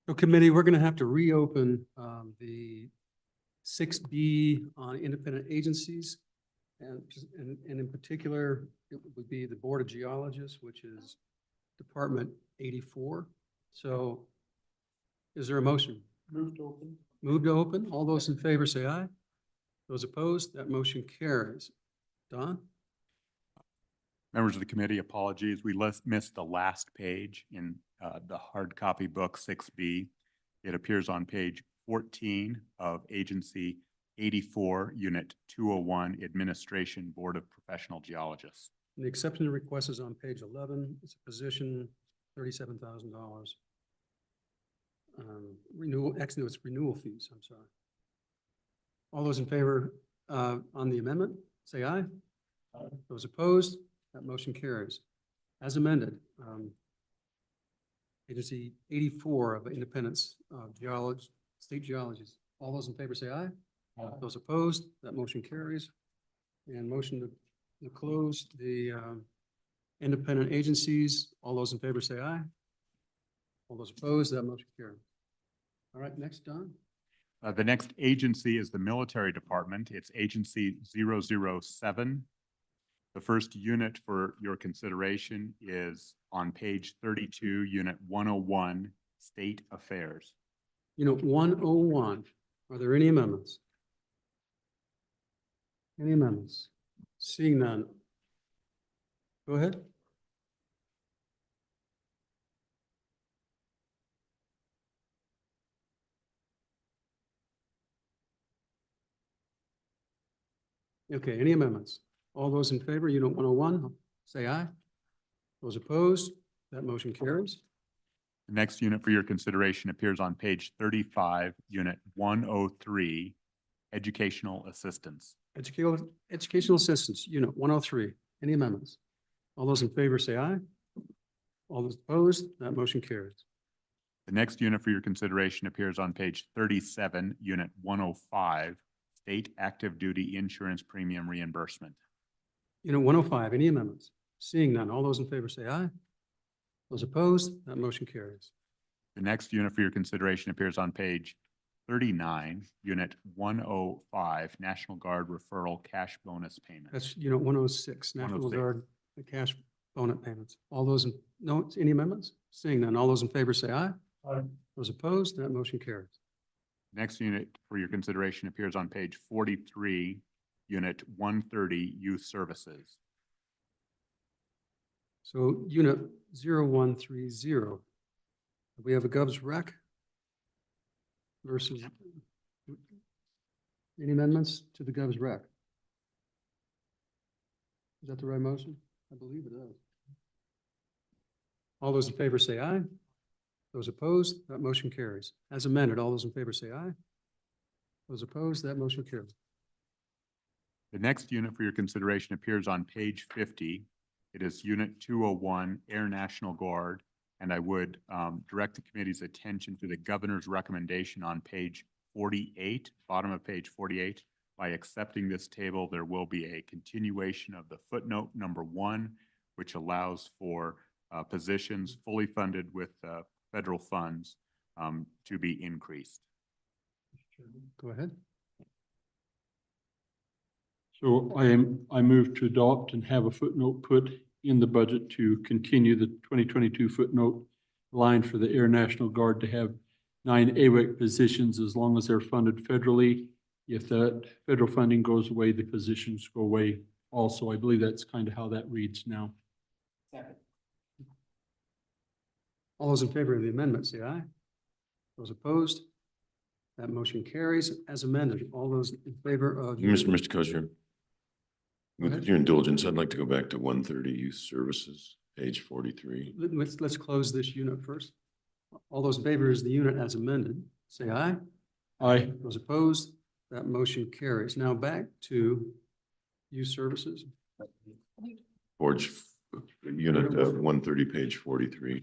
So committee, we're going to have to reopen the 6B on independent agencies. And in particular, it would be the Board of Geologists, which is Department 84. So is there a motion? Move to open. Move to open. All those in favor say aye. Those opposed, that motion carries. Don? Members of the committee, apologies. We missed the last page in the hard copy book 6B. It appears on page 14 of Agency 84, Unit 201, Administration Board of Professional Geologists. And the exception request is on page 11. It's a position, $37,000. Renewal, actually, it's renewal fees, I'm sorry. All those in favor on the amendment, say aye. Aye. Those opposed, that motion carries. As amended, Agency 84 of Independence State Geologists. All those in favor say aye. Aye. Those opposed, that motion carries. And motion to close the independent agencies. All those in favor say aye. All those opposed, that motion carries. All right, next, Don. The next agency is the Military Department. It's Agency 007. The first unit for your consideration is on page 32, Unit 101, State Affairs. Unit 101, are there any amendments? Any amendments? Seeing none. Go ahead. Okay, any amendments? All those in favor, Unit 101, say aye. Those opposed, that motion carries. The next unit for your consideration appears on page 35, Unit 103, Educational Assistance. Educational Assistance, Unit 103. Any amendments? All those in favor say aye. All those opposed, that motion carries. The next unit for your consideration appears on page 37, Unit 105, State Active Duty Insurance Premium Reimbursement. Unit 105, any amendments? Seeing none, all those in favor say aye. Those opposed, that motion carries. The next unit for your consideration appears on page 39, Unit 105, National Guard Referral Cash Bonus Payment. That's Unit 106, National 106. Guard, the cash bonus payments. All those, no, any amendments? Seeing none, all those in favor say aye. Aye. Those opposed, that motion carries. Next unit for your consideration appears on page 43, Unit 130, Youth Services. So Unit 0130, we have a Gov's Rec versus, any amendments to the Gov's Rec? Is that the right motion? I believe it is. All those in favor say aye. Those opposed, that motion carries. As amended, all those in favor say aye. Those opposed, that motion carries. The next unit for your consideration appears on page 50. It is Unit 201, Air National Guard, and I would direct the committee's attention to the governor's recommendation on page 48, bottom of page 48. By accepting this table, there will be a continuation of the footnote number 1, which allows for positions fully funded with federal funds to be increased. Go ahead. So I move to adopt and have a footnote put in the budget to continue the 2022 footnote line for the Air National Guard to have 9 AWAC positions as long as they're funded federally. If that federal funding goes away, the positions go away also. I believe that's kind of how that reads now. Second. All those in favor of the amendment, say aye. Those opposed, that motion carries as amended. All those in favor of. Mr. Kosher, Go with ahead. your indulgence, I'd like to go back to 130 Youth Services, page 43. Let's close this unit first. All those in favor is the unit as amended, say aye. Aye. Those opposed, that motion carries. Now back to youth services. Forge, unit 130, page 43.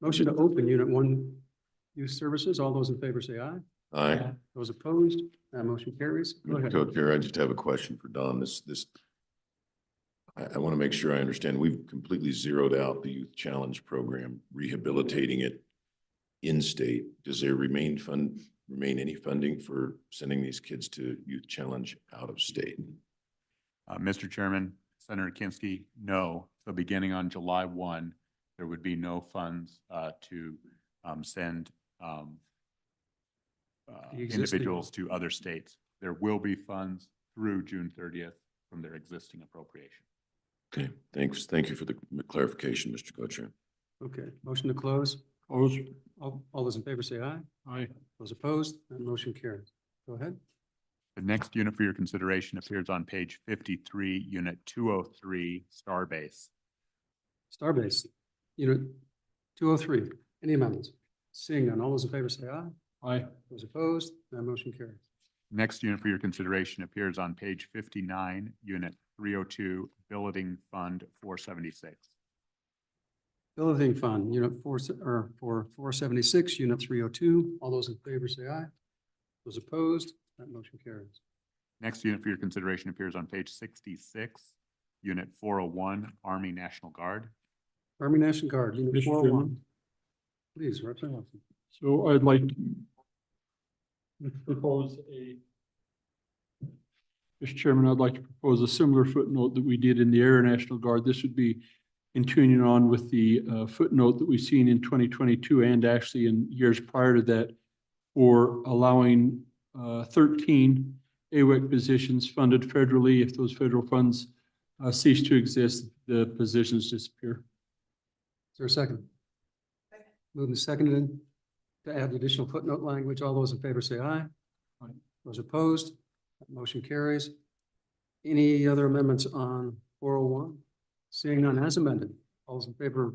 Motion to open unit 1 youth services. All those in favor say aye. Aye. Those opposed, that motion carries. Go Mr. ahead. Co-Chair, I just have a question for Don. I want to make sure I understand. We've completely zeroed out the Youth Challenge Program, rehabilitating it in-state, does there remain any funding for sending these kids to Youth Challenge out of state? Mr. Chairman, Senator Kinski, no. So beginning on July 1, there would be no funds to send The existing- individuals to other states. There will be funds through June 30th from their existing appropriation. Okay, thanks. Thank you for the clarification, Mr. Co-Chair. Okay, motion to close. Opposed? All those in favor say aye. Aye. Those opposed, that motion carries. Go ahead. The next unit for your consideration appears on page 53, Unit 203, Starbase. Starbase, Unit 203. Any amendments? Seeing none, all those in favor say aye. Aye. Those opposed, that motion carries. Next unit for your consideration appears on page 59, Unit 302, Billeting Fund 476. Building Fund, Unit 476, Unit 302. All those in favor say aye. Those opposed, that motion carries. Next unit for your consideration appears on page 66, Unit 401, Army National Guard. Army National Guard, Unit Mr. 401. Chairman. Please, Representative. So I'd like to propose Mr. Chairman, I'd like to propose a similar footnote that we did in the Air National Guard. This would be continuing on with the footnote that we've seen in 2022 and actually in years prior to that for allowing 13 AWEC positions funded federally. If those federal funds cease to exist, the positions disappear. Is there a second? Moving seconded to add the additional footnote language. All those in favor say aye. Aye. Those opposed, that motion carries. Any other amendments on 401? Seeing none as amended. All those in favor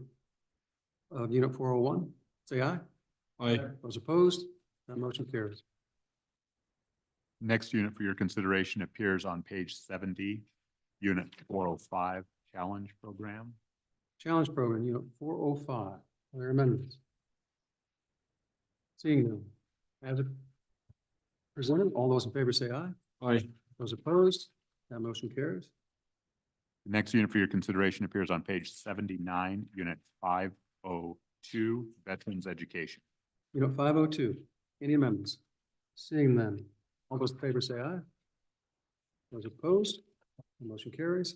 of Unit 401, say aye. Aye. Those opposed, that motion carries. Next unit for your consideration appears on page 70, Unit 405, Challenge Program. Challenge Program, Unit 405. Are there amendments? Seeing none. As presented, all those in favor say aye. Aye. Those opposed, that motion carries. The next unit for your consideration appears on page 79, Unit 502, Veterans Education. Unit 502. Any amendments? Seeing none. All those in favor say aye. Those opposed, the motion carries.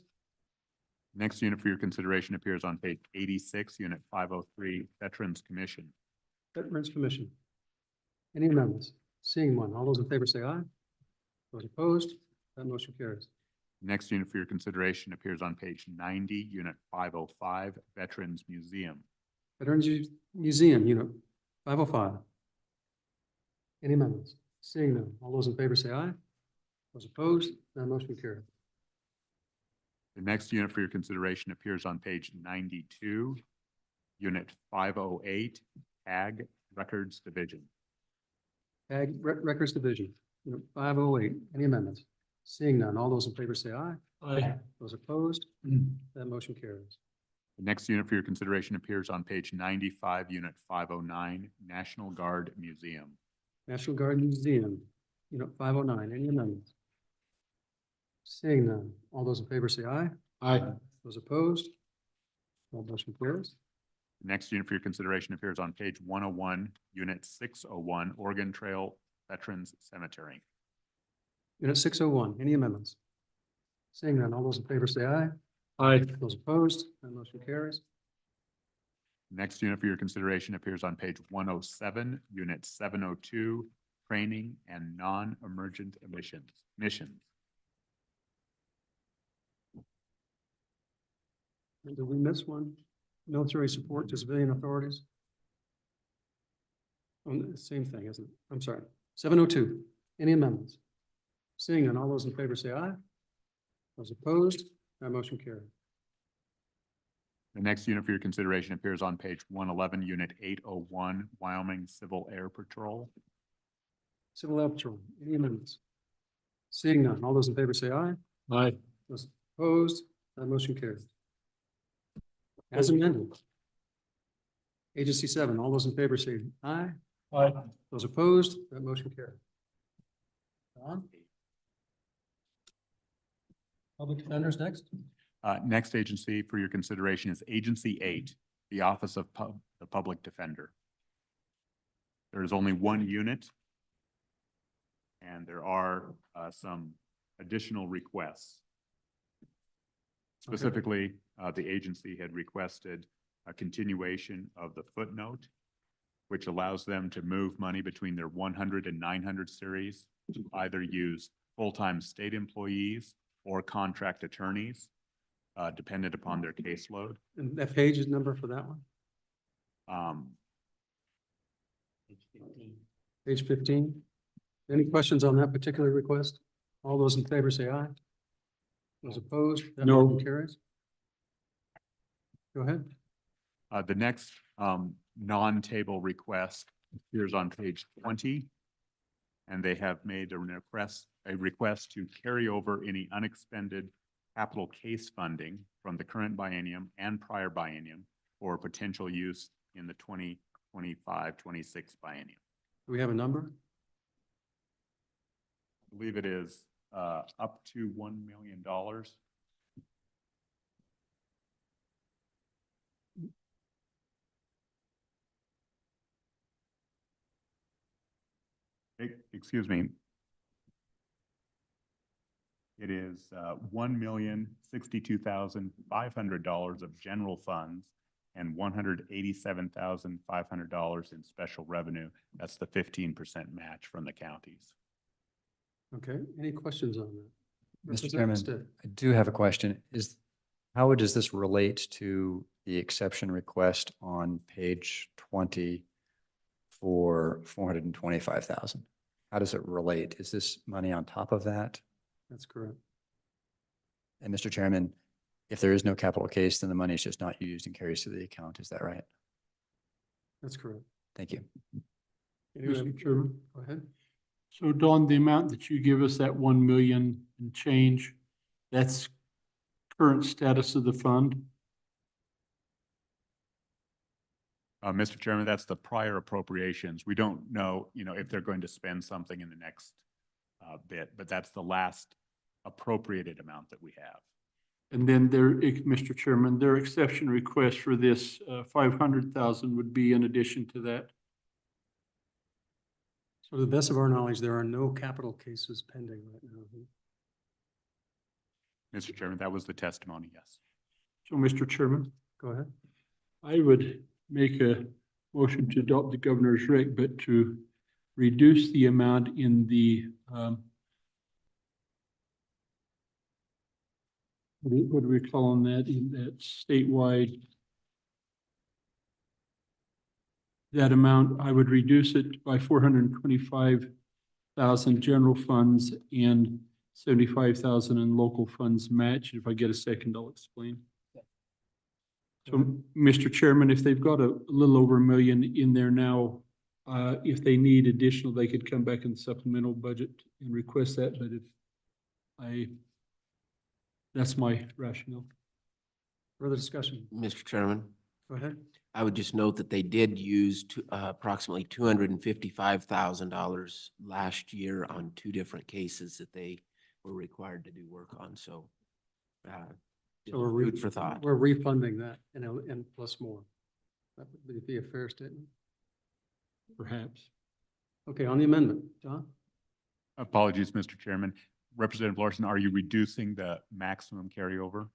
Next unit for your consideration appears on page 86, Unit 503, Veterans Commission. Veterans Commission. Any amendments? Seeing one. All those in favor say aye. Those opposed, that motion carries. Next unit for your consideration appears on page 90, Unit 505, Veterans Museum. Veterans Museum, Unit 505. Any amendments? Seeing none. All those in favor say aye. Those opposed, that motion carries. The next unit for your consideration appears on page 92, Unit 508, Ag Records Division. Ag Records Division, Unit 508. Any amendments? Seeing none. All those in favor say aye. Aye. Those opposed, that motion carries. The next unit for your consideration appears on page 95, Unit 509, National Guard Museum. National Guard Museum, Unit 509. Any amendments? Seeing none. All those in favor say aye. Aye. Those opposed, that motion carries. The next unit for your consideration appears on page 101, Unit 601, Oregon Trail Veterans Cemetery. Unit 601. Any amendments? Seeing none. All those in favor say aye. Aye. Those opposed, that motion carries. Next unit for your consideration appears on page 107, Unit 702, Training and Non-Emergent Missions. And did we miss one? Military support to civilian authorities? Same thing, isn't it? I'm sorry. 702. Any amendments? Seeing none, all those in favor say aye. Those opposed, that motion carries. The next unit for your consideration appears on page 111, Unit 801, Wyoming Civil Air Patrol. Civil Air Patrol. Any amendments? Seeing none, all those in favor say aye. Aye. Those opposed, that motion carries. As amended. Agency 7, all those in favor say aye. Aye. Those opposed, that motion carries. Don? Public Defenders next. Next agency for your consideration is Agency 8, the Office of the Public Defender. There is only one unit. And there are some additional requests. Specifically, the agency had requested a continuation of the footnote, which allows them to move money between their 100 and 900 series to either use full-time state employees or contract attorneys, dependent upon their caseload. And that page is number for that one? Page 15. Any questions on that particular request? All those in favor say aye. Those opposed? That No. motion carries. Go ahead. The next non-table request appears on page 20. And they have made a request to carry over any unexpended capital case funding from the current biennium and prior biennium for potential use in the 2025-26 biennium. Do we have a number? I believe it is up to $1 million. Excuse me. It is $1,062,500 of general funds and $187,500 in special revenue. That's the 15% match from the counties. Okay, any questions on that? Mr. Representative Chairman, Stitt. I do have a question. How does this relate to the exception request on page 20 for 425,000? How does it relate? Is this money on top of that? That's correct. And Mr. Chairman, if there is no capital case, then the money is just not used and carries to the account. Is that right? That's correct. Thank you. Mr. Chairman. Go ahead. So Don, the amount that you give us, that 1 million and change, that's current status of the fund? Mr. Chairman, that's the prior appropriations. We don't know, if they're going to spend something in the next bit, but that's the last appropriated amount that we have. And then Mr. Chairman, their exception request for this 500,000 would be in addition to that. So to the best of our knowledge, there are no capital cases pending right now. Mr. Chairman, that was the testimony, yes. So, Mr. Chairman, Go ahead. I would make a motion to adopt the governor's rec, but to reduce the amount in the what do we call on that, in that statewide? That amount, I would reduce it by 425,000 general funds and 75,000 in local funds match. If I get a second, I'll explain. So, Mr. Chairman, if they've got a little over $1 million in there now, if they need additional, they could come back in the supplemental budget and request that. But that's my rationale. Further discussion? Mr. Chairman, Go ahead. I would just note that they did use approximately $255,000 last year on 2 different cases that they were required to do work on. So, So we're food for thought. We're refunding that and plus more. That would be a fair statement. Perhaps. Okay, on the amendment, John? Apologies, Mr. Chairman. Representative Larson, are you reducing the maximum carryover?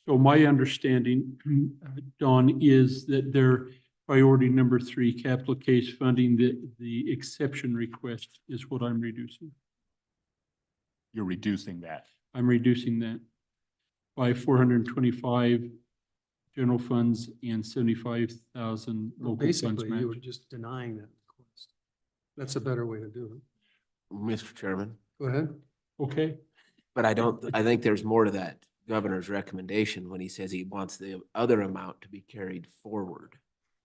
So my understanding, Don, is that their priority number 3 capital case funding, the exception request is what I'm reducing. You're reducing that. I'm reducing that by 425 general funds and 75,000 Well, local funds basically, you were match. just denying that request. That's a better way to do it. Mr. Chairman, Go ahead. Okay, but I think there's more to that governor's recommendation when he says he wants the other amount to be carried forward.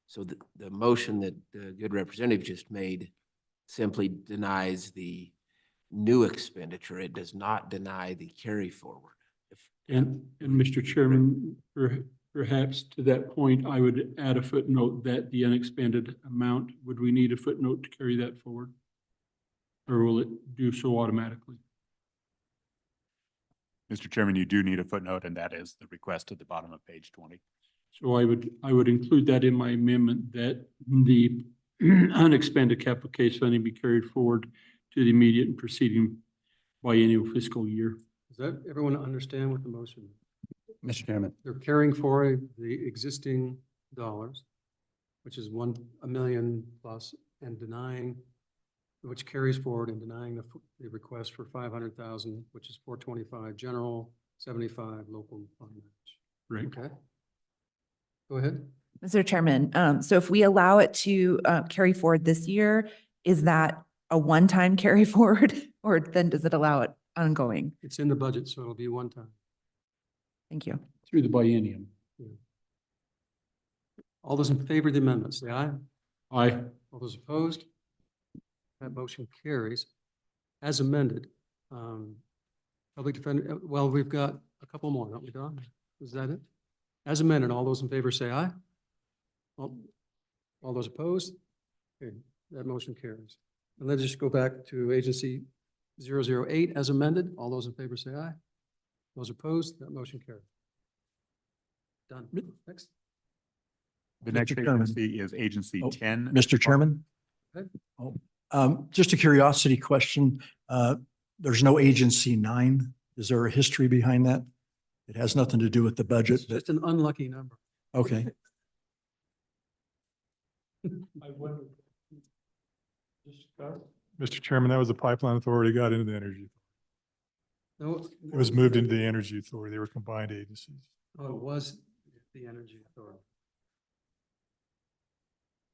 So the motion that the good representative just made simply denies the new expenditure. It does not deny the carry forward. and Mr. Chairman, perhaps to that point, I would add a footnote that the unexpended amount, would we need a footnote to carry that forward? Or will it do so automatically? Mr. Chairman, you do need a footnote, and that is the request at the bottom of page 20. So I would include that in my amendment, that the unexpended capital case funding be carried forward to the immediate and preceding biennial fiscal year. Does that, everyone understand what the motion is? Mr. Chairman. They're carrying forward the existing dollars, which is a million plus, and denying, which carries forward and denying the request for 500,000, which is 425 general, 75 local fund match. Right. Okay. Go ahead. Mr. Chairman, so if we allow it to carry forward this year, is that a one-time carry forward, or then does it allow it ongoing? It's in the budget, so it'll be one time. Thank you. Through the biennium. All those in favor of the amendment, say aye. Aye. All those opposed? That motion carries as amended. Public defender, well, we've got a couple more, don't we, Don? Is that it? As amended, all those in favor say aye. All those opposed? Okay, that motion carries. And let's just go back to agency 008 as amended. All those in favor say aye. Those opposed? That motion carries. Done. Next. The Mr. next Chairman. agency is agency Oh, 10. Mr. Chairman? Okay. Just a curiosity question. There's no agency 9. Is there a history behind that? It has nothing to do with the budget, It's but, just an unlucky number. okay. Mr. Chairman, that was the pipeline authority got into the energy. No, It was moved into the energy authority. They were combined agencies. oh, it was the Energy Authority.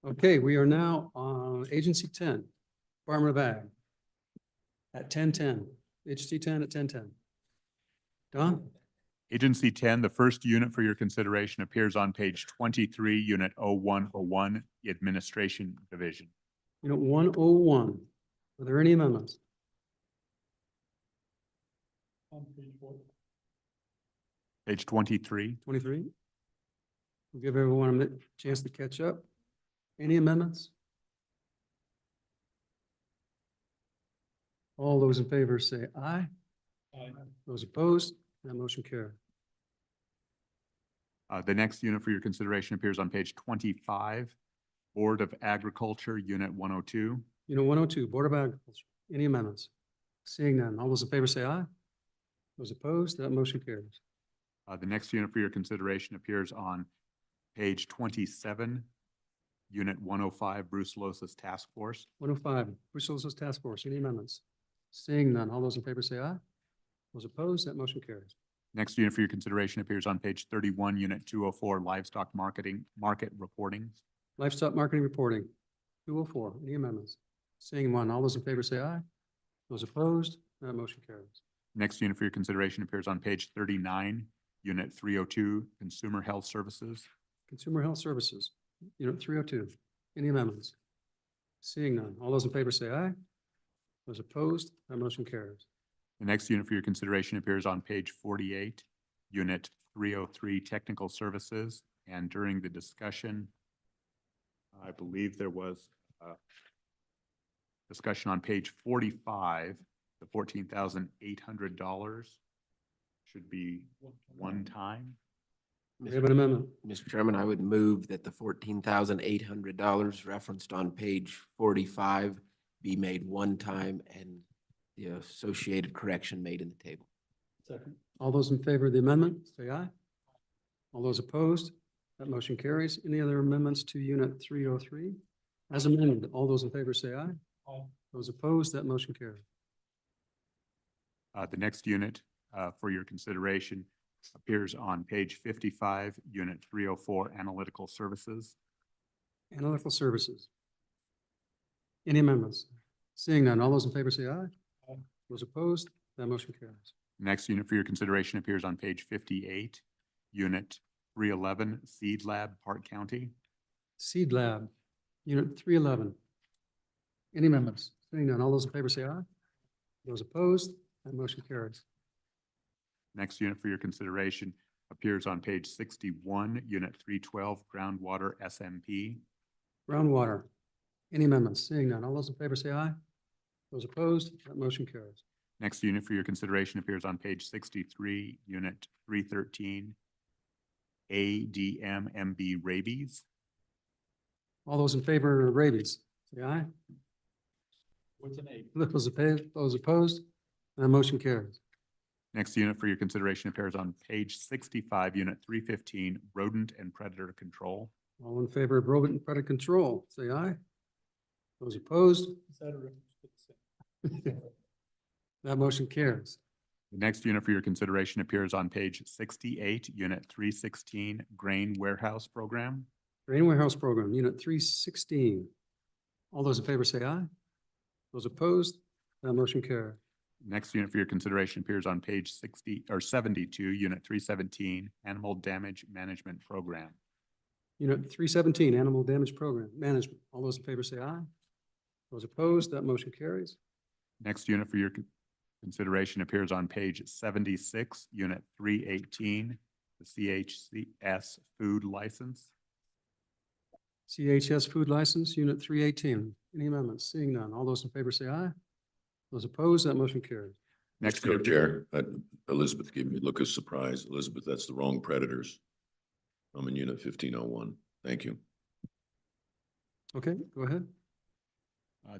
Okay, we are now on agency 10, Department of Ag. At 1010, agency 10 at 1010. Don? Agency 10, the first unit for your consideration appears on page 23, unit 0101, Administration Division. Unit 101. Are there any amendments? Page 23. 23? We'll give everyone a chance to catch up. Any amendments? All those in favor say aye. Aye. Those opposed, that motion carries. The next unit for your consideration appears on page 25, Board of Agriculture, unit 102. Unit 102, Board of Agriculture. Any amendments? Seeing none, all those in favor say aye. Those opposed, that motion carries. The next unit for your consideration appears on page 27, unit 105, Brucellosis Task Force. 105, Brucellosis Task Force. Any amendments? Seeing none, all those in favor say aye. Those opposed, that motion carries. Next unit for your consideration appears on page 31, unit 204, Livestock Market Reporting. Livestock Marketing Reporting, 204. Any amendments? Seeing one, all those in favor say aye. Those opposed, that motion carries. Next unit for your consideration appears on page 39, unit 302, Consumer Health Services. Consumer Health Services, Unit 302. Any amendments? Seeing none, all those in favor say aye. Those opposed, that motion carries. The next unit for your consideration appears on page 48, unit 303, Technical Services. And during the discussion, I believe there was a discussion on page 45, the $14,800 should be one time. We have an amendment. Mr. Chairman, I would move that the $14,800 referenced on page 45 be made one time and the associated correction made in the table. Second. All those in favor of the amendment, say aye. All those opposed, that motion carries. Any other amendments to Unit 303? As amended, all those in favor say aye. Aye. Those opposed, that motion carries. The next unit for your consideration appears on page 55, unit 304, Analytical Services. Analytical Services. Any amendments? Seeing none, all those in favor say aye. Aye. Those opposed, that motion carries. Next unit for your consideration appears on page 58, unit 311, Seed Lab, Park County. Seed Lab, Unit 311. Any amendments? Seeing none, all those in favor say aye. Those opposed, that motion carries. Next unit for your consideration appears on page 61, unit 312, Groundwater SMP. Groundwater. Any amendments? Seeing none, all those in favor say aye. Those opposed, that motion carries. Next unit for your consideration appears on page 63, unit 313, ADMMB Rabies. All those in favor of rabies, say aye. What's an A? Those opposed, that motion carries. Next unit for your consideration appears on page 65, unit 315, rodent and predator control. All in favor of rodent and predator control, say aye. Those opposed, that motion carries. The next unit for your consideration appears on page 68, unit 316, grain warehouse program. Grain warehouse program, unit 316. All those in favor say aye. Those opposed, that motion carries. Next unit for your consideration appears on page 60 or 72, unit 317, animal damage management program. Unit 317, animal damage program management. All those in favor say aye. Those opposed, that motion carries. Next unit for your consideration appears on page 76, unit 318, the CHCS food license. CHS food license, unit 318. Any amendments? Seeing none. All those in favor say aye. Those opposed, that motion carries. Next Mr. unit, Co-Chair, Elizabeth gave me a look of surprise. Elizabeth, that's the wrong predators. I'm in unit 1501. Thank you. Okay, go ahead.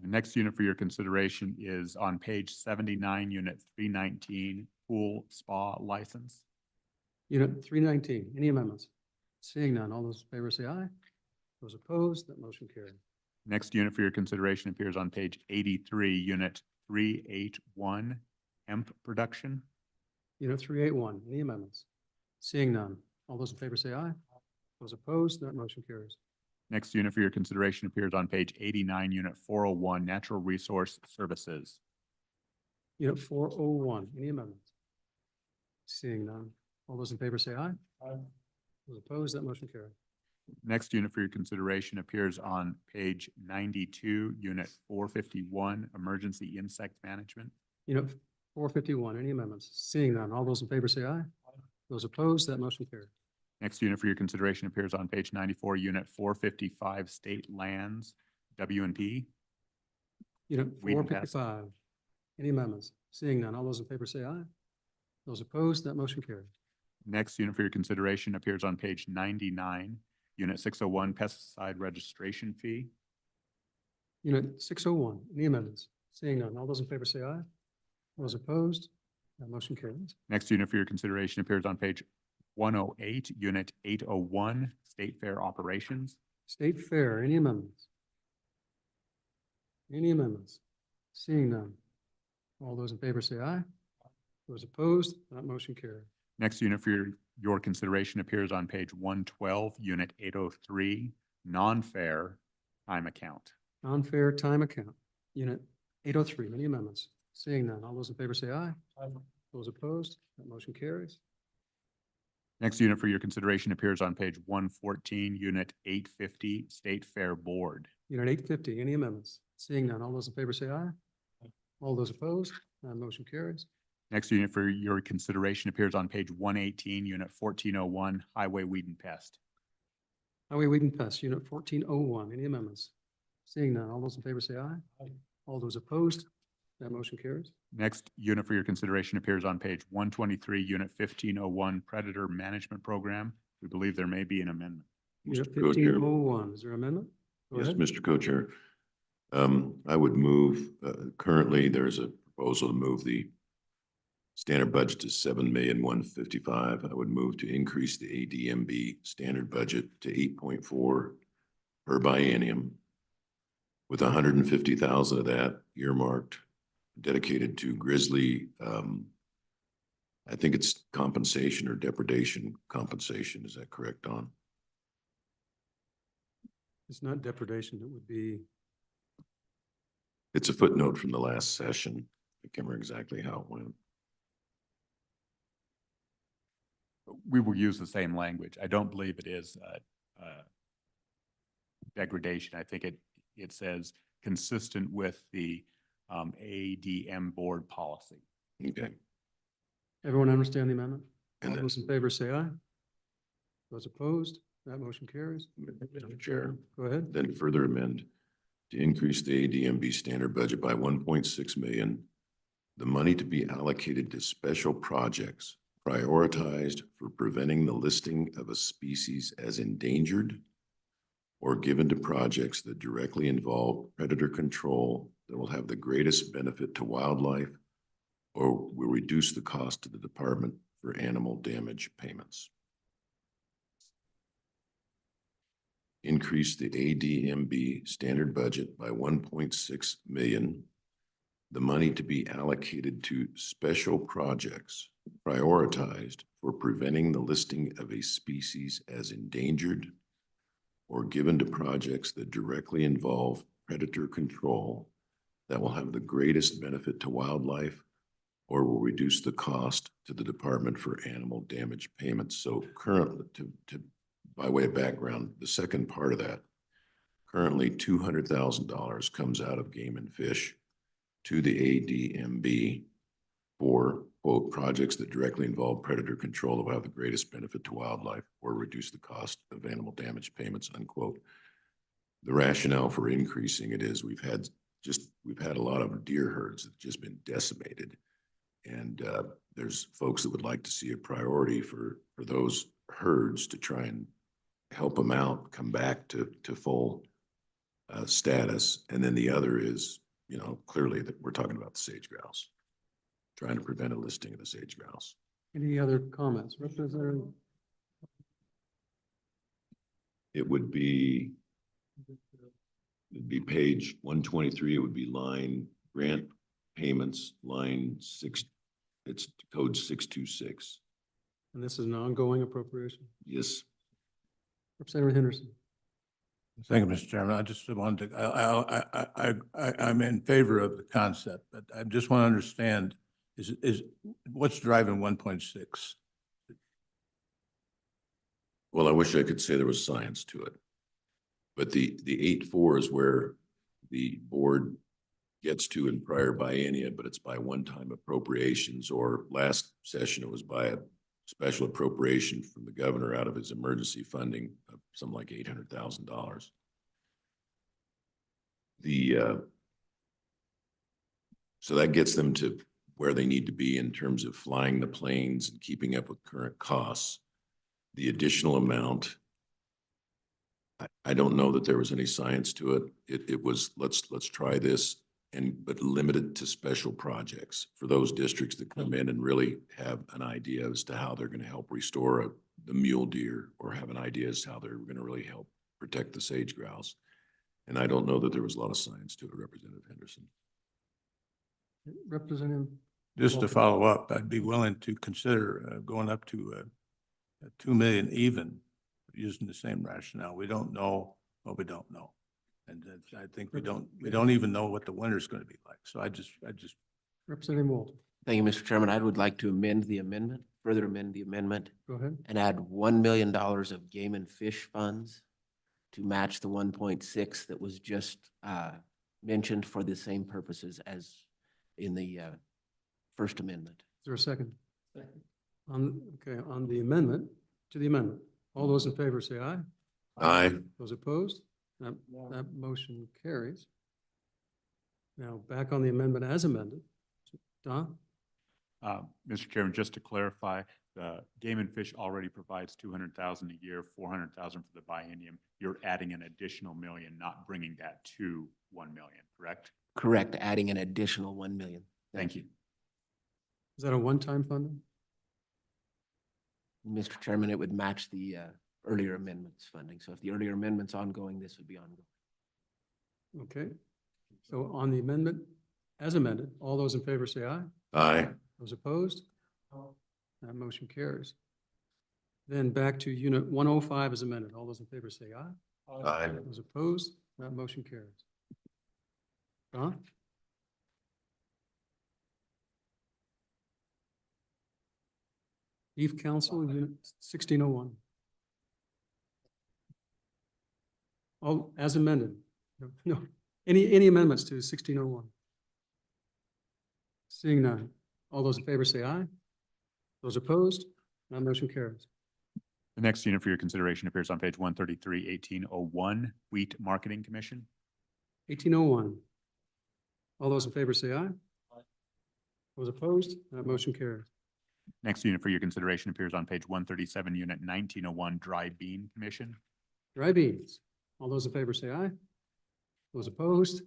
the next unit for your consideration is on page 79, unit 319, pool spa license. Unit 319. Any amendments? Seeing none. All those in favor say aye. Those opposed, that motion carries. Next unit for your consideration appears on page 83, unit 381, hemp production. Unit 381. Any amendments? Seeing none. All those in favor say aye. Those opposed, that motion carries. Next unit for your consideration appears on page 89, unit 401, natural resource services. Unit 401. Any amendments? Seeing none. All those in favor say aye. Aye. Those opposed, that motion carries. Next unit for your consideration appears on page 92, unit 451, emergency insect management. Unit 451. Any amendments? Seeing none. All those in favor say aye. Those opposed, that motion carries. Next unit for your consideration appears on page 94, unit 455, state lands, W&P. Unit Weed and pest. 455. Any amendments? Seeing none. All those in favor say aye. Those opposed, that motion carries. Next unit for your consideration appears on page 99, unit 601, pesticide registration fee. Unit 601. Any amendments? Seeing none. All those in favor say aye. Those opposed, that motion carries. Next unit for your consideration appears on page 108, unit 801, state fair operations. State Fair. Any amendments? Any amendments? Seeing none. All those in favor say aye. Those opposed, that motion carries. Next unit for your consideration appears on page 112, unit 803, non-fair time account. Non-fair time account. Unit 803. Any amendments? Seeing none. All those in favor say aye. Those opposed, that motion carries. Next unit for your consideration appears on page 114, unit 850, state fair board. Unit 850. Any amendments? Seeing none. All those in favor say aye. All those opposed, that motion carries. Next unit for your consideration appears on page 118, unit 1401, highway weed and pest. Highway Weed and Pest, Unit 1401. Any amendments? Seeing none. All those in favor say aye. All those opposed, that motion carries. Next unit for your consideration appears on page 123, unit 1501, predator management program. We believe there may be an amendment. Unit Mr. Co-Chair. 1501. Is there an amendment? Go Yes, ahead. Mr. Co-Chair. I would move, currently there's a proposal to move the standard budget to 7,155,000. I would move to increase the ADMB standard budget to 8.4 per biennium, with 150,000 of that earmarked, dedicated to grizzly, I think it's compensation or depredation compensation. Is that correct, Don? It's not depredation. It would be, It's a footnote from the last session. I can't remember exactly how it went. We will use the same language. I don't believe it is degradation. I think it says consistent with the ADM board policy. Okay. everyone understand the amendment? All And then- those in favor say aye. Those opposed, that motion carries. Mr. Chair, Go ahead. then further amend to increase the ADMB standard budget by 1.6 million. The money to be allocated to special projects prioritized for preventing the listing of a species as endangered or given to projects that directly involve predator control that will have the greatest benefit to wildlife or will reduce the cost to the department for animal damage payments. Increase the ADMB standard budget by 1.6 million. The money to be allocated to special projects prioritized for preventing the listing of a species as endangered or given to projects that directly involve predator control that will have the greatest benefit to wildlife or will reduce the cost to the Department for Animal Damage Payments. So currently, by way of background, the second part of that, currently $200,000 comes out of Game and Fish to the ADMB for, quote, projects that directly involve predator control that will have the greatest benefit to wildlife or reduce the cost of animal damage payments, unquote. The rationale for increasing it is we've had a lot of deer herds that have just been decimated. And there's folks that would like to see a priority for those herds to try and help them out, come back to full status. And then the other is, you know, clearly that we're talking about the sage grouse, trying to prevent a listing of the sage grouse. Any other comments? Representative? It'd be page 123. It would be line grant payments, line 6. It's code 626. And this is an ongoing appropriation? Yes. Representative Henderson. Thank you, Mr. Chairman. I just wanted to, I'm in favor of the concept, but I just want to understand is what's driving 1.6? Well, I wish I could say there was science to it, but the 8.4 is where the board gets to in prior biennia, but it's by one-time appropriations, or last session it was by a special appropriation from the governor out of his emergency funding of something like $800,000. So that gets them to where they need to be in terms of flying the planes and keeping up with current costs. The additional amount, I don't know that there was any science to it. It was, let's try this, but limited to special projects for those districts that come in and really have an idea as to how they're going to help restore the mule deer, or have an idea as to how they're going to really help protect the sage grouse. And I don't know that there was a lot of science to it, Representative Henderson. Representative. Just to follow up, I'd be willing to consider going up to 2 million even using the same rationale. We don't know what we don't know. And I think we don't even know what the winter's going to be like. So I just. Representative Mould. Thank you, Mr. Chairman. I would like to further amend the amendment Go ahead. and add $1 million of game and fish funds to match the 1.6 that was just mentioned for the same purposes as in the first amendment. Is there a second? On the amendment, to the amendment. All those in favor say aye. Aye. Those opposed? That motion carries. Now, back on the amendment as amended. Don? Mr. Chairman, just to clarify, the Game and Fish already provides $200,000 a year, $400,000 for the biennium. You're adding an additional $1 million, not bringing that to $1 million, correct? Correct, adding an additional 1 million. Thank you. Is that a one-time funding? Mr. Chairman, it would match the earlier amendments funding. So if the earlier amendment's ongoing, this would be ongoing. Okay. So on the amendment as amended, all those in favor say aye. Aye. Those opposed? That motion carries. Then back to unit 105 as amended. All those in favor say aye. Aye. Those opposed? That motion carries. Don? Beef Council, unit 1601. All as amended. No, any amendments to 1601? Seeing none. All those in favor say aye. Those opposed? That motion carries. The next unit for your consideration appears on page 133, 1801, Wheat Marketing Commission. 1801. All those in favor say aye. Those opposed? That motion carries. Next unit for your consideration appears on page 137, unit 1901, Dry Bean Commission. Dry beans. All those in favor say aye. Those opposed?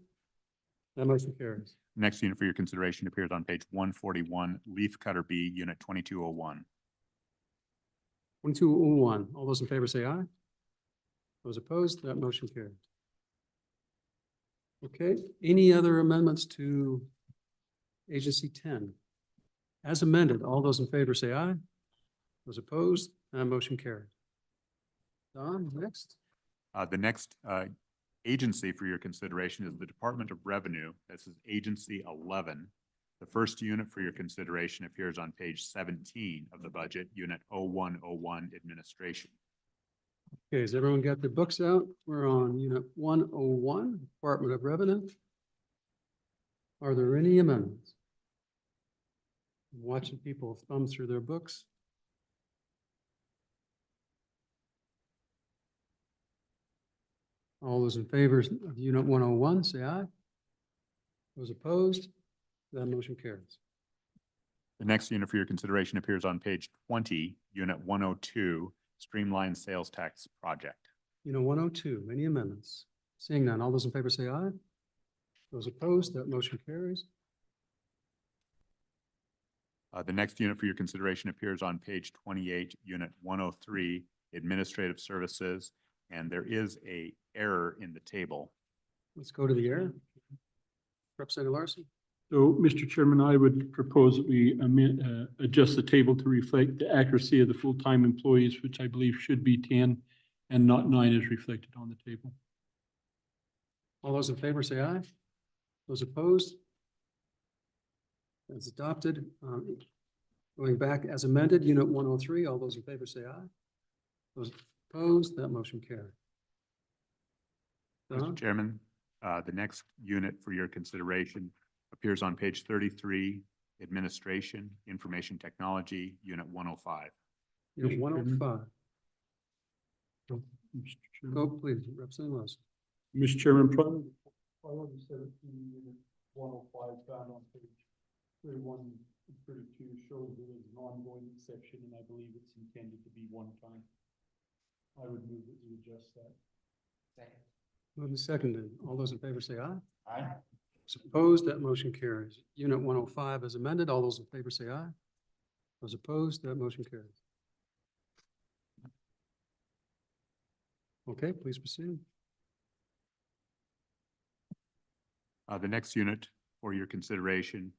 That motion carries. Next unit for your consideration appears on page 141, Leaf Cutter B, Unit 2201. 2201, all those in favor say aye. Those opposed? That motion carries. Okay, any other amendments to Agency 10? As amended, all those in favor say aye. Those opposed? That motion carries. Don, next. The next agency for your consideration is the Department of Revenue. This is Agency 11. The first unit for your consideration appears on page 17 of the budget, Unit 0101, Administration. Okay, has everyone got their books out? We're on Unit 101, Department of Revenue. Are there any amendments? I'm watching people thumb through their books. All those in favor of Unit 101, say aye. Those opposed? That motion carries. The next unit for your consideration appears on page 20, Unit 102, Streamlined Sales Tax Project. Unit 102, any amendments? Seeing none, all those in favor say aye. Those opposed? That motion carries. The next unit for your consideration appears on page 28, Unit 103, Administrative Services, and there is a error in the table. Let's go to the error. Representative Larson. So, Mr. Chairman, I would propose that we adjust the table to reflect the accuracy of the full-time employees, which I believe should be 10 and not 9 as reflected on the table. All those in favor say aye. Those opposed? That's adopted. Going back as amended, Unit 103, all those in favor say aye. Those opposed? That motion carried. Mr. Chairman, the next unit for your consideration appears on page 33, Administration, Information Technology, Unit 105. Unit 105. Mr. Chairman. Go, please, Representative Larson. Mr. Chairman, priority 17, unit 105 found on page 31 and 32 shows there is an ongoing exception, and I believe it's intended to be one time. I would move that we adjust that. Second. Moved and seconded. All those in favor say aye. Aye. Those opposed? That motion carries. Unit 105 is amended. All those in favor say aye. Those opposed? That motion carries. Okay, please proceed. The next unit for your consideration.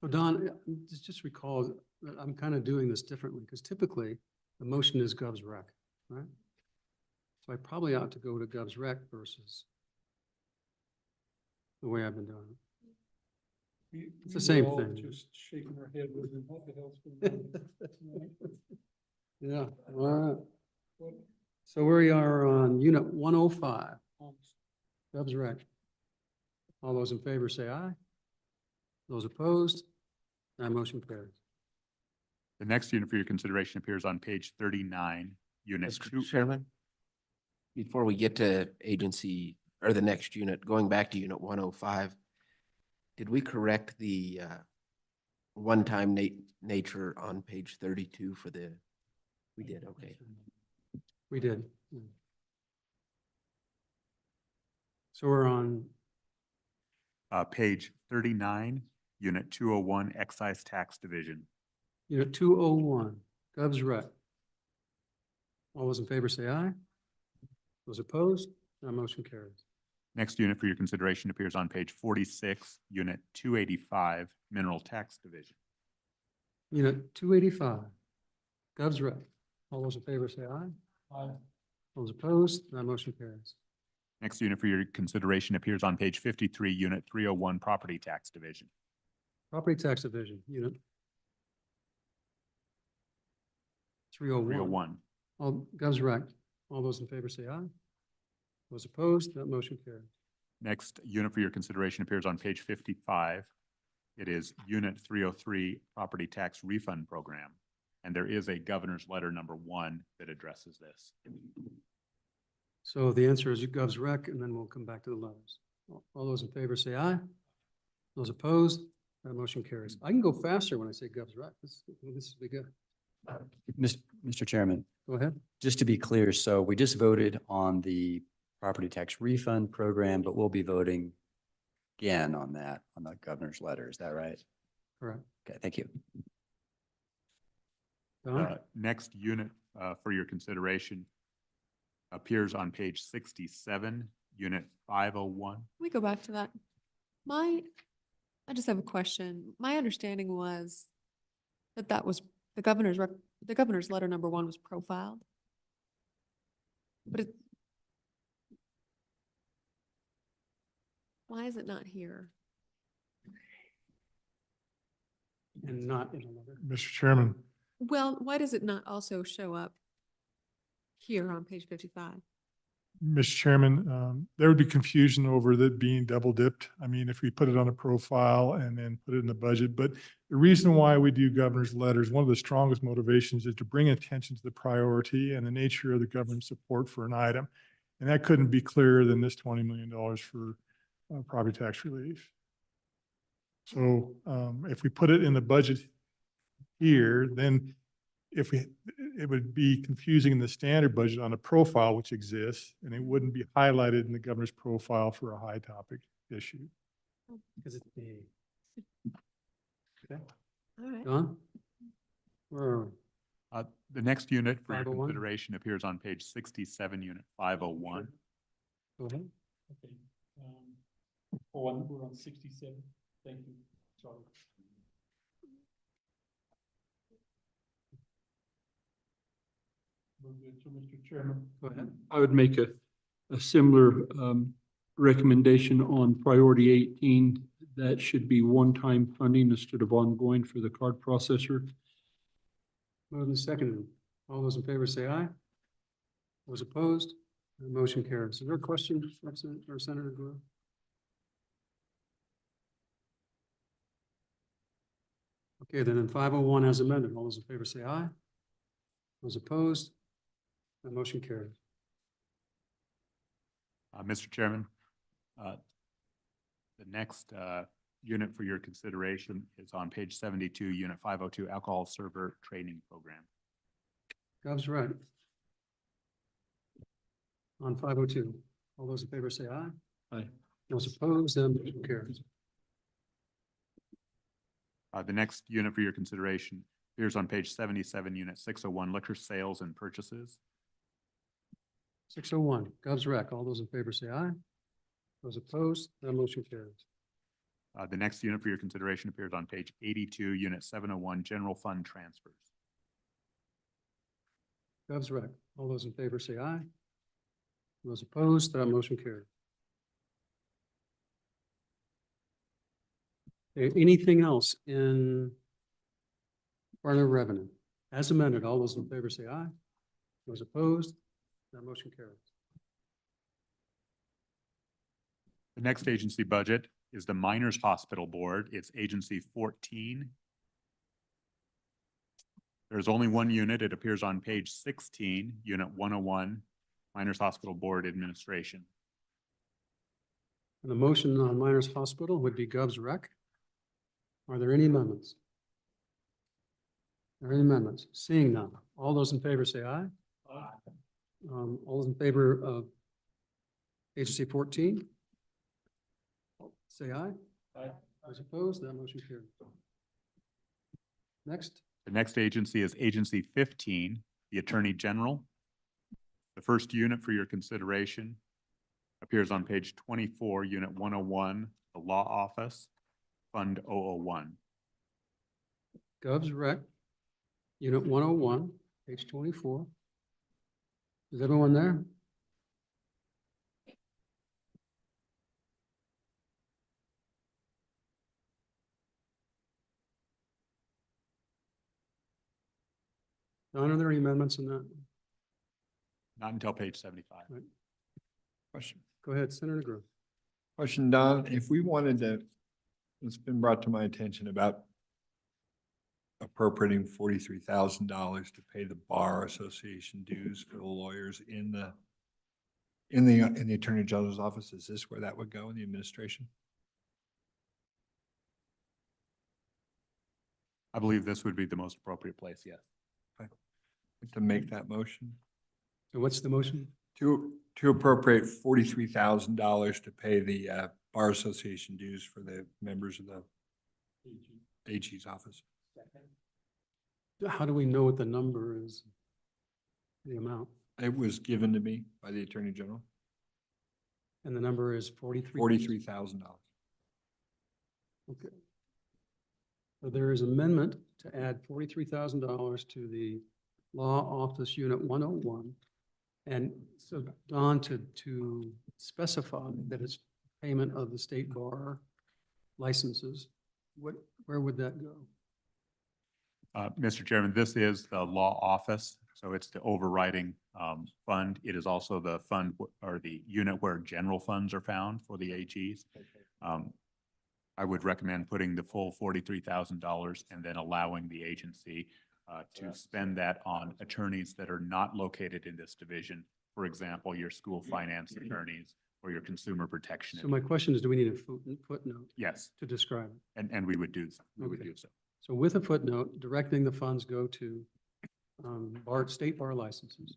So Don, just recall that I'm kind of doing this differently because typically the motion is Gov's Rec, right? So I probably ought to go to Gov's Rec versus the way I've been doing it. It's the same thing. Just shaking our head with what the hell's going on. Yeah, all right. So we are on Unit 105, Gov's Rec. All those in favor say aye. Those opposed? That motion carries. The next unit for your consideration appears on page 39, Unit Mr. 2. Chairman, before we get to agency or the next unit, going back to Unit 105, did we correct the one-time nature on page 32 for the, we did, okay. We did. So we're on Page 39, Unit 201, Excise Tax Division. Unit 201, Gov's Rec. All those in favor say aye. Those opposed? That motion carries. Next unit for your consideration appears on page 46, Unit 285, Mineral Tax Division. Unit 285, Gov's Rec. All those in favor say aye. Aye. Those opposed? That motion carries. Next unit for your consideration appears on page 53, Unit 301, Property Tax Division. Property Tax Division, Unit 301. 301. All, Gov's Rec. All those in favor say aye. Those opposed? That motion carries. Next unit for your consideration appears on page 55. It is Unit 303, Property Tax Refund Program. And there is a Governor's Letter number 1 that addresses this. So the answer is Gov's Rec, and then we'll come back to the letters. All those in favor say aye. Those opposed? That motion carries. I can go faster when I say Gov's Rec. This will be good. Mr. Chairman, Go ahead. just to be clear, so we just voted on the property tax refund program, but we'll be voting again on that, on the governor's letter. Is that right? Correct. Okay, thank you. Don? Next unit for your consideration appears on page 67, unit 501. Can we go back to that? I just have a question. My understanding was that was the governor's letter number 1 was profiled. But why is it not here? And not in the letter. Mr. Chairman, Well, why does it not also show up here on page 55? Mr. Chairman, there would be confusion over that being double dipped. I mean, if we put it on a profile and then put it in the budget, but the reason why we do governor's letters, one of the strongest motivations is to bring attention to the priority and the nature of the government support for an item. And that couldn't be clearer than this $20 million for property tax relief. So if we put it in the budget here, then it would be confusing in the standard budget on a profile which exists, and it wouldn't be highlighted in the governor's profile for a high topic issue. Because it's the. Okay, All right. Don? Where are we? The next unit for your 501? consideration appears on page 67, unit 501. Go ahead. Okay. We're on 67. Thank you. Sorry. So, Mr. Chairman. Go ahead. I would make a similar recommendation on priority 18. That should be one-time funding instead of ongoing for the card processor. Moved and seconded. All those in favor say aye. Those opposed? The motion carries. Is there a question, Representative or Senator Guerrero? Okay, then in 501 as amended, all those in favor say aye. Those opposed? The motion carries. Mr. Chairman, the next unit for your consideration is on page 72, unit 502, alcohol server training program. Gov's right. On 502, all those in favor say aye. Aye. Those opposed, the motion carries. The next unit for your consideration appears on page 77, unit 601, liquor sales and purchases. 601, Gov's rec. All those in favor say aye. Those opposed, that motion carries. The next unit for your consideration appears on page 82, unit 701, general fund transfers. Gov's rec. All those in favor say aye. Those opposed, that motion carries. Okay, anything else in Department of Revenue? As amended, all those in favor say aye. Those opposed, that motion carries. The next agency budget is the Miners Hospital Board. It's agency 14. There's only one unit. It appears on page 16, unit 101, Miners Hospital Board Administration. And the motion on Miners Hospital would be Gov's rec. Are there any amendments? Are there any amendments? Seeing none. All those in favor say aye. All those in favor of agency 14? Say aye. Aye. Those opposed, that motion carries. Next. The next agency is agency 15, the Attorney General. The first unit for your consideration appears on page 24, unit 101, the Law Office, Fund 001. Gov's rec, unit 101, page 24. Is everyone there? Don, are there any amendments in that? Not until page 75. Right. Question. Go ahead, Senator Grove. Question, Don, if we wanted to, it's been brought to my attention about appropriating $43,000 to pay the Bar Association dues for the lawyers in the Attorney General's office. Is this where that would go in the administration? I believe this would be the most appropriate place, yes. To make that motion? So what's the motion? To to appropriate $43,000 to pay the Bar Association dues for the members of the AG's office. How do we know what the number is? The amount? It was given to me by the Attorney General, And the number is 43? $43,000. Okay. So there is amendment to add $43,000 to the Law Office Unit 101. And so Don, to specify that it's payment of the state bar licenses, where would that go? Mr. Chairman, this is the law office, so it's the overriding fund. It is also the fund or the unit where general funds are found for the AGs. I would recommend putting the full $43,000 and then allowing the agency to spend that on attorneys that are not located in this division. For example, your school finance attorneys or your consumer protection. So my question is, do we need a footnote Yes, to describe it? and we would do, we would Okay. do so. So with a footnote, directing the funds go to state bar licenses.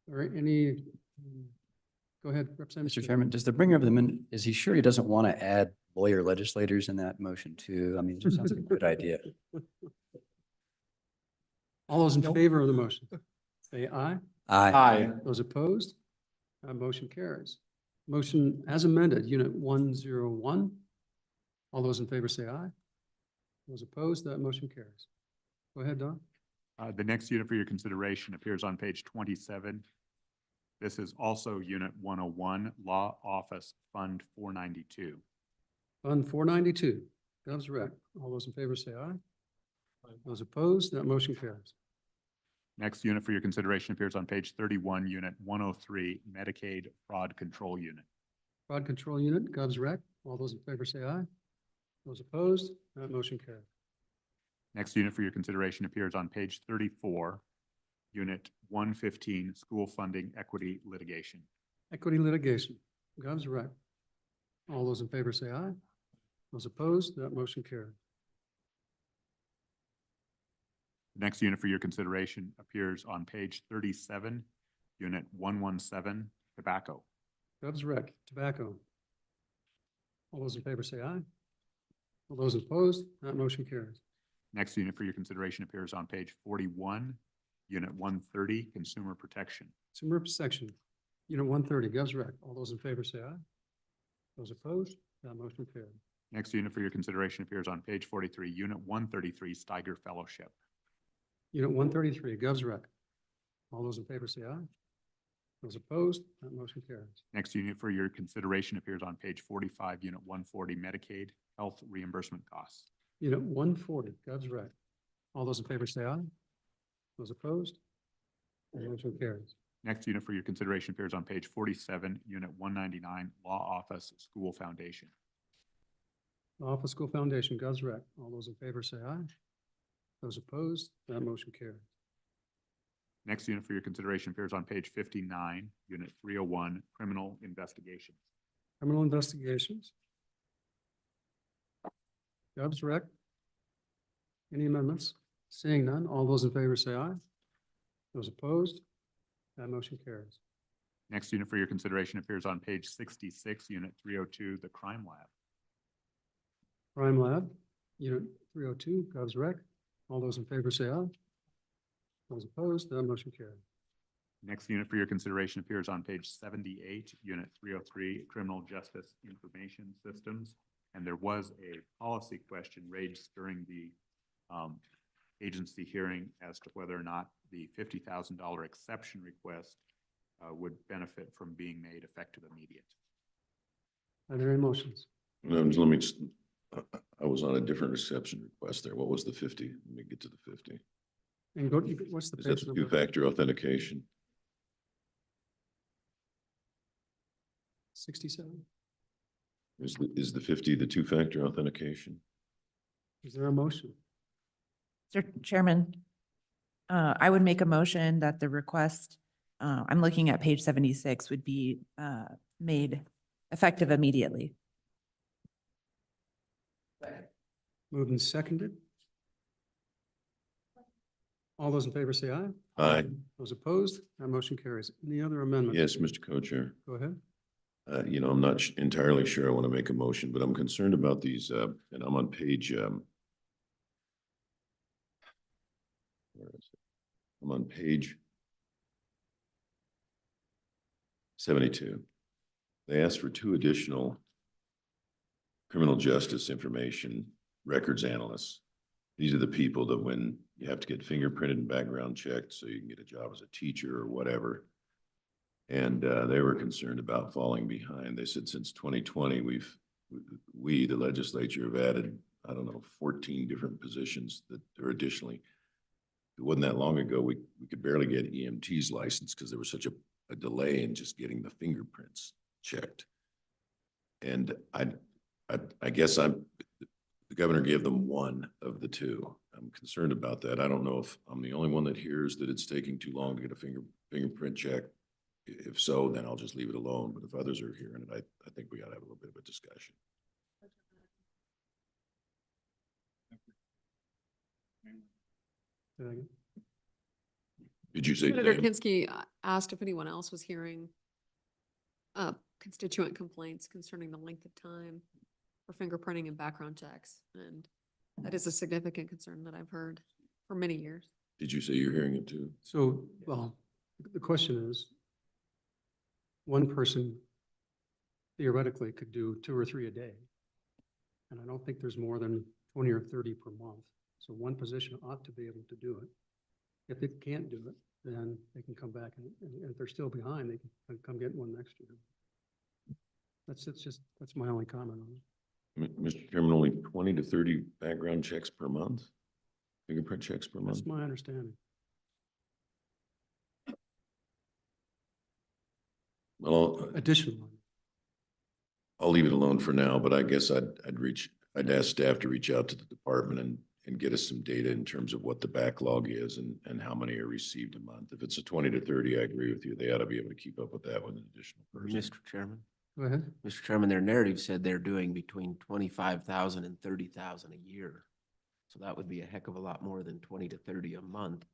All right, any, go ahead, Representative. Mr. Chairman, does the bringer of the minute, is he sure he doesn't want to add lawyer legislators in that motion too? I mean, it just sounds like a good idea. All those in favor of the motion, say aye. Aye. Those opposed? Motion carries. Motion as amended, Unit 101. All those in favor say aye. Those opposed, that motion carries. Go ahead, Don. The next unit for your consideration appears on page 27. This is also Unit 101, Law Office Fund 492. Fund 492, Govs Rec. All those in favor say aye. Those opposed, that motion carries. Next unit for your consideration appears on page 31, Unit 103, Medicaid Fraud Control Unit. Fraud Control Unit, Govs Rec. All those in favor say aye. Those opposed, that motion carries. Next unit for your consideration appears on page 34, Unit 115, School Funding Equity Litigation. Equity litigation, Govs Rec. All those in favor say aye. Those opposed, that motion carries. The next unit for your consideration appears on page 37, Unit 117, Tobacco. Govs Rec, tobacco. All those in favor say aye. All those opposed, that motion carries. Next unit for your consideration appears on page 41, Unit 130, Consumer Protection. Consumer section, Unit 130, Govs Rec. All those in favor say aye. Those opposed, that motion carries. Next unit for your consideration appears on page 43, Unit 133, Steiger Fellowship. Unit 133, Govs Rec. All those in favor say aye. Those opposed, that motion carries. Next unit for your consideration appears on page 45, Unit 140, Medicaid Health Reimbursement Costs. Unit 140, Govs Rec. All those in favor say aye. Those opposed, that motion carries. Next unit for your consideration appears on page 47, Unit 199, Law Office School Foundation. Office School Foundation, Govs Rec. All those in favor say aye. Those opposed, that motion carries. Next unit for your consideration appears on page 59, Unit 301, Criminal Investigations. Criminal investigations. Govs Rec. Any amendments? Seeing none, all those in favor say aye. Those opposed, that motion carries. Next unit for your consideration appears on page 66, Unit 302, the Crime Lab. Crime Lab, Unit 302, Govs Rec. All those in favor say aye. Those opposed, that motion carries. Next unit for your consideration appears on page 78, Unit 303, Criminal Justice Information Systems. And there was a policy question raised during the agency hearing as to whether or not the $50,000 exception request would benefit from being made effective immediate. Are there any motions? Let me just, I was on a different reception request there. What was the 50? Let me get to the 50. And go, what's the Is that page the number? two-factor authentication? 67? Is the 50 the two-factor authentication? Is there a motion? Mr. Chairman, I would make a motion that the request, I'm looking at page 76, would be made effective immediately. Moved and seconded. All those in favor say aye. Aye. Those opposed, that motion carries. Any other amendments? Yes, Mr. Co-Chair. Go ahead. I'm not entirely sure I want to make a motion, but I'm concerned about these, and I'm on page, where is it? I'm on page 72. They asked for 2 additional criminal justice information records analysts. These are the people that when you have to get fingerprinted and background checked so you can get a job as a teacher or whatever. And they were concerned about falling behind. They said since 2020, we, the legislature, have added, 14 different positions that are additionally. It wasn't that long ago, we could barely get EMTs licensed because there was such a delay in just getting the fingerprints checked. And I guess the governor gave them 1 of the 2. I'm concerned about that. I don't know if I'm the only one that hears that it's taking too long to get a fingerprint check. If so, then I'll just leave it alone. But if others are hearing it, I think we ought to have a little bit of a discussion. Say that again. Did you say? Senator today? Kinsky asked if anyone else was hearing constituent complaints concerning the length of time for fingerprinting and background checks. And that is a significant concern that I've heard for many years. Did you say you're hearing it too? So, well, the question is, one person theoretically could do 2 or 3 a day. And I don't think there's more than 20 or 30 per month. So one position ought to be able to do it. If it can't do it, then they can come back and if they're still behind, they can come get one next year. That's my only comment on it. Mr. Chairman, only 20 to 30 background checks per month? Fingerprint checks per month? That's my understanding. Well, Additional. I'll leave it alone for now, but I guess I'd ask staff to reach out to the department and get us some data in terms of what the backlog is and how many are received a month. If it's a 20 to 30, I agree with you. They ought to be able to keep up with that with an additional person. Mr. Chairman. Go ahead. Mr. Chairman, their narrative said they're doing between 25,000 and 30,000 a year. So that would be a heck of a lot more than 20 to 30 a month.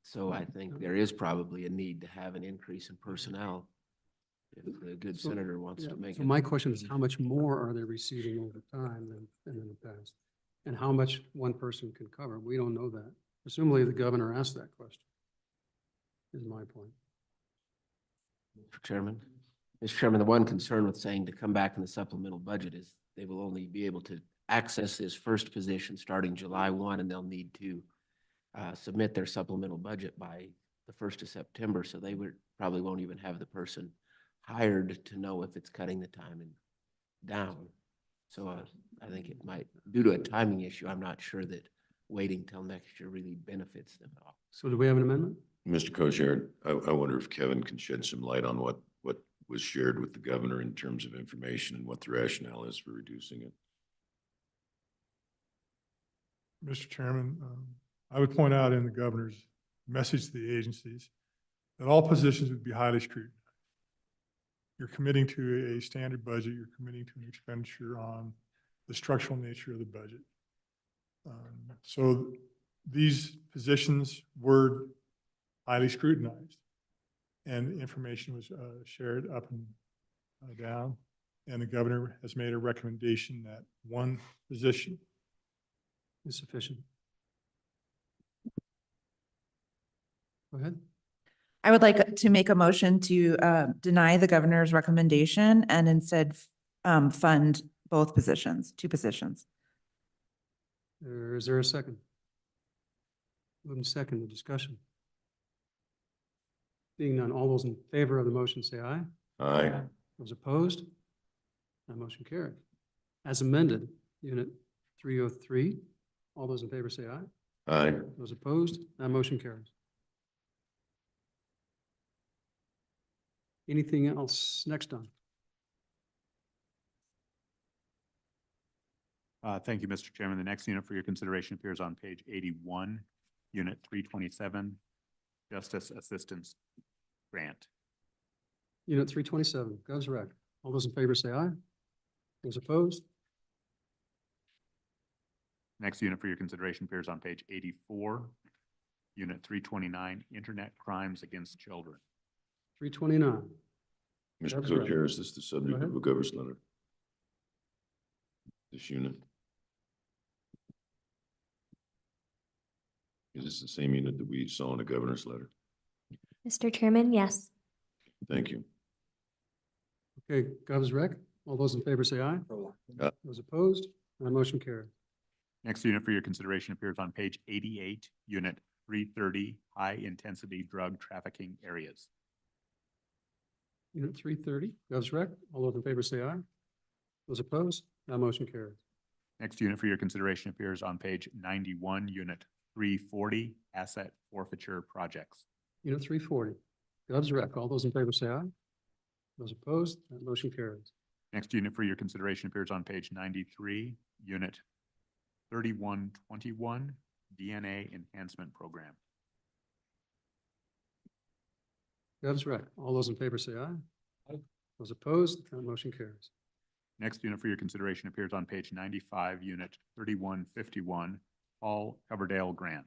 So I think there is probably a need to have an increase in personnel. If the good So, senator wants yeah, to make so it. my question is, how much more are they receiving over time than in the past? And how much one person can cover? We don't know that. Presumably the governor asked that question, is my point. Mr. Chairman. Mr. Chairman, the one concern with saying to come back in the supplemental budget is they will only be able to access this first position starting July 1, and they'll need to submit their supplemental budget by the 1st of September. So they probably won't even have the person hired to know if it's cutting the time down. So I think it might, due to a timing issue, I'm not sure that waiting till next year really benefits them at all. So do we have an amendment? Mr. Co-Chair, I wonder if Kevin can shed some light on what was shared with the governor in terms of information and what the rationale is for reducing it. Mr. Chairman, I would point out in the governor's message to the agencies that all positions would be highly scrutinized. You're committing to a standard budget, you're committing to an expenditure on the structural nature of the budget. So these positions were highly scrutinized and information was shared up and down. And the governor has made a recommendation that one position Is sufficient. Go ahead. I would like to make a motion to deny the governor's recommendation and instead fund both positions, 2 positions. Is there a second? Move in second, the discussion. Being none, all those in favor of the motion say aye. Aye. Those opposed? That motion carried. As amended, Unit 303, all those in favor say aye. Aye. Those opposed? That motion carries. Anything else next on? Thank you, Mr. Chairman. The next unit for your consideration appears on page 81, Unit 327, Justice Assistance Grant. Unit 327, Govs Rec. All those in favor say aye. Those opposed? Next unit for your consideration appears on page 84, Unit 329, Internet Crimes Against Children. 329. Mr. That's Clerk right. Harris, this is the subject ahead. of a governor's letter. This unit. Is this the same unit that we saw in the governor's letter? Mr. Chairman, yes. Thank you. Okay, Gov's rec. All those in favor say aye. Those opposed, that motion carried. Next unit for your consideration appears on page 88, Unit 330, High Intensity Drug Trafficking Areas. Unit 330, Gov's rec. All those in favor say aye. Those opposed, that motion carried. Next unit for your consideration appears on page 91, Unit 340, Asset Forfeiture Projects. Unit 340, Gov's rec. All those in favor say aye. Those opposed, that motion carries. Next unit for your consideration appears on page 93, Unit 3121, DNA Enhancement Program. Gov's rec. All those in favor say aye. Those opposed, that motion carries. Next unit for your consideration appears on page 95, Unit 3151, Paul Coverdale Grant.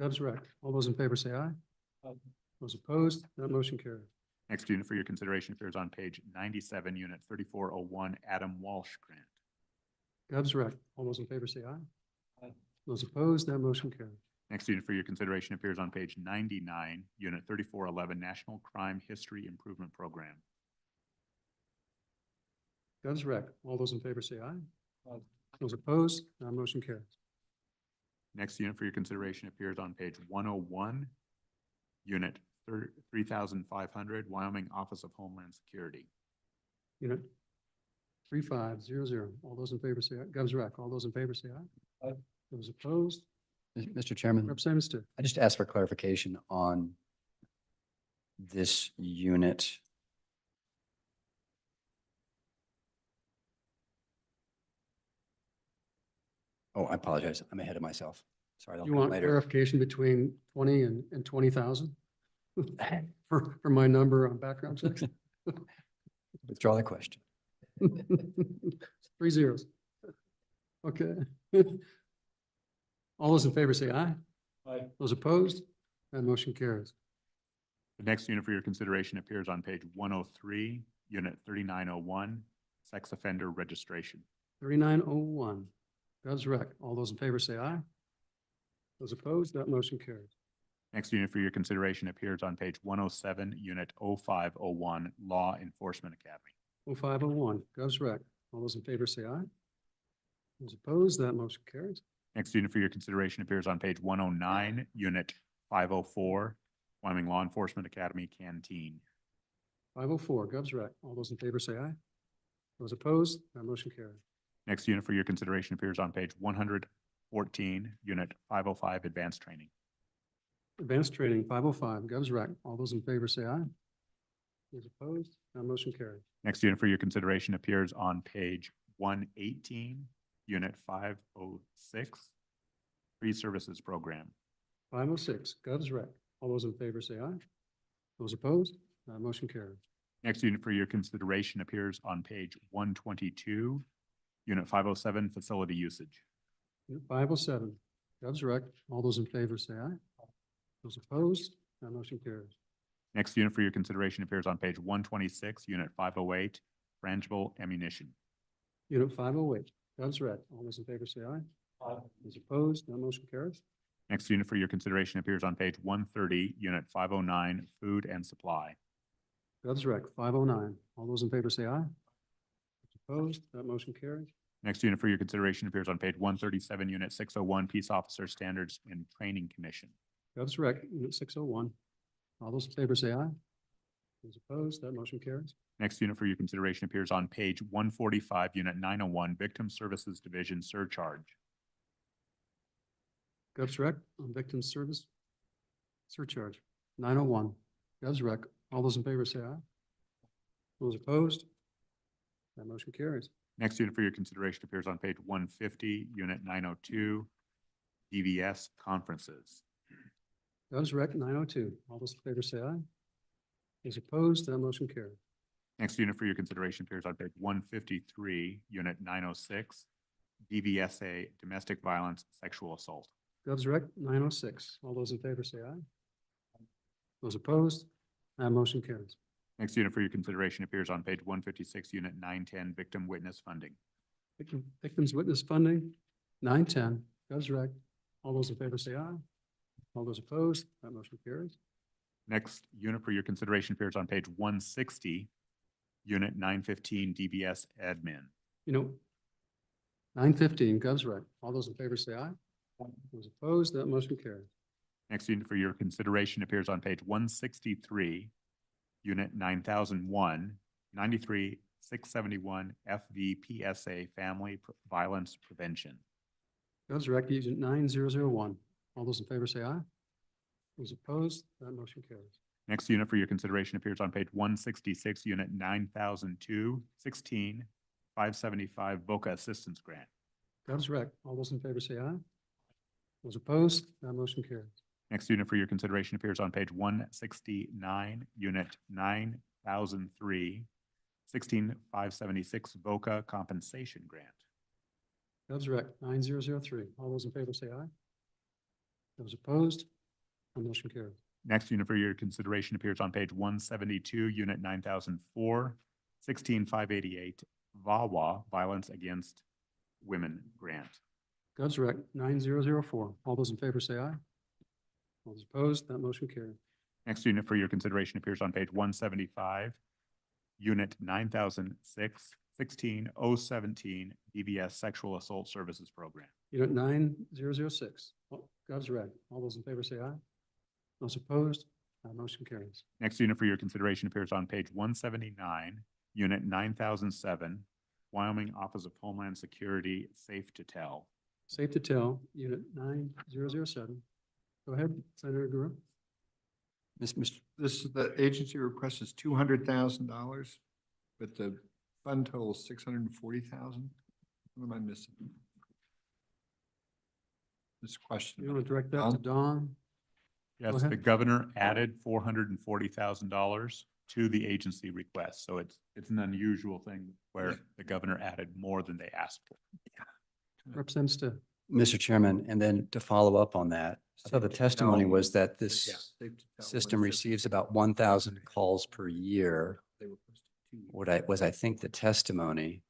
Gov's rec. All those in favor say aye. Those opposed, that motion carries. Next unit for your consideration appears on page 97, Unit 3401, Adam Walsh Grant. Gov's rec. All those in favor say aye. Those opposed, that motion carries. Next unit for your consideration appears on page 99, Unit 3411, National Crime History Improvement Program. Gov's rec. All those in favor say aye. Those opposed, that motion carries. Next unit for your consideration appears on page 101, Unit 3500, Wyoming Office of Homeland Security. Unit 3500. All those in favor say aye. Gov's rec. All those in favor say aye. Those opposed, Mr. Chairman, Representative Stitt. I just asked for clarification on this unit. Oh, I apologize. I'm ahead of myself. Sorry. I'll You come want later. clarification between 20 and 20,000? For my number on background checks? Withdraw the question. 3 zeros. Okay. All those in favor say aye. Aye. Those opposed, that motion carries. The next unit for your consideration appears on page 103, Unit 3901, Sex Offender Registration. 3901, Gov's rec. All those in favor say aye. Those opposed, that motion carries. Next unit for your consideration appears on page 107, Unit 0501, Law Enforcement Academy. 0501, Gov's rec. All those in favor say aye. Those opposed, that motion carries. Next unit for your consideration appears on page 109, Unit 504, Wyoming Law Enforcement Academy Canteen. 504, Gov's rec. All those in favor say aye. Those opposed, that motion carries. Next unit for your consideration appears on page 114, Unit 505, Advanced Training. Advanced training, 505, Gov's rec. All those in favor say aye. Those opposed, that motion carries. Next unit for your consideration appears on page 118, Unit 506, Pre-Services Program. 506, Gov's rec. All those in favor say aye. Those opposed, that motion carries. Next unit for your consideration appears on page 122, Unit 507, Facility Usage. Unit 507, Gov's rec. All those in favor say aye. Those opposed, that motion carries. Next unit for your consideration appears on page 126, Unit 508, Frangible Ammunition. Unit 508, Gov's rec. All those in favor say aye. Those opposed, that motion carries. Next unit for your consideration appears on page 130, Unit 509, Food and Supply. Gov's rec. 509. All those in favor say aye. Those opposed, that motion carries. Next unit for your consideration appears on page 137, Unit 601, Peace Officer Standards and Training Commission. Gov's rec. Unit 601. All those in favor say aye. Those opposed, that motion carries. Next unit for your consideration appears on page 145, Unit 901, Victim Services Division Surcharge. Gov's rec. On victim service surcharge. 901. Gov's rec. All those in favor say aye. Those opposed, that motion carries. Next unit for your consideration appears on page 150, Unit 902, DVS Conferences. Gov's rec. 902. All those in favor say aye. Those opposed, that motion carries. Next unit for your consideration appears on page 153, Unit 906, DVSA Domestic Violence Sexual Assault. Govs Rec, 906. All those in favor say aye. Those opposed? That motion carries. Next unit for your consideration appears on page 156, unit 910, victim witness funding. Victims Witness Funding, 910. Govs Rec. All those in favor say aye. All those opposed? That motion carries. Next unit for your consideration appears on page 160, unit 915, DBS admin. You know, 915, Govs Rec. All those in favor say aye. Those opposed? That motion carries. Next unit for your consideration appears on page 163, unit 9001, 93-671 FVPSA Family Violence Prevention. Govs Rec, Unit 9001. All those in favor say aye. Those opposed? That motion carries. Next unit for your consideration appears on page 166, unit 9002, 16-575 VOCA Assistance Grant. Govs Rec. All those in favor say aye. Those opposed? That motion carries. Next unit for your consideration appears on page 169, unit 9003, 16-576 VOCA Compensation Grant. Govs Rec, 9003. All those in favor say aye. Those opposed? That motion carries. Next unit for your consideration appears on page 172, unit 9004, 16-588 VAWA Violence Against Women Grant. Govs Rec, 9004. All those in favor say aye. All those opposed? That motion carries. Next unit for your consideration appears on page 175, unit 9006, 16017 DBS Sexual Assault Services Program. Unit 9006. Govs Rec. All those in favor say aye. Those opposed? That motion carries. Next unit for your consideration appears on page 179, unit 9007, Wyoming Office of Homeland Security, Safe to Tell. Safe to Tell, Unit 9007. Go ahead, Senator Guru. Mr. The agency request is $200,000, but the fund total is $640,000. What am I missing? This question. You want to direct that to Dawn? Yes, ahead. the governor added $440,000 to the agency request. So it's an unusual thing where the governor added more than they asked for. Representative Stitt. Mr. Chairman, and then to follow up on that, I thought the testimony was that Yeah, this Safe to Tell system was receives about 1,000 calls per year. they were posted 2 years. I think the testimony.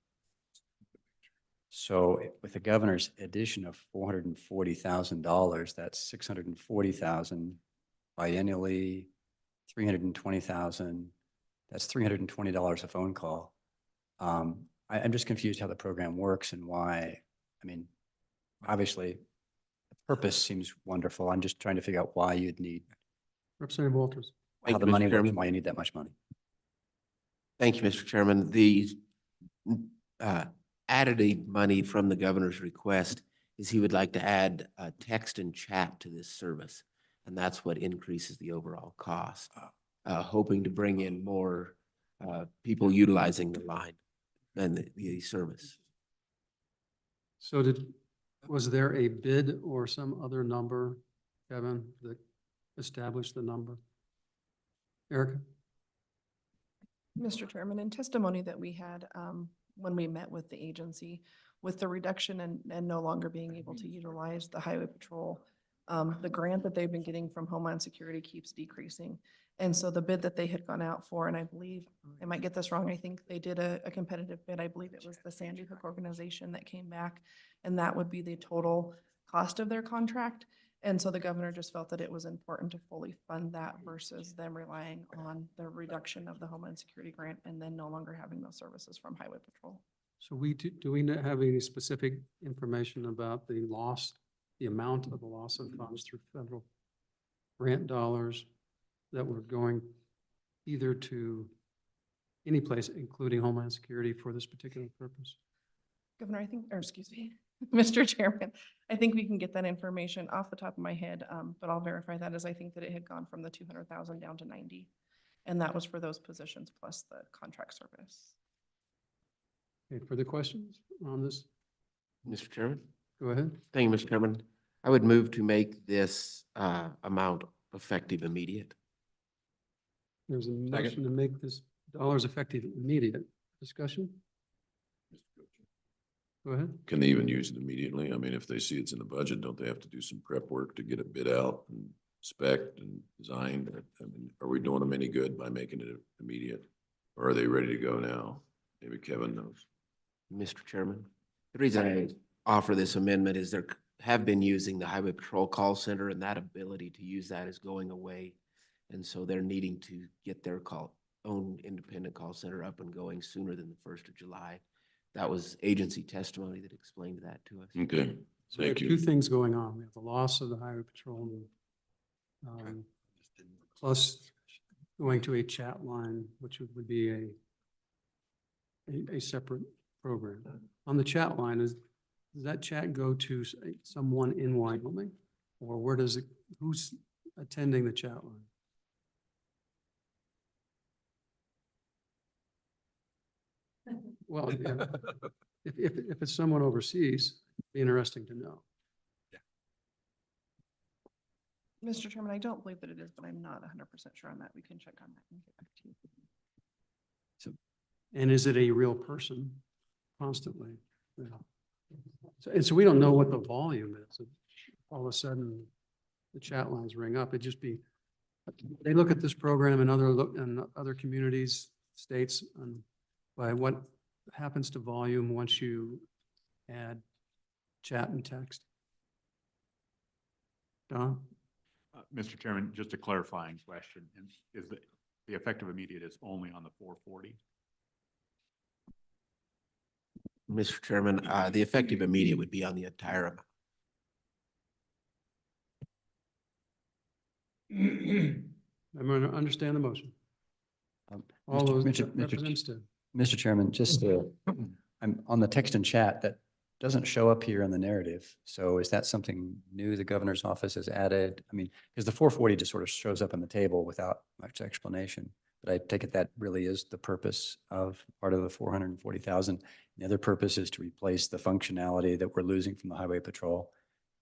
So with the governor's addition of $440,000, that's 640,000 biennially, 320,000. That's $320 a phone call. I'm just confused how the program works and why. I mean, obviously, the purpose seems wonderful. I'm just trying to figure out why you'd need, Representative Walters. how Thank the you, Mr. money works, Chairman. and why you need that much money. Thank you, Mr. Chairman. The added money from the governor's request is he would like to add text and chat to this service. And that's what increases the overall cost, hoping to bring in more people utilizing the line and the service. So was there a bid or some other number, Kevin, that established the number? Erica? Mr. Chairman, in testimony that we had when we met with the agency, with the reduction and no longer being able to utilize the highway patrol, the grant that they've been getting from Homeland Security keeps decreasing. And so the bid that they had gone out for, and I believe, I might get this wrong, I think they did a competitive bid. I believe it was the Sandy Hook organization that came back, and that would be the total cost of their contract. And so the governor just felt that it was important to fully fund that versus them relying on the reduction of the Homeland Security grant and then no longer having those services from Highway Patrol. So do we not have any specific information about the loss, the amount of the loss of funds through federal grant dollars that were going either to any place, including Homeland Security, for this particular purpose? Governor, I think, or excuse me, Mr. Chairman, I think we can get that information off the top of my head, but I'll verify that as I think that it had gone from the 200,000 down to 90. And that was for those positions plus the contract service. Okay, further questions on this? Mr. Chairman? Go ahead. Thank you, Mr. Chairman. I would move to make this amount effective immediate. There's a motion to make this dollars effective immediate. Discussion? Go ahead. Can they even use it immediately? I mean, if they see it's in the budget, don't they have to do some prep work to get it bid out and spec'd and designed? I mean, are we doing them any good by making it immediate? Or are they ready to go now? Maybe Kevin knows. Mr. Chairman, the reason I offer this amendment is there have been using the Highway Patrol call center, and that ability to use that is going away. And so they're needing to get their own independent call center up and going sooner than the 1st of July. That was agency testimony that explained that to us. Okay, So we have thank two you. things going on. We have the loss of the highway patrol, plus going to a chat line, which would be a separate program. On the chat line, does that chat go to someone in Wyoming? Or where does it, who's attending the chat line? Well, if it's someone overseas, it'd be interesting to know. Mr. Chairman, I don't believe that it is, but I'm not 100% sure on that. We can check on that and get back to you. And is it a real person constantly? Yeah. So we don't know what the volume is. All of a sudden, the chat lines ring up. It'd just be, they look at this program in other communities, states, and by what happens to volume once you add chat and text. Don? Mr. Chairman, just a clarifying question, and is that the effective immediate is only on the 440? Mr. Chairman, the effective immediate would be on the entire amount. I'm going to understand the motion. All those representatives. Mr. Chairman, just I'm on the text and chat that doesn't show up here in the narrative. So is that something new the governor's office has added? I mean, because the 440 just sort of shows up on the table without much explanation. But I take it that really is the purpose of part of the 440,000. The other purpose is to replace the functionality that we're losing from the highway patrol.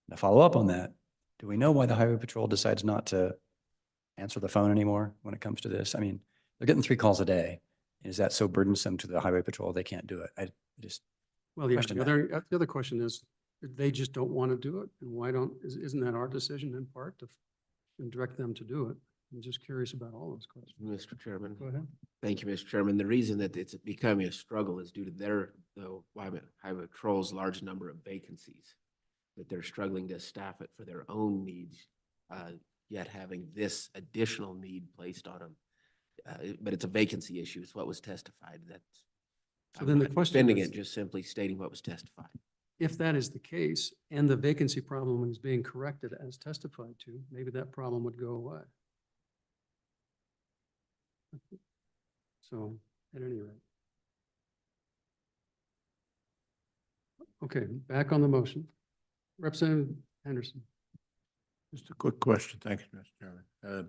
And to follow up on that, do we know why the highway patrol decides not to answer the phone anymore when it comes to this? I mean, they're getting 3 calls a day. Is that so burdensome to the highway patrol they can't do it? I just Well, yeah, question the other question is, they just don't want to do it. And why isn't that our decision in part to direct them to do it? I'm just curious about all those questions. Mr. Chairman. Go ahead. Thank you, Mr. Chairman. The reason that it's becoming a struggle is due to the Highway Patrol's large number of vacancies, that they're struggling to staff it for their own needs, yet having this additional need placed on them. But it's a vacancy issue. It's what was testified. So then the I'm question defending is, it, just simply stating what was testified. if that is the case and the vacancy problem is being corrected as testified to, maybe that problem would go away. So at any rate. Okay, back on the motion. Representative Henderson. Just a quick question. Thank you, Mr. Chairman.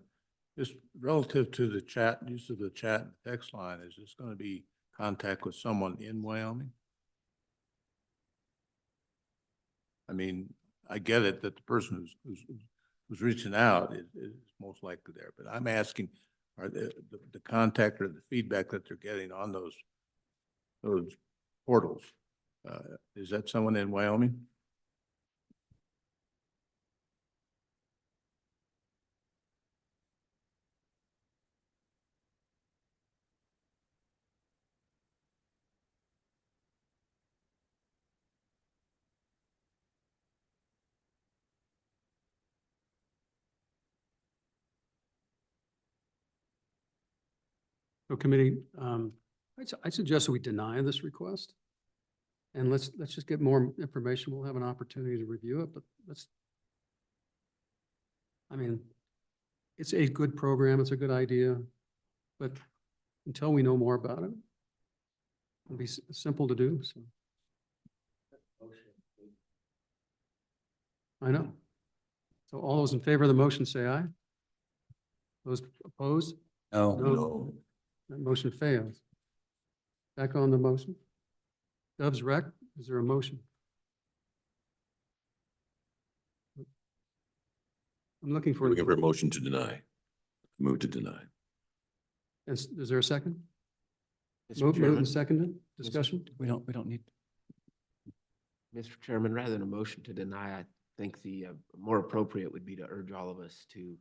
Just relative to the chat, use of the chat and text line, is this going to be contact with someone in Wyoming? I mean, I get it that the person who's reaching out is most likely there, but I'm asking, are the contact or the feedback that they're getting on those portals, is that someone in Wyoming? So committee, I suggest that we deny this request. And let's just get more information. We'll have an opportunity to review it, but I mean, it's a good program. It's a good idea, but until we know more about it, it'll be simple to do, so. I know. So all those in favor of the motion, say aye. Those opposed? No. No. That motion fails. Back on the motion. Doves rec, is there a motion? I'm looking for. Looking for a motion to deny. Move to deny. Is there a second? Mr. Moved Chairman. and seconded, discussion? We don't need. Mr. Chairman, rather than a motion to deny, I think the more appropriate would be to urge all of us to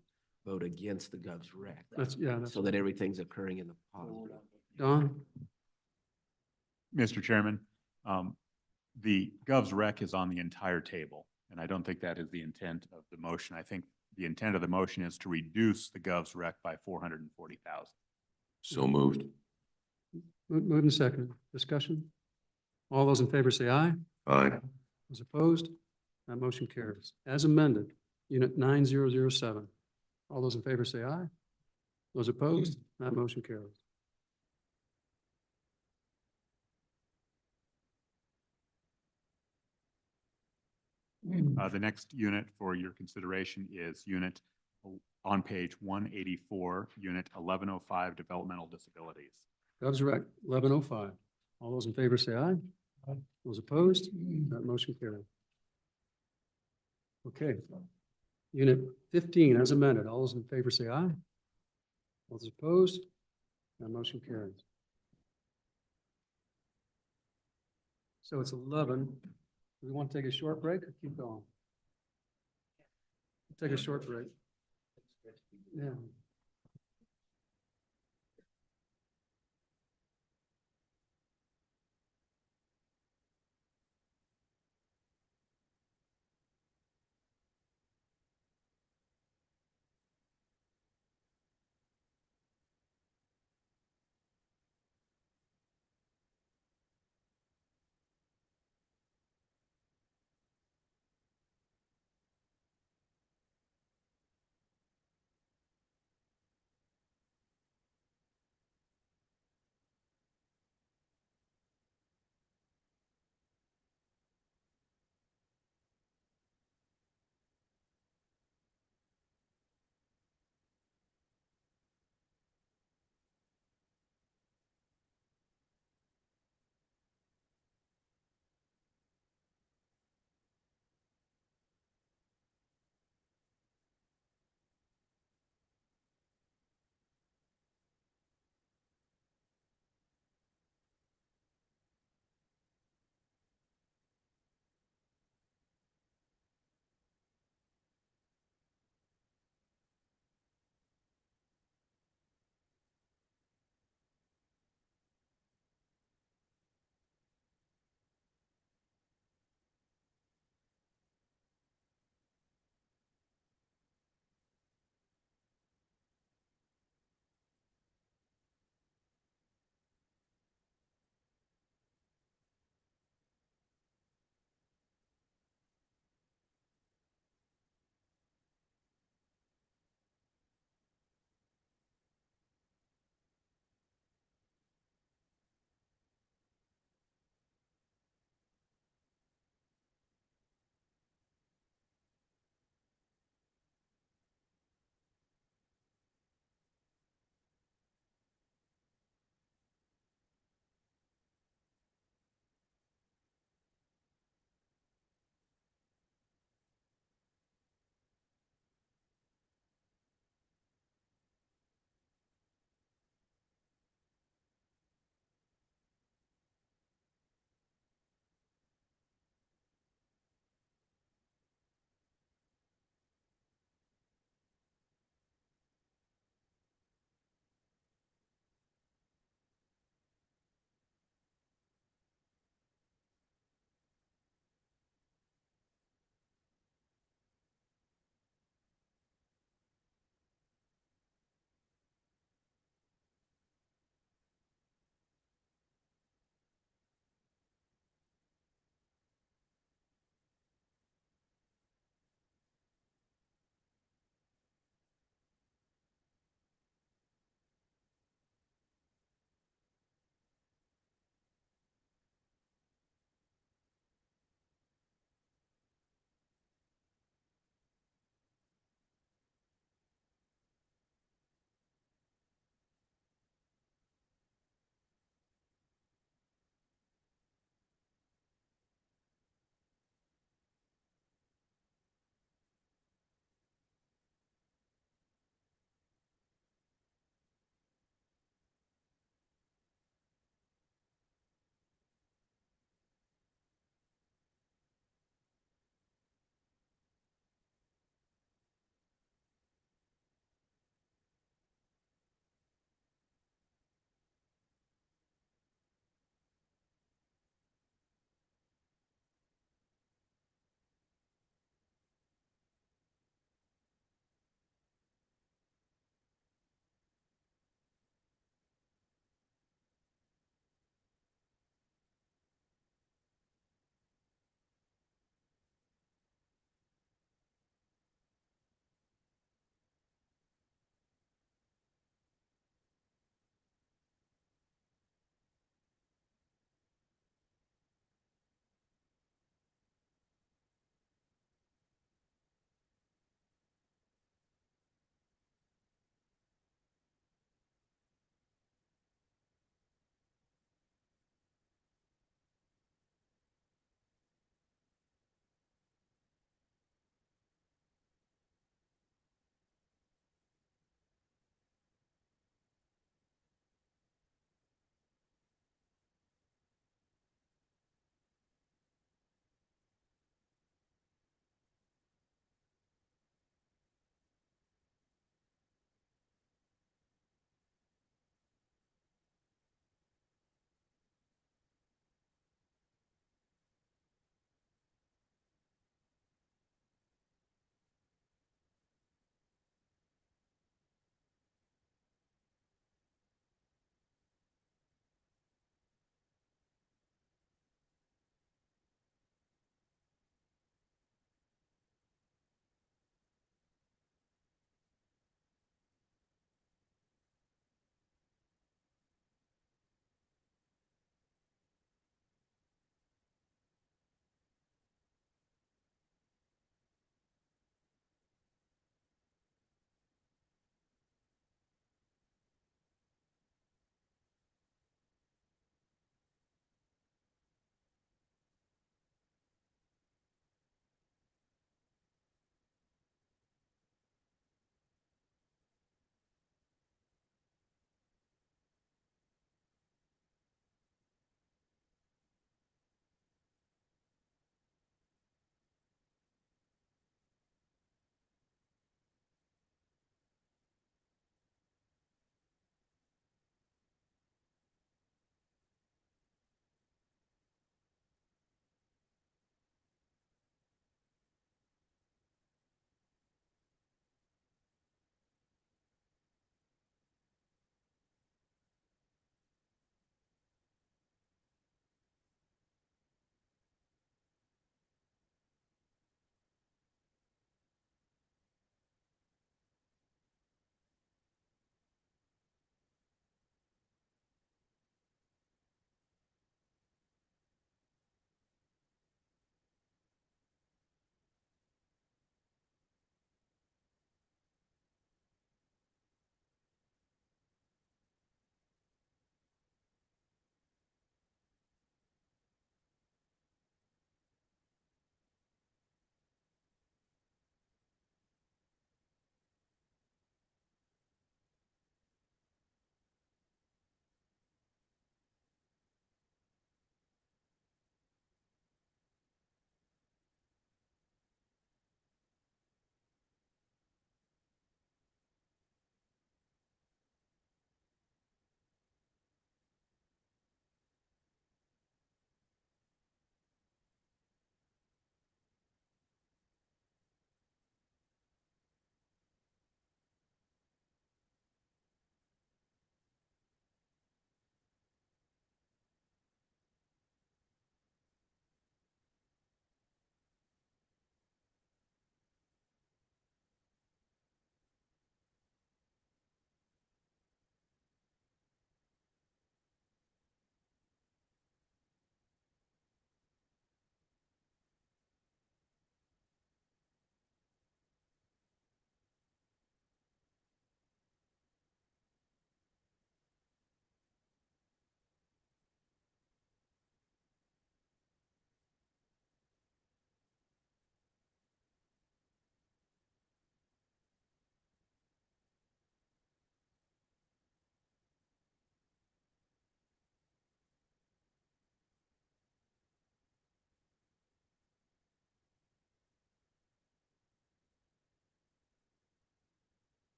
vote against the Gov's rec. That's So that everything's occurring in the positive. Don? Mr. Chairman, the Gov's rec is on the entire table, and I don't think that is the intent of the motion. I think the intent of the motion is to reduce the Gov's rec by 440,000. So moved. Moved and seconded. Discussion? All those in favor say aye. Aye. Those opposed? That motion carries. As amended, Unit 9007. All those in favor say aye. Those opposed? That motion carries. The next unit for your consideration is unit on page 184, unit 1105, developmental disabilities. Gov's rec 1105. All those in favor say aye. Those opposed? That motion carries. Okay. Unit 15 as amended. All those in favor say aye. Those opposed? That motion carries. So it's 11. Do we want to take a short break or keep going? Take a short break. Yeah.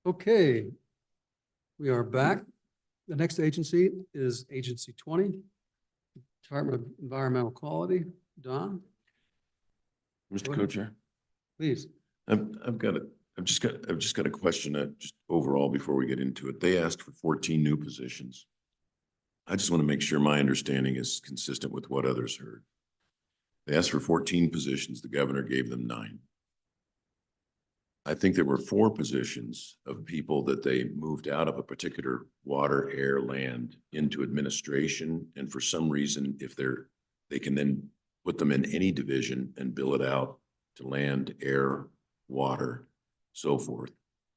Okay. We are back. The next agency is Agency 20, Department of Environmental Quality. Don, Mr. Go ahead. Co-Chair, please. I've just got a question, just overall before we get into it. They asked for 14 new positions. I just want to make sure my understanding is consistent with what others heard. They asked for 14 positions. The governor gave them 9. I think there were 4 positions of people that they moved out of a particular water, air, land into administration. And for some reason, they can then put them in any division and bill it out to land, air, water, so forth,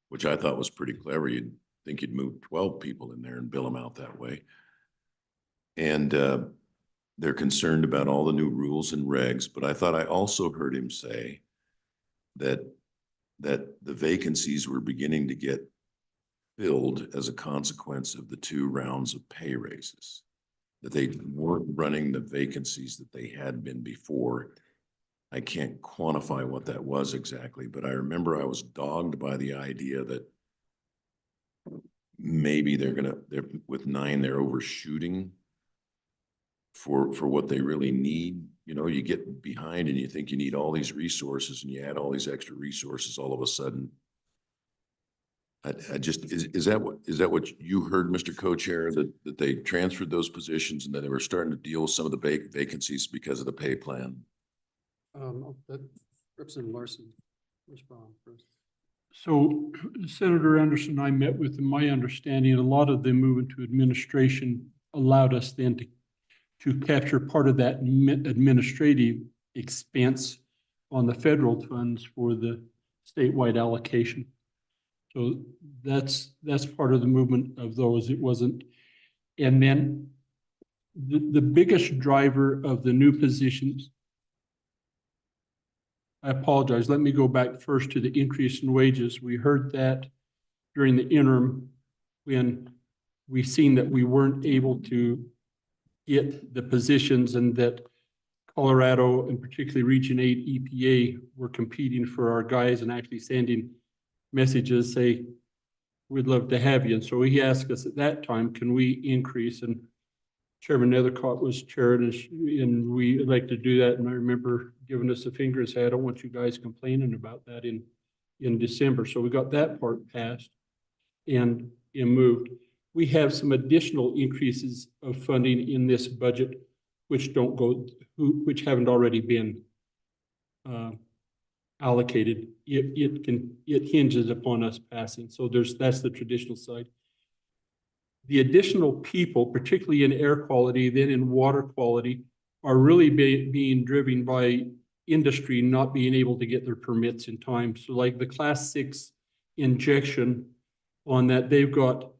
which I thought was pretty clever. You'd think you'd move 12 people in there and bill them out that way. And they're concerned about all the new rules and regs, but I thought I also heard him say that the vacancies were beginning to get filled as a consequence of the 2 rounds of pay raises, that they weren't running the vacancies that they had been before. I can't quantify what that was exactly, but I remember I was dogged by the idea that maybe they're with 9, they're overshooting for what they really need. You know, you get behind and you think you need all these resources and you add all these extra resources all of a sudden. I just, is that what you heard, Mr. Co-Chair, that they transferred those positions and that they were starting to deal with some of the vacancies because of the pay plan? That Representative Larson respond first. So Senator Anderson and I met with them. My understanding, a lot of them moving to administration allowed us then to capture part of that administrative expense on the federal funds for the statewide allocation. So that's part of the movement of those. It wasn't. And then the biggest driver of the new positions, I apologize. Let me go back first to the increase in wages. We heard that during the interim when we seen that we weren't able to get the positions and that Colorado and particularly Region 8 EPA were competing for our guys and actually sending messages say, we'd love to have you. And so he asked us at that time, can we increase? And Chairman Nethercott was chair and we like to do that. And I remember giving us a finger and say, I don't want you guys complaining about that in December. So we got that part passed and moved. We have some additional increases of funding in this budget, which haven't already been allocated. It hinges upon us passing. So that's the traditional side. The additional people, particularly in air quality, then in water quality, are really being driven by industry not being able to get their permits in time. So like the Class 6 injection on that, they've got,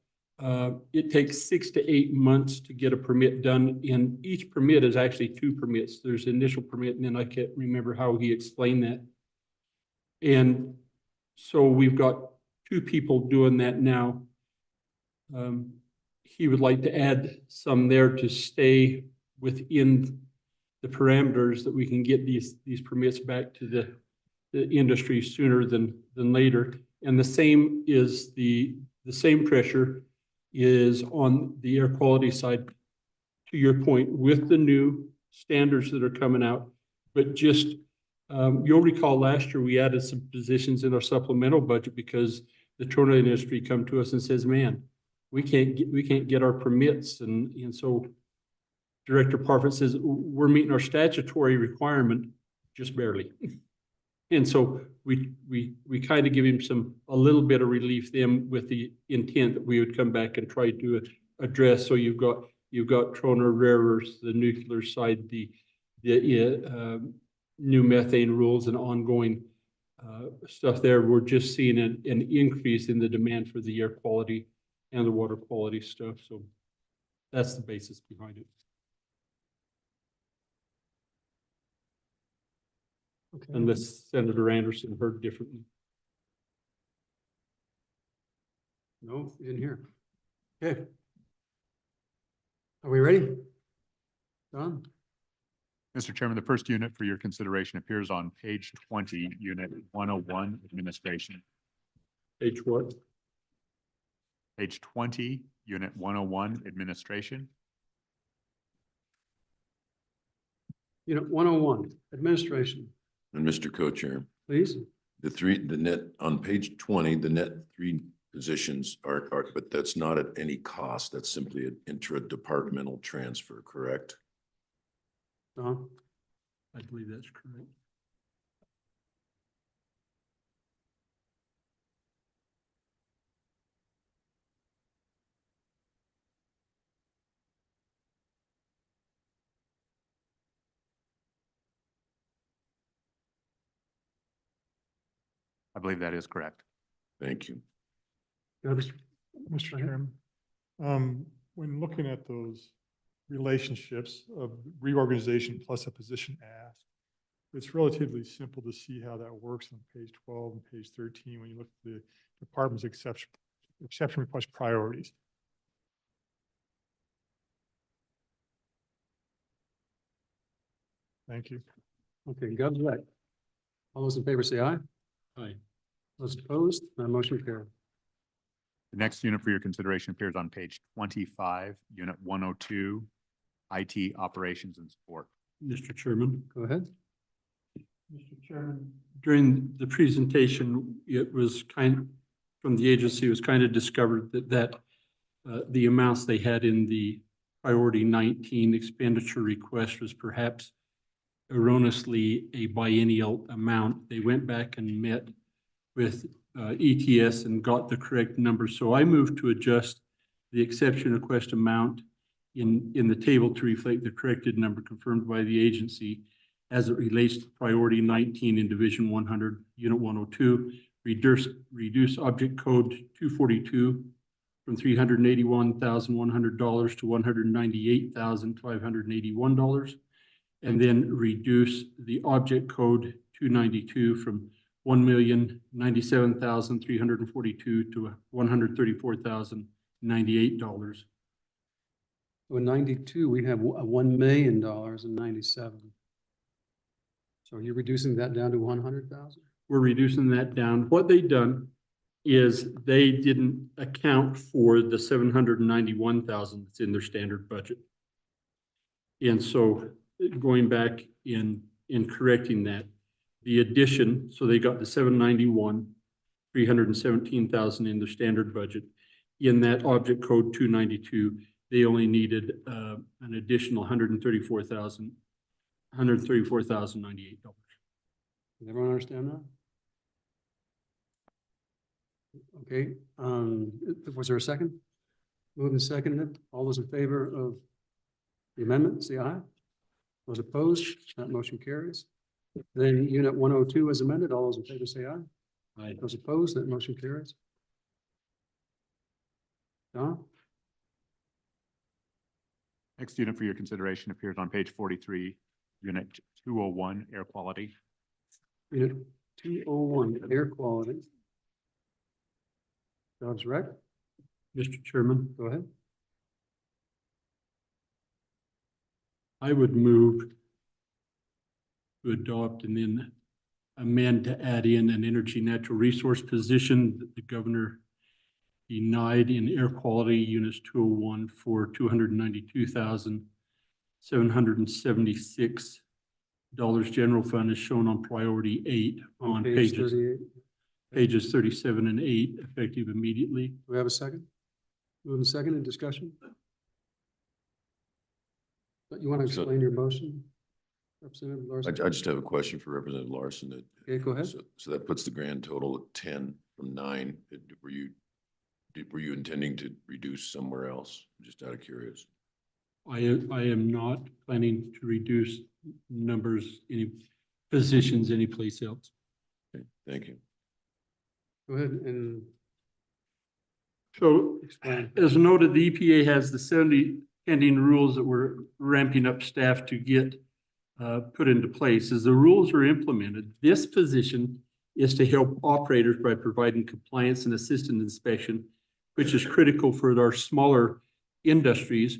it takes 6 to 8 months to get a permit done. And each permit is actually 2 permits. There's initial permit, and then I can't remember how he explained that. And so we've got 2 people doing that now. He would like to add some there to stay within the parameters that we can get these permits back to the industry sooner than later. And the same is the same pressure is on the air quality side, to your point, with the new standards that are coming out. But just, you'll recall last year we added some positions in our supplemental budget because the tornado industry come to us and says, man, we can't get our permits. And so Director Parfit says, we're meeting our statutory requirement just barely. And so we kind of give him a little bit of relief then with the intent that we would come back and try to address. So you've got Troner rare earths, the nuclear side, the new methane rules and ongoing stuff there. We're just seeing an increase in the demand for the air quality and the water quality stuff. So that's the basis behind it. Okay. Unless Senator Anderson heard differently. No, you didn't hear. Okay. Are we ready? Don? Mr. Chairman, the first unit for your consideration appears on page 20, unit 101, administration. Page what? Page 20, Unit 101, Administration. Unit 101, Administration, And Mr. Co-Chair, please. the net, on page 20, the net three positions are, but that's not at any cost. That's simply an intra-departmental transfer, correct? Don? I believe that's correct. I believe that is correct. Thank you. Mr. Chairman, when looking at those relationships of reorganization plus a position asked, it's relatively simple to see how that works on page 12 and page 13 when you look at the department's exception request priorities. Thank you. Okay, Gov's right. All those in favor say aye. Aye. Those opposed, that motion carried. The next unit for your consideration appears on page 25, Unit 102, IT Operations and Support. Mr. Chairman. Go ahead. Mr. Chairman. During the presentation, it was from the agency, it was kind of discovered that the amounts they had in the priority 19 expenditure request was perhaps erroneously a biennial amount. They went back and met with ETS and got the correct number. So I moved to adjust the exception request amount in the table to reflect the corrected number confirmed by the agency as it relates to priority 19 in Division 100, Unit 102, reduce object code 242 from $381,100 to $198,581, and then reduce the object code 292 from $1,097,342 to $134,098. So in 92, we have $1 million in 97. So you're reducing that down to 100,000? We're reducing that down. What they've done is they didn't account for the 791,000 that's in their standard budget. And so going back in correcting that, the addition, so they got the 791, 317,000 in their standard budget. In that object code 292, they only needed an additional $134,098. Does everyone understand that? Okay, was there a second? Moved and seconded. All those in favor of the amendment, say aye. Those opposed, that motion carries. Then Unit 102 is amended. All those in favor say aye. Aye. Those opposed, that motion carries. Don? Next unit for your consideration appears on page 43, Unit 201, Air Quality. Unit 201, air quality. Jobs rec. Mr. Chairman, Go ahead. I would move to adopt and then amend to add in an energy natural resource position that the governor denied in air quality units 201 for $292,776 general fund is shown on priority 8 on Page pages 38. pages 37 and 8 effective immediately. Do we have a second? Move and second in discussion? You want to explain your motion? Representative Larson? I just have a question for Representative Larson. Okay, go ahead. So that puts the grand total at 10 from 9. Were you intending to reduce somewhere else? Just out of curious. I am not planning to reduce numbers, any positions anyplace else. Okay, thank you. Go ahead and So explain. as noted, the EPA has the 70 pending rules that we're ramping up staff to get put into place. As the rules are implemented, this position is to help operators by providing compliance and assistant inspection, which is critical for our smaller industries.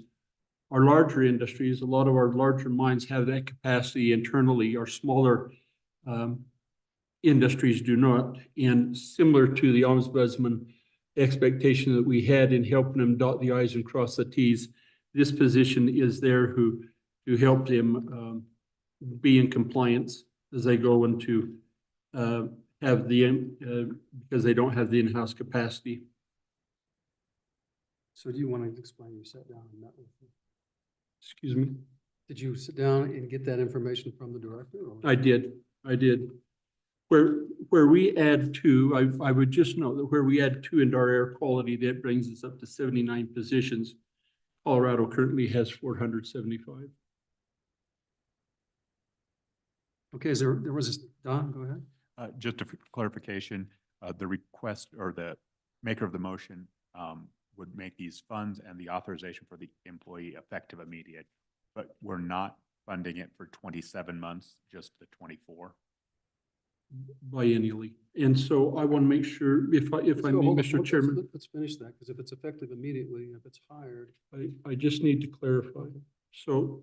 Our larger industries, a lot of our larger mines have that capacity internally. Our smaller industries do not. And similar to the ombudsman expectation that we had in helping them dot the i's and cross the t's. This position is there to help them be in compliance as they go into have because they don't have the in-house capacity. So do you want to explain, you sat down and met with them? Excuse me? Did you sit down and get that information from the director? Or? I did. Where we add two, I would just note that where we add two into our air quality, that brings us up to 79 positions. Colorado currently has 475. Okay, there was this, Don, go ahead. Just a clarification, the request or the maker of the motion would make these funds and the authorization for the employee effective immediate, but we're not funding it for 27 months, just the 24. Biennially. And so I want to make sure, if I may, Mr. Chairman, Let's finish that, because if it's effective immediately, if it's hired. I just need to clarify. So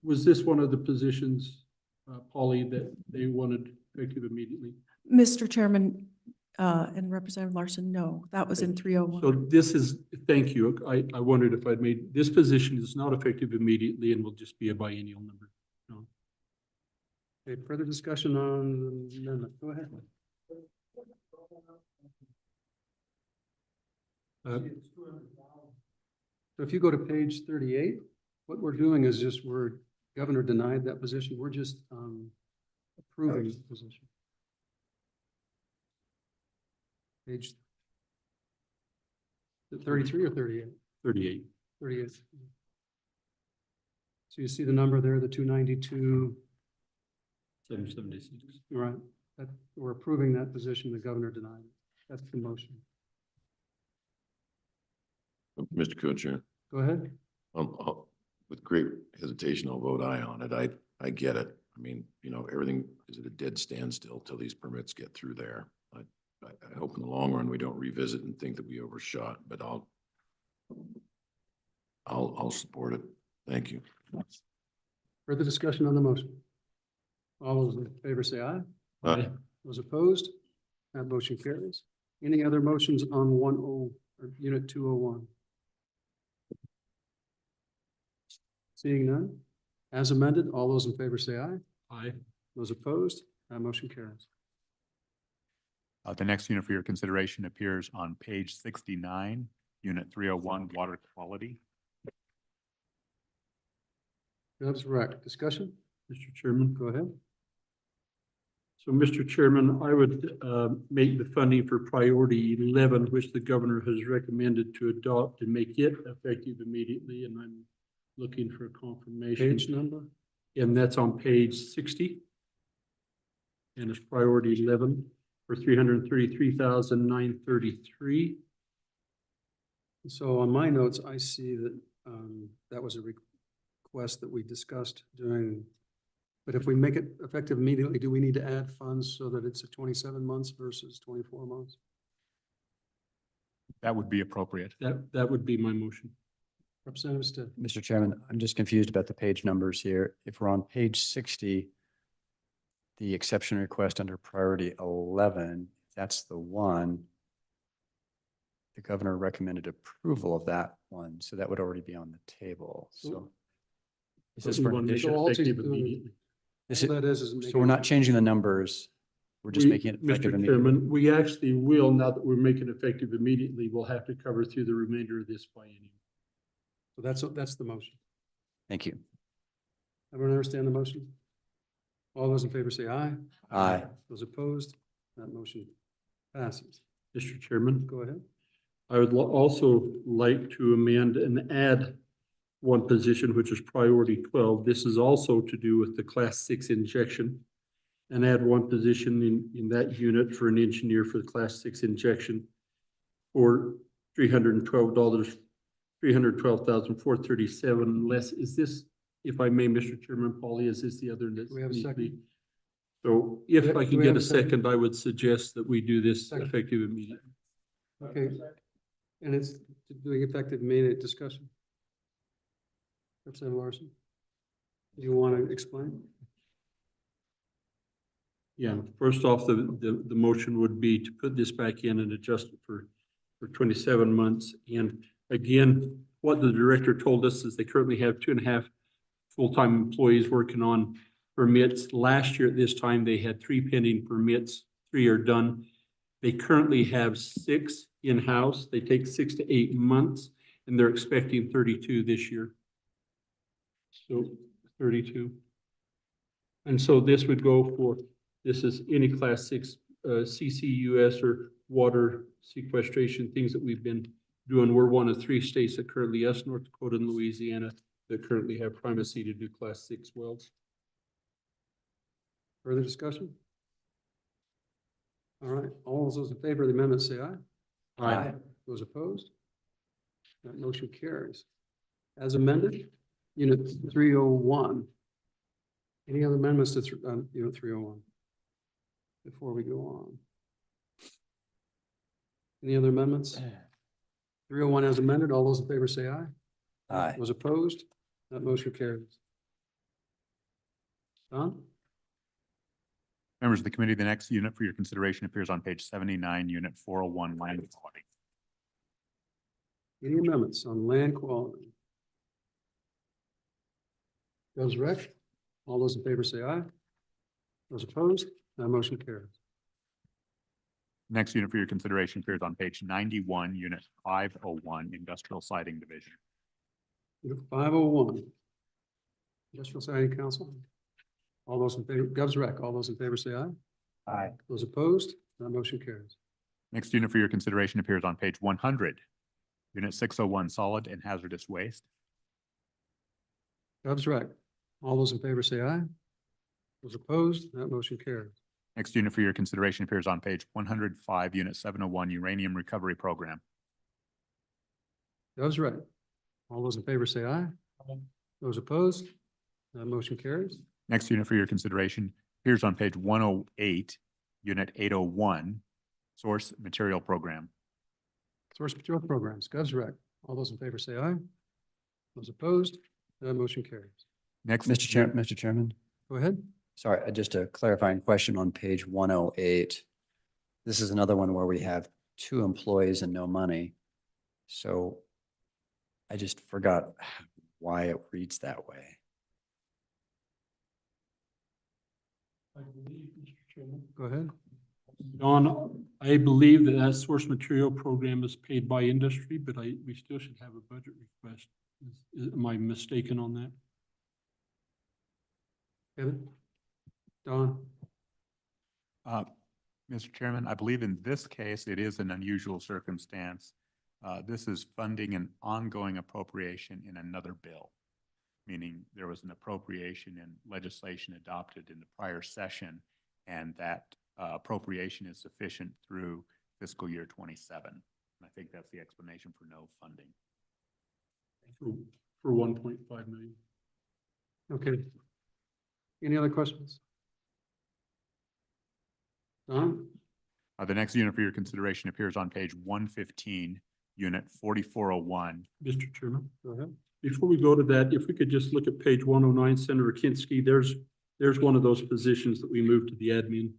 was this one of the positions, Polly, that they wanted effective immediately? Mr. Chairman, and Representative Larson, no, that was in 301. So this is, thank you. I wondered if I'd made, this position is not effective immediately and will just be a biennial number. No. Okay, further discussion on the amendment, go ahead. So if you go to page 38, what we're doing is just, governor denied that position, we're just approving the position. Page 33 or 38? 38. 38. So you see the number there, the 292. 776. Right. We're approving that position, the governor denied it. That's the motion. Mr. Co-Chair, Go ahead. with great hesitation, I'll vote aye on it. I get it. I mean, everything is at a dead standstill till these permits get through there. I hope in the long run, we don't revisit and think that we overshot, but I'll support it. Thank you. Further discussion on the motion. All those in favor say aye. Aye. Those opposed? That motion carries. Any other motions on Unit 201? Seeing none, as amended, all those in favor say aye. Aye. Those opposed? That motion carries. The next unit for your consideration appears on page 69, Unit 301, water quality. That's correct. Discussion? Mr. Chairman. Go ahead. So, Mr. Chairman, I would make the funding for priority 11, which the governor has recommended to adopt and make it effective immediately. And I'm looking for a confirmation. Page number? And that's on page 60. And it's priority 11 for $333,933. So on my notes, I see that that was a request that we discussed during, but if we make it effective immediately, do we need to add funds so that it's a 27 months versus 24 months? That would be appropriate. That would be my motion. Representative Stitt. Mr. Chairman, I'm just confused about the page numbers here. If we're on page 60, the exception request under priority 11, that's the one. The governor recommended approval of that one, so that would already be on the table. So this is for, Make it So all it's effective doing- immediately. this is, All that is so we're not changing the numbers. We're just making it effective Mr. immediately. Chairman, we actually will, now that we're making it effective immediately, we'll have to cover through the remainder of this biennium. So that's the motion. Thank you. Everyone understand the motion? All those in favor say aye. Aye. Those opposed? That motion passes. Mr. Chairman, Go ahead. I would also like to amend and add one position, which is priority 12. This is also to do with the class 6 injection, and add one position in that unit for an engineer for the class 6 injection for $312, $312,437 less. Is this, if I may, Mr. Chairman, Polly, is this the other? Do we have a second? So if I Do can we get have a a second? second, I would suggest that we do this Second. effective immediately. Okay. And it's doing effective immediate discussion. Representative Larson. Do you want to explain? Yeah, first off, the motion would be to put this back in and adjust it for for 27 months. And again, what the director told us is they currently have 2.5 full-time employees working on permits. Last year at this time, they had 3 pending permits, 3 are done. They currently have 6 in-house. They take 6 to 8 months, and they're expecting 32 this year. So 32. And so this would go for, this is any class 6 CCUS or water sequestration, things that we've been doing. We're one of 3 states that currently, yes, North Dakota and Louisiana, that currently have primacy to do class 6 wells. Further discussion? All right, all those in favor of the amendment say aye. Aye. Those opposed? That motion carries. As amended, Unit 301. Any other amendments to Unit 301? Before we go on. Any other amendments? 301 as amended, all those in favor say aye. Aye. Those opposed? That motion carries. Don? Members of the committee, the next unit for your consideration appears on page 79, Unit 401, land quality. Any amendments on land quality? Those rec? All those in favor say aye. Those opposed? That motion carries. Next unit for your consideration appears on page 91, Unit 501, Industrial Siding Division. Unit 501. Industrial Siding Council. All those in favor, Gov's rec, all those in favor say aye. Aye. Those opposed? That motion carries. Next unit for your consideration appears on page 100, Unit 601, Solid and Hazardous Waste. Gov's rec, all those in favor say aye. Those opposed? That motion carries. Next unit for your consideration appears on page 105, Unit 701, Uranium Recovery Program. Gov's rec, all those in favor say aye. Those opposed? That motion carries. Next unit for your consideration appears on page 108, Unit 801, Source Material Program. Source material programs, Gov's rec, all those in favor say aye. Those opposed? That motion carries. Next, Mr. Chairman, Go ahead. sorry, just a clarifying question on page 108. This is another one where we have 2 employees and no money. So I just forgot why it reads that way. I believe, Mr. Chairman. Go ahead. Don, I believe that that source material program is paid by industry, but we still should have a budget request. Am I mistaken on that? Kevin? Don? Mr. Chairman, I believe in this case, it is an unusual circumstance. This is funding an ongoing appropriation in another bill, meaning there was an appropriation in legislation adopted in the prior session, and that appropriation is sufficient through fiscal year 27. And I think that's the explanation for no funding. For 1.5 million. Okay. Any other questions? Don? The next unit for your consideration appears on page 115, Unit 4401. Mr. Chairman, Go ahead. before we go to that, if we could just look at page 109, Senator Kinski, there's one of those positions that we moved to the admin.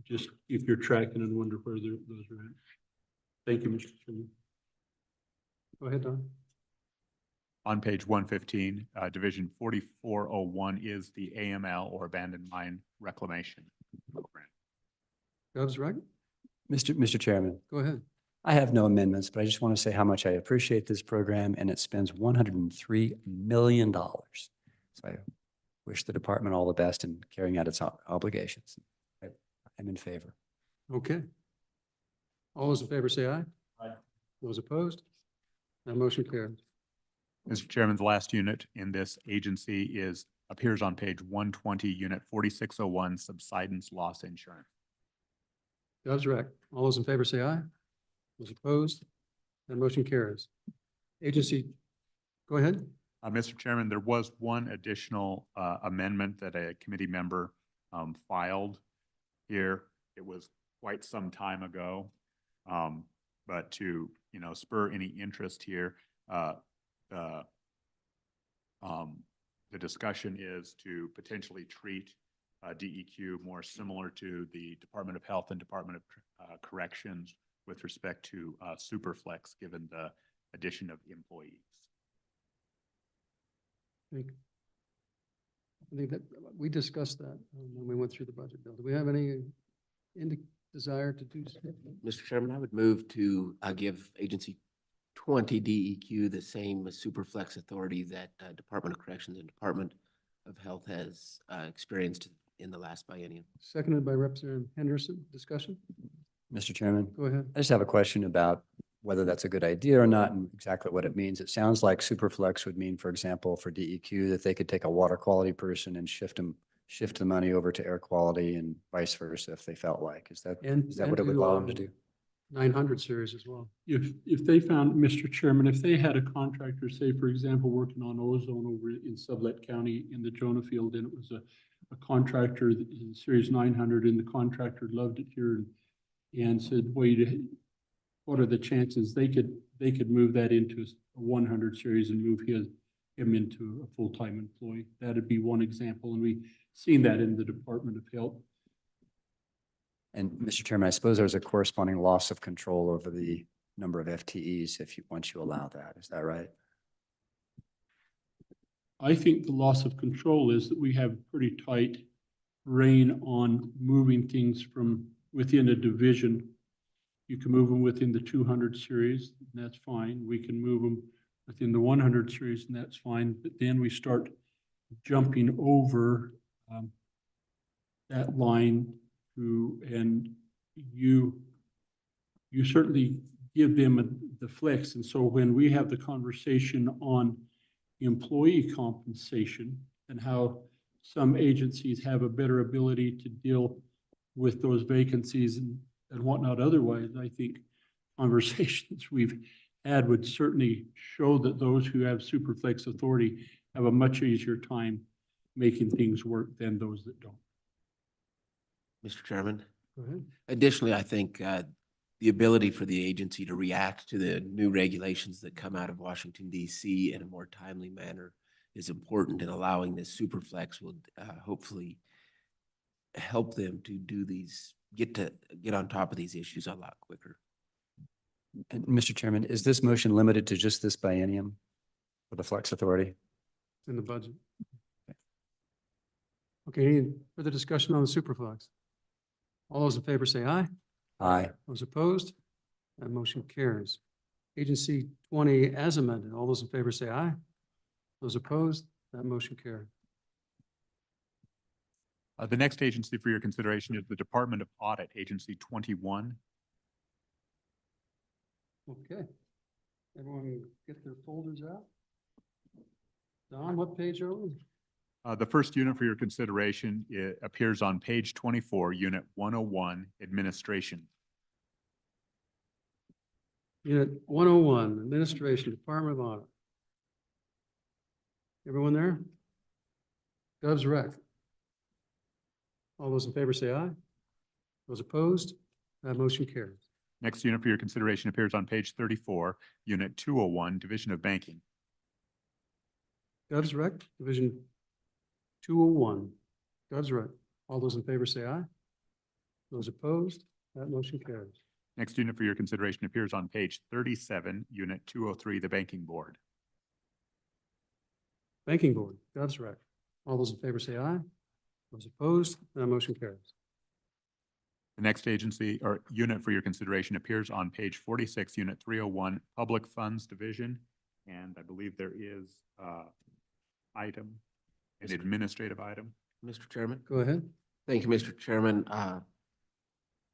Just if you're tracking and wonder where those are at. Thank you, Mr. Chairman. Go ahead, Don. On page 115, Division 4401 is the AML, or Abandoned Mine Reclamation Program. Gov's rec? Mr. Chairman, Go ahead. I have no amendments, but I just want to say how much I appreciate this program, and it spends $103 million. So I wish the department all the best in carrying out its obligations. I'm in favor. Okay. All those in favor say aye. Aye. Those opposed? That motion carries. Mr. Chairman, the last unit in this agency appears on page 120, Unit 4601, Subsidence Loss Insurance. Gov's rec. All those in favor say aye. Those opposed? That motion carries. Agency, go ahead. Mr. Chairman, there was one additional amendment that a committee member filed here. It was quite some time ago, but to spur any interest here, the discussion is to potentially treat DEQ more similar to the Department of Health and Department of Corrections with respect to Superflex, given the addition of employees. I think that we discussed that when we went through the budget bill. Do we have any desire to do so? Mr. Chairman, I would move to give Agency 20 DEQ the same superflex authority that Department of Corrections and Department of Health has experienced in the last biennium. Seconded by Representative Henderson. Discussion? Mr. Chairman, Go ahead. I just have a question about whether that's a good idea or not and exactly what it means. It sounds like Superflex would mean, for example, for DEQ, that they could take a water quality person and shift the money over to air quality and vice versa if they felt like. Is that what it would allow them to do? 900 series as well. If they found, Mr. Chairman, if they had a contractor, say, for example, working on ozone over in Sublette County in the Jonah Field, and it was a contractor in Series 900, and the contractor loved it here and said, wait, what are the chances they could move that into a 100 series and move him into a full-time employee? That'd be one example, and we've seen that in the Department of Health. And Mr. Chairman, I suppose there's a corresponding loss of control over the number of FTEs once you allow that. Is that right? I think the loss of control is that we have pretty tight rein on moving things from within a division. You can move them within the 200 series, and that's fine. We can move them within the 100 series, and that's fine. But then we start jumping over that line and you certainly give them the flex. And so when we have the conversation on employee compensation and how some agencies have a better ability to deal with those vacancies and whatnot otherwise, I think conversations we've had would certainly show that those who have superflex authority have a much easier time making things work than those that don't. Mr. Chairman, Go ahead. additionally, I think the ability for the agency to react to the new regulations that come out of Washington, D.C. in a more timely manner is important, and allowing this superflex will hopefully help them to do these, get on top of these issues a lot quicker. And Mr. Chairman, is this motion limited to just this biennium for the flex authority? In the budget. Okay, any further discussion on the superflex? All those in favor say aye. Aye. Those opposed? That motion carries. Agency 20 as amended. All those in favor say aye. Those opposed? That motion carries. The next agency for your consideration is the Department of Audit, Agency 21. Okay. Everyone get their folders out? Don, what page are we? The first unit for your consideration appears on page 24, Unit 101, Administration. Unit 101, Administration, Department of Audit. Everyone there? Gov's rec. All those in favor say aye. Those opposed? That motion carries. Next unit for your consideration appears on page 34, Unit 201, Division of Banking. Gov's rec, Division 201. Gov's rec. All those in favor say aye. Those opposed? That motion carries. Next unit for your consideration appears on page 37, Unit 203, the Banking Board. Banking Board, Gov's rec. All those in favor say aye. Those opposed? That motion carries. The next agency or unit for your consideration appears on page 46, Unit 301, Public Funds Division. And I believe there is an administrative item. Mr. Chairman? Go ahead. Thank you, Mr. Chairman.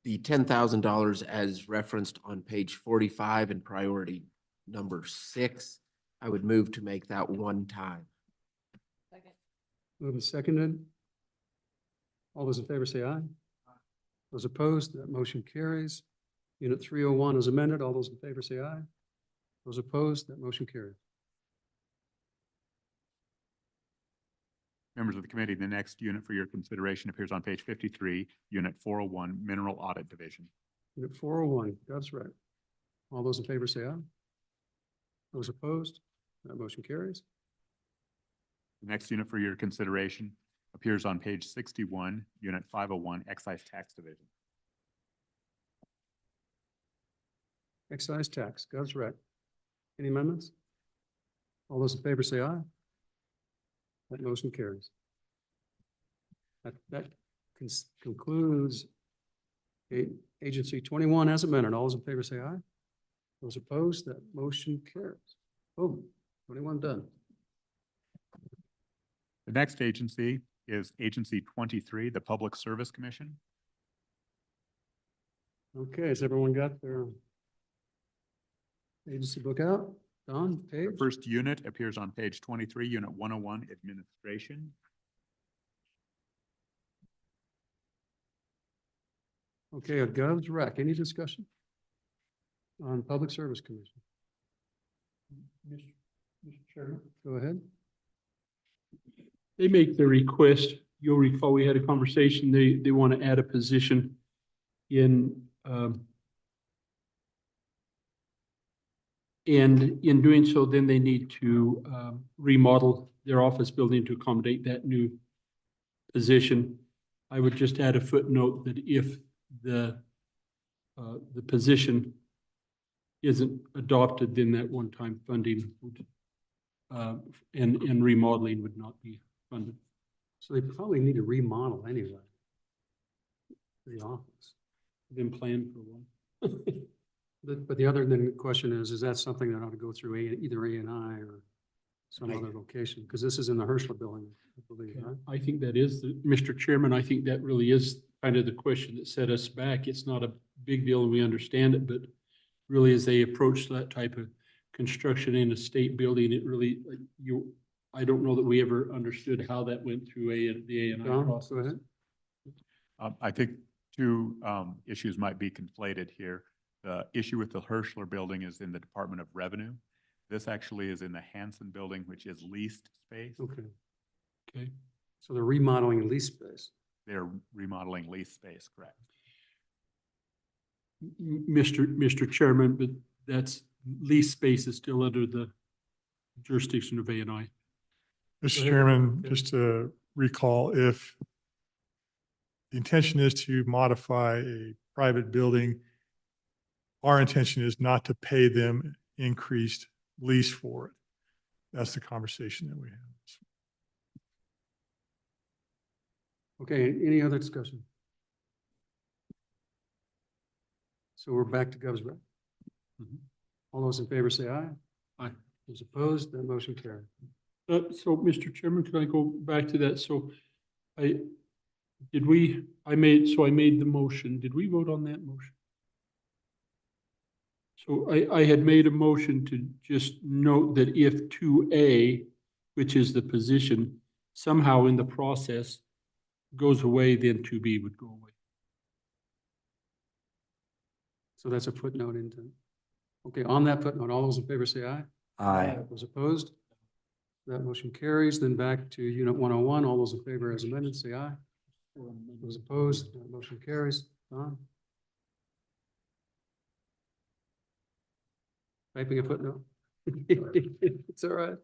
The $10,000 as referenced on page 45 in priority number 6, I would move to make that one time. Moved and seconded. All those in favor say aye. Those opposed, that motion carries. Unit 301 is amended. All those in favor say aye. Those opposed, that motion carries. Members of the committee, the next unit for your consideration appears on page 53, Unit 401, Mineral Audit Division. Unit 401, Gov's rec. All those in favor say aye. Those opposed, that motion carries. The next unit for your consideration appears on page 61, Unit 501, Excise Tax Division. excise tax, Gov's rec. Any amendments? All those in favor say aye. That motion carries. That concludes Agency 21 as amended. All those in favor say aye. Those opposed, that motion carries. Boom, 21 done. The next agency is Agency 23, the Public Service Commission. Okay, has everyone got their agency book out? Don, page? The first unit appears on page 23, Unit 101, Administration. Okay, a Gov's rec. Any discussion on Public Service Commission? Mr. Chairman, go ahead. They make the request. You'll recall we had a conversation. They want to add a position in, and in doing so, then they need to remodel their office building to accommodate that new position. I would just add a footnote that if the position isn't adopted, then that one-time funding would, and remodeling would not be funded. So they probably need to remodel anyway. The office. Then plan for one. But the other then question is that something that ought to go through either A&I or some other location? Because this is in the Herschel building, I believe, right? I think that is, Mr. Chairman, I think that really is kind of the question that set us back. It's not a big deal and we understand it, but really as they approach that type of construction in a state building, it really, I don't know that we ever understood how that went through the A&I Don, process. go ahead. I think two issues might be conflated here. The issue with the Herschler building is in the Department of Revenue. This actually is in the Hanson building, which is leased space. Okay. Okay. So they're remodeling lease space. They're remodeling lease space, correct? Mr. Chairman, but that's lease space is still under the jurisdiction of A&I. Mr. ahead. Chairman, Okay. just to recall, if the intention is to modify a private building, our intention is not to pay them increased lease for it. That's the conversation that we have. Okay, any other discussion? So we're back to Gov's rec. All those in favor say aye. Aye. Those opposed, that motion carried. So, Mr. Chairman, can I go back to that? So I made the motion. Did we vote on that motion? So I had made a motion to just note that if 2A, which is the position, somehow in the process goes away, then 2B would go away. So that's a footnote into, okay, on that footnote, all those in favor say aye. Aye. Those opposed? That motion carries. Then back to Unit 101, all those in favor as amended, say aye. Those opposed, that motion carries. Don? Typing a footnote? It's all right.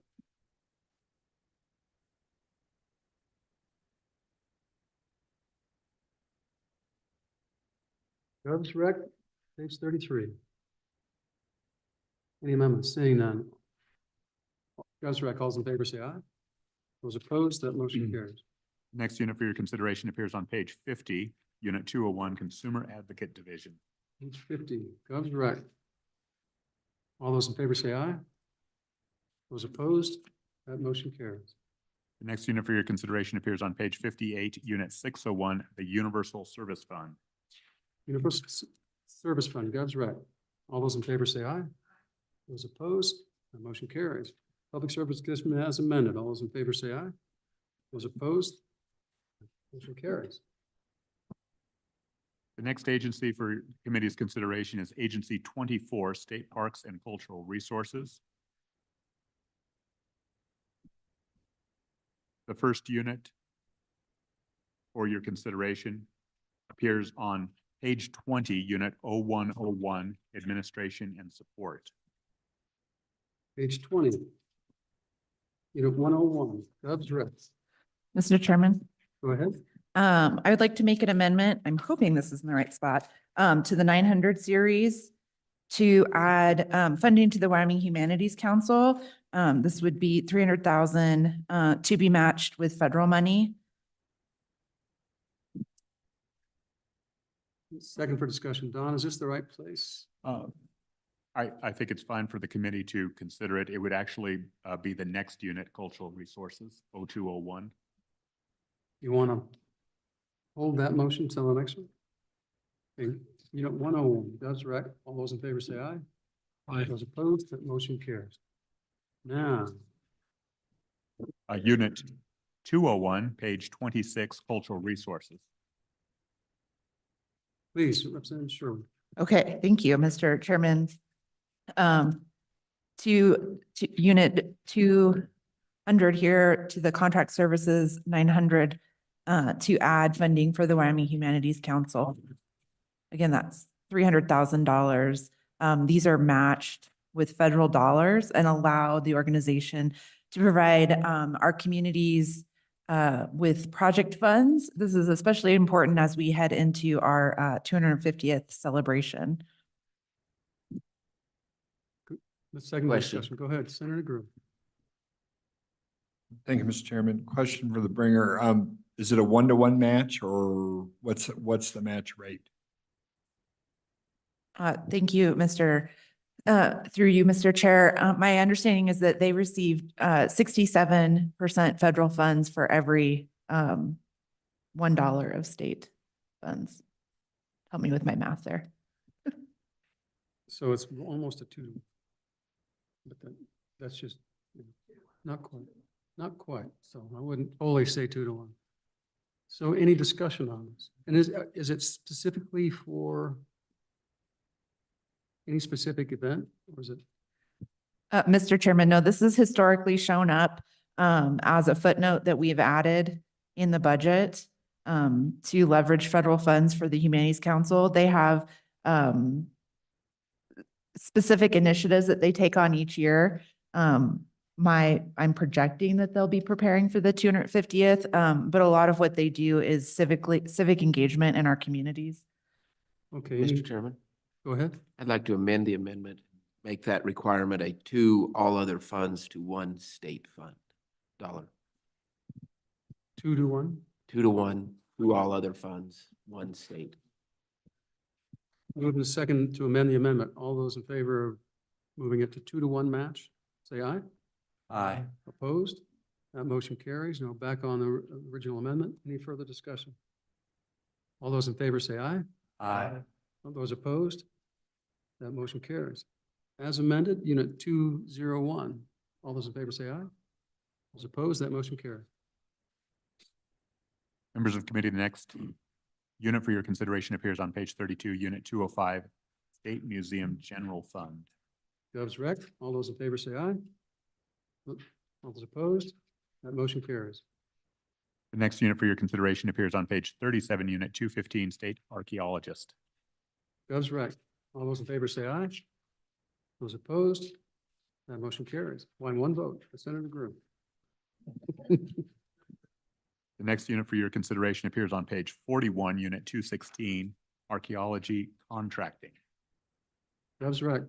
Gov's rec, page 33. Any amendments? Seeing none. Gov's rec, all those in favor say aye. Those opposed, that motion carries. Next unit for your consideration appears on page 50, Unit 201, Consumer Advocate Division. Page 50, Gov's rec. All those in favor say aye. Those opposed, that motion carries. The next unit for your consideration appears on page 58, Unit 601, the Universal Service Fund. Universal Service Fund, Gov's rec. All those in favor say aye. Those opposed, that motion carries. Public Service Commission as amended. All those in favor say aye. Those opposed, motion carries. The next agency for committee's consideration is Agency 24, State Parks and Cultural Resources. The first unit for your consideration appears on page 20, Unit 0101, Administration and Support. Page 20. Unit 101, Gov's rec. Mr. Chairman, Go ahead. I would like to make an amendment. I'm hoping this is in the right spot, to the 900 series to add funding to the Wyoming Humanities Council. This would be 300,000 to be matched with federal money. Second for discussion. Don, is this the right place? I think it's fine for the committee to consider it. It would actually be the next unit, Cultural Resources, 0201. You want to hold that motion till the next one? Okay, unit 101, Doves Rec. All those in favor say aye. Aye. Those opposed, that motion carries. Now, Unit 201, page 26, Cultural Resources. please, Representative Sherwood. Okay, thank you, Mr. Chairman. To unit 200 here to the contract services 900 to add funding for the Wyoming Humanities Council. Again, that's $300,000. These are matched with federal dollars and allow the organization to provide our communities with project funds. This is especially important as we head into our 250th celebration. The second Question. discussion. Go ahead, Senator Groom. Thank you, Mr. Chairman. Question for the bringer. Is it a 1-to-1 match or what's the match rate? Thank you, through you, Mr. Chair. My understanding is that they received 67% federal funds for every $1 of state funds. Help me with my math there. So it's almost a 2. But that's just not quite. So I wouldn't totally say 2-to-1. So any discussion on this? And is it specifically for any specific event, or is it? Mr. Chairman, no, this is historically shown up as a footnote that we've added in the budget to leverage federal funds for the Humanities Council. They have specific initiatives that they take on each year. I'm projecting that they'll be preparing for the 250th, but a lot of what they do is civic engagement in our communities. Okay. Mr. Chairman, Go ahead. I'd like to amend the amendment, make that requirement a 2 all other funds to 1 state fund dollar. 2-to-1. 2-to-1, 2 all other funds, 1 state. Move to second to amend the amendment. All those in favor of moving it to 2-to-1 match, say aye. Aye. Opposed? That motion carries. Now back on the original amendment. Any further discussion? All those in favor say aye. Aye. All those opposed? That motion carries. As amended, unit 201. All those in favor say aye. Those opposed? That motion carries. Members of the committee, the next unit for your consideration appears on page 32, unit 205, State Museum General Fund. Doves Rec. All those in favor say aye. All those opposed? That motion carries. The next unit for your consideration appears on page 37, unit 215, State Archaeologist. Doves Rec. All those in favor say aye. Those opposed? That motion carries. 1 vote for Senator Groom. The next unit for your consideration appears on page 41, unit 216, Archaeology Contracting. Doves Rec.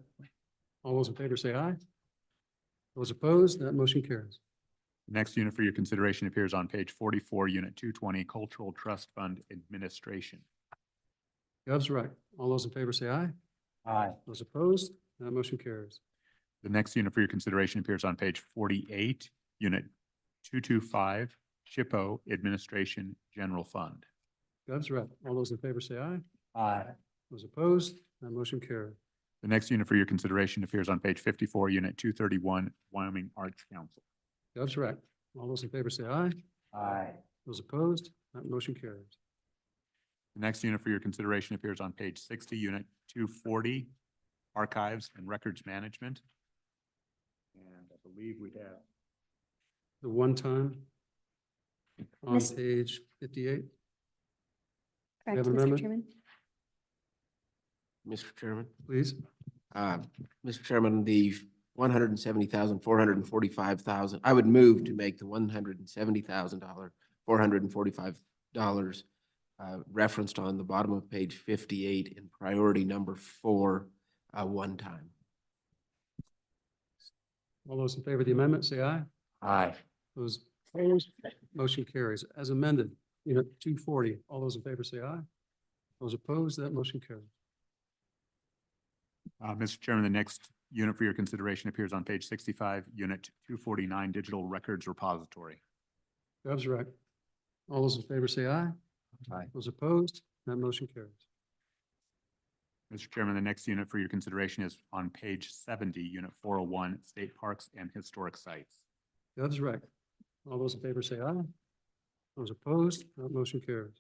All those in favor say aye. Those opposed? That motion carries. The next unit for your consideration appears on page 44, unit 220, Cultural Trust Fund Administration. Doves Rec. All those in favor say aye. Aye. Those opposed? That motion carries. The next unit for your consideration appears on page 48, unit 225, SHPO Administration General Fund. Doves Rec. All those in favor say aye. Aye. Those opposed? That motion carries. The next unit for your consideration appears on page 54, unit 231, Wyoming Arts Council. Doves Rec. All those in favor say aye. Aye. Those opposed? That motion carries. The next unit for your consideration appears on page 60, unit 240, Archives and Records Management. And I believe we have The one time on Miss- page 58. Correct, have an Mr. amendment? Chairman. Mr. Chairman, Please. Mr. Chairman, the 170,000, 445,000, I would move to make the $170,000, $445 referenced on the bottom of page 58 in priority number 4 one time. All those in favor of the amendment, say aye. Aye. Those opposed, motion carries. As amended, Unit 240, all those in favor say aye. Those opposed, that motion carries. Mr. Chairman, the next unit for your consideration appears on page 65, Unit 249, Digital Records Repository. Doves right. All those in favor say aye. Aye. Those opposed, that motion carries. Mr. Chairman, the next unit for your consideration is on page 70, Unit 401, State Parks and Historic Sites. Doves right. All those in favor say aye. Those opposed, that motion carries.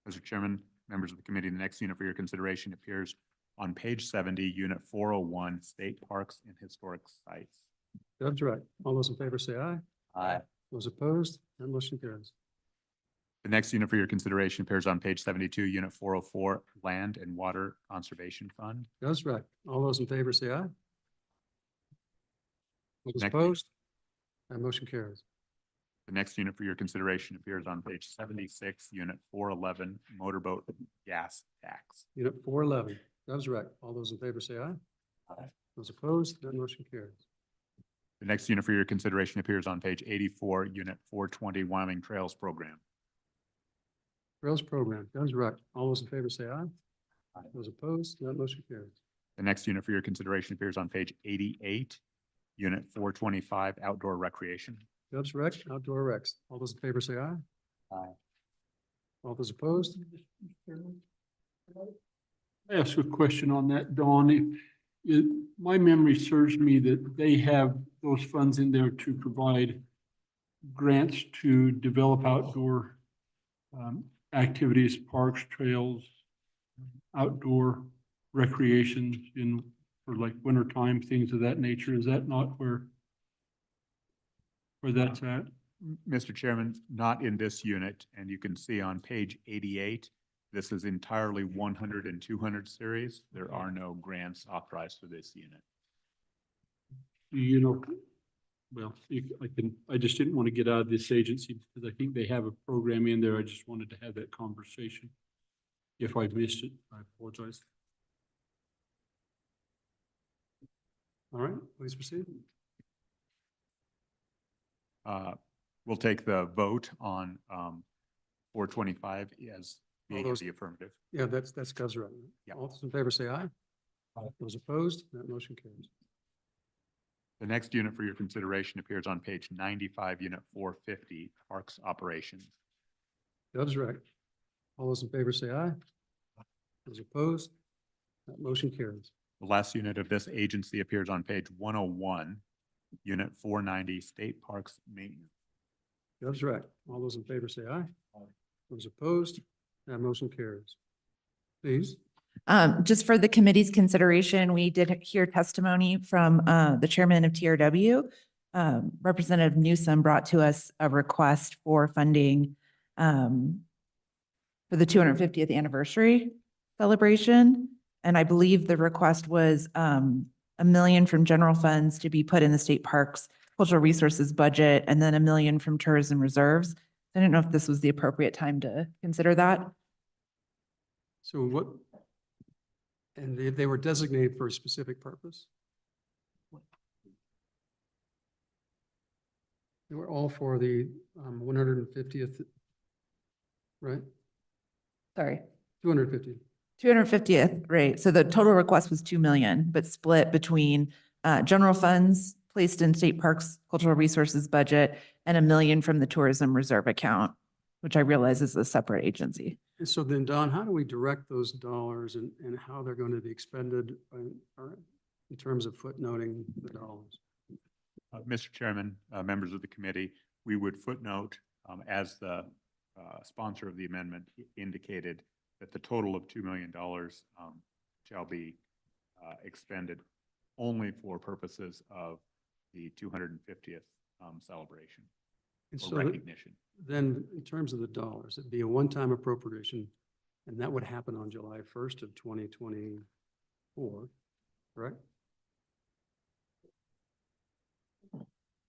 Mr. Chairman, members of the committee, the next unit for your consideration appears on page 70, Unit 401, State Parks and Historic Sites. Doves right. All those in favor say aye. Aye. Those opposed, that motion carries. The next unit for your consideration appears on page 72, Unit 404, Land and Water Conservation Fund. Doves right. All those in favor say aye. Those Next. opposed, that motion carries. The next unit for your consideration appears on page 76, Unit 411, Motorboat Gas Tax. Unit 411, Doves right. All those in favor say aye. Aye. Those opposed, that motion carries. The next unit for your consideration appears on page 84, Unit 420, Wyoming Trails Program. Trails Program, Doves right. All those in favor say aye. Aye. Those opposed, that motion carries. The next unit for your consideration appears on page 88, Unit 425, Outdoor Recreation. Doves rec, outdoor recs. All those in favor say aye. Aye. All those opposed? I ask a question on that, Dawn. My memory serves me that they have those funds in there to provide grants to develop outdoor activities, parks, trails, outdoor recreation for like wintertime, things of that nature. Is that not where that's at? Mr. Chairman, not in this unit, and you can see on page 88, this is entirely 100 and 200 series. There are no grants authorized for this unit. You know, well, I just didn't want to get out of this agency because I think they have a program in there. I just wanted to have that conversation. If I missed it, I apologize. All right, please proceed. We'll take the vote on 425 as being those- the affirmative. Yeah, that's Doves right. Yeah. All those in favor say aye. Those opposed, that motion carries. The next unit for your consideration appears on page 95, Unit 450, Parks Operations. Doves right. All those in favor say aye. Those opposed, that motion carries. The last unit of this agency appears on page 101, Unit 490, State Parks Maintenance. Doves right. All those in favor say aye. Those opposed, that motion carries. Please. Just for the committee's consideration, we did hear testimony from the chairman of TRW. Representative Newsom brought to us a request for funding for the 250th anniversary celebration. And I believe the request was $1 million from general funds to be put in the state parks cultural resources budget, and then $1 million from tourism reserves. I didn't know if this was the appropriate time to consider that. So what, and they were designated for a specific purpose? They were all for the 150th, right? Sorry. 250. 250th, right. So the total request was 2 million, but split between general funds placed in state parks cultural resources budget and $1 million from the tourism reserve account, which I realize is a separate agency. And so then, Don, how do we direct those dollars and how they're going to be expended in terms of footnoting the dollars? Mr. Chairman, members of the committee, we would footnote as the sponsor of the amendment indicated that the total of $2 million shall be expended only for purposes of the 250th celebration And or so recognition. then in terms of the dollars, it'd be a one-time appropriation, and that would happen on July 1st of 2024, correct?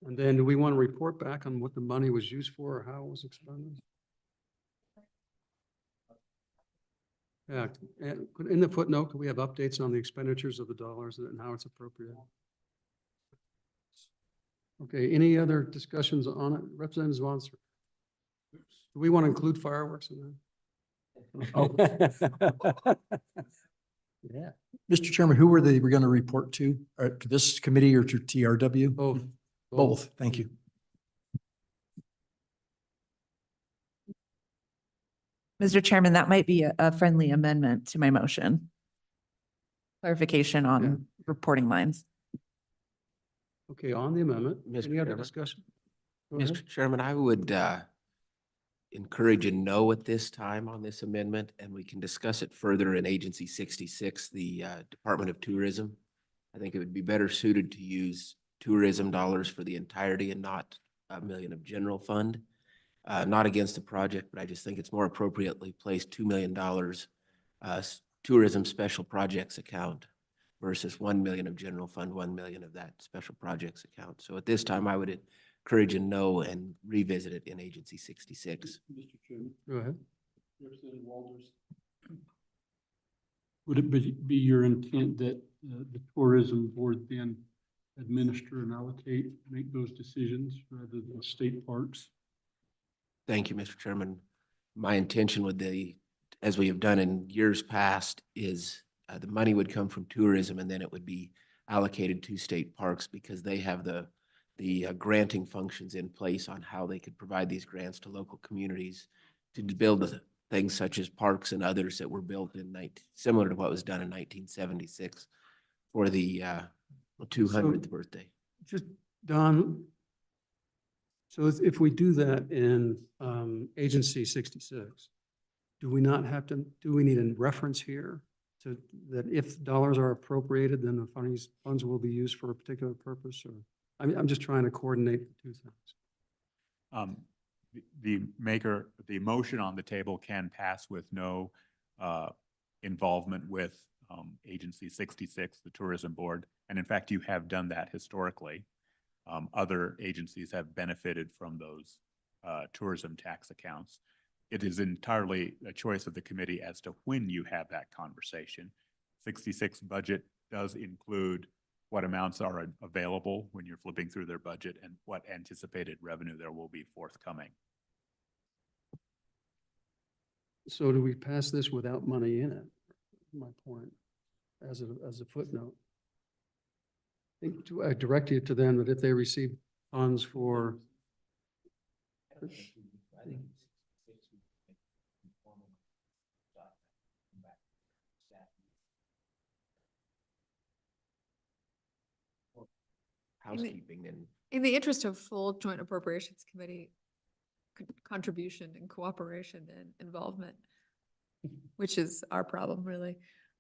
And then do we want to report back on what the money was used for or how it was expended? Yeah, and in the footnote, could we have updates on the expenditures of the dollars and how it's appropriate? Okay, any other discussions on it? Representative Swanson? Do we want to include fireworks in that? Yeah. Mr. Chairman, who were they going to report to? To this committee or to TRW? Both. Both, thank you. Mr. Chairman, that might be a friendly amendment to my motion. Clarification on reporting lines. Okay, on the amendment, Mr. any other Chairman? discussion? Go ahead. Mr. Chairman, I would encourage a no at this time on this amendment, and we can discuss it further in Agency 66, the Department of Tourism. I think it would be better suited to use tourism dollars for the entirety and not $1 million of general fund. Not against the project, but I just think it's more appropriately placed $2 million tourism special projects account versus 1 million of general fund, 1 million of that special projects account. So at this time, I would encourage a no and revisit it in Agency 66. Mr. Chairman. Go ahead. Representative Walters. Would it be your intent that the tourism board then administer and allocate, make those decisions rather than state parks? Thank you, Mr. Chairman. My intention would be, as we have done in years past, is the money would come from tourism and then it would be allocated to state parks because they have the granting functions in place on how they could provide these grants to local communities to build things such as parks and others that were built in similar to what was done in 1976 for the 200th birthday. Just, Don, so if we do that in Agency 66, do we not have to, do we need a reference here to that if dollars are appropriated, then the funds will be used for a particular purpose? Or I'm just trying to coordinate the two things. The motion on the table can pass with no involvement with Agency 66, the Tourism Board. And in fact, you have done that historically. Other agencies have benefited from those tourism tax accounts. It is entirely a choice of the committee as to when you have that conversation. 66 budget does include what amounts are available when you're flipping through their budget and what anticipated revenue there will be forthcoming. So do we pass this without money in it? My point, as a footnote. I direct you to them that if they receive funds for. Housekeeping and In the interest of full Joint Appropriations Committee contribution and cooperation and involvement, which is our problem really.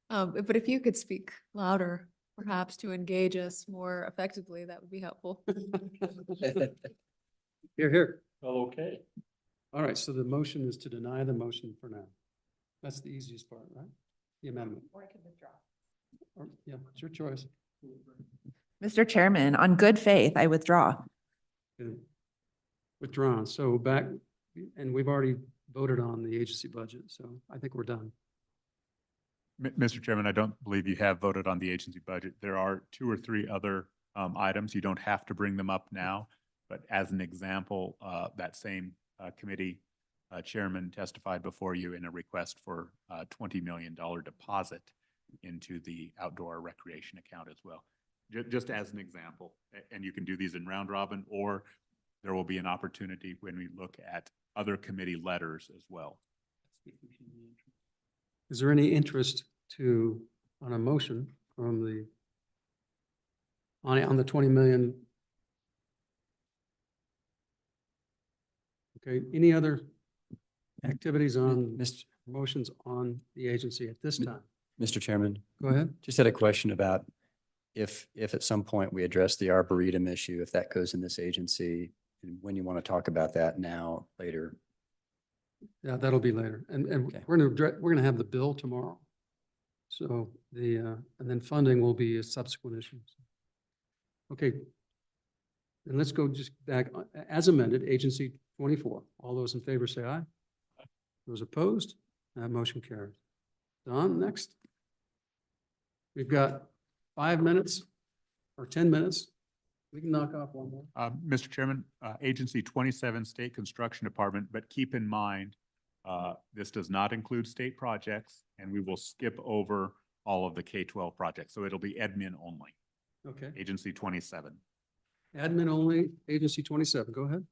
But if you could speak louder, perhaps to engage us more effectively, that would be helpful. Here, here. Well, okay. All right, so the motion is to deny the motion for now. That's the easiest part, right? The amendment. Or I can withdraw. Yeah, it's your choice. Mr. Chairman, on good faith, I withdraw. Okay. Withdrawn. So back, and we've already voted on the agency budget, so I think we're done. Mr. Chairman, I don't believe you have voted on the agency budget. There are 2 or 3 other items. You don't have to bring them up now, but as an example, that same committee chairman testified before you in a request for a $20 million deposit into the outdoor recreation account as well. Just as an example, and you can do these in round robin, or there will be an opportunity when we look at other committee letters as well. Is there any interest on a motion from on the 20 million? Okay, any other activities on motions on the agency at this time? Mr. Chairman, Go ahead. just had a question about if at some point we address the Arboretum issue, if that goes in this agency, and when you want to talk about that now, later. Yeah, that'll be later. And Okay. we're gonna have the bill tomorrow. So and then funding will be a subsequent issue. Okay. And let's go just back as amended, agency 24. All those in favor say aye. Those opposed, that motion carries. Don, next. We've got 5 minutes or 10 minutes. We can knock off one more. Mr. Chairman, Agency 27, State Construction Department, but keep in mind, this does not include state projects, and we will skip over all of the K-12 projects. So it'll be admin only, Okay. Agency 27. Admin only, Agency 27. Go ahead.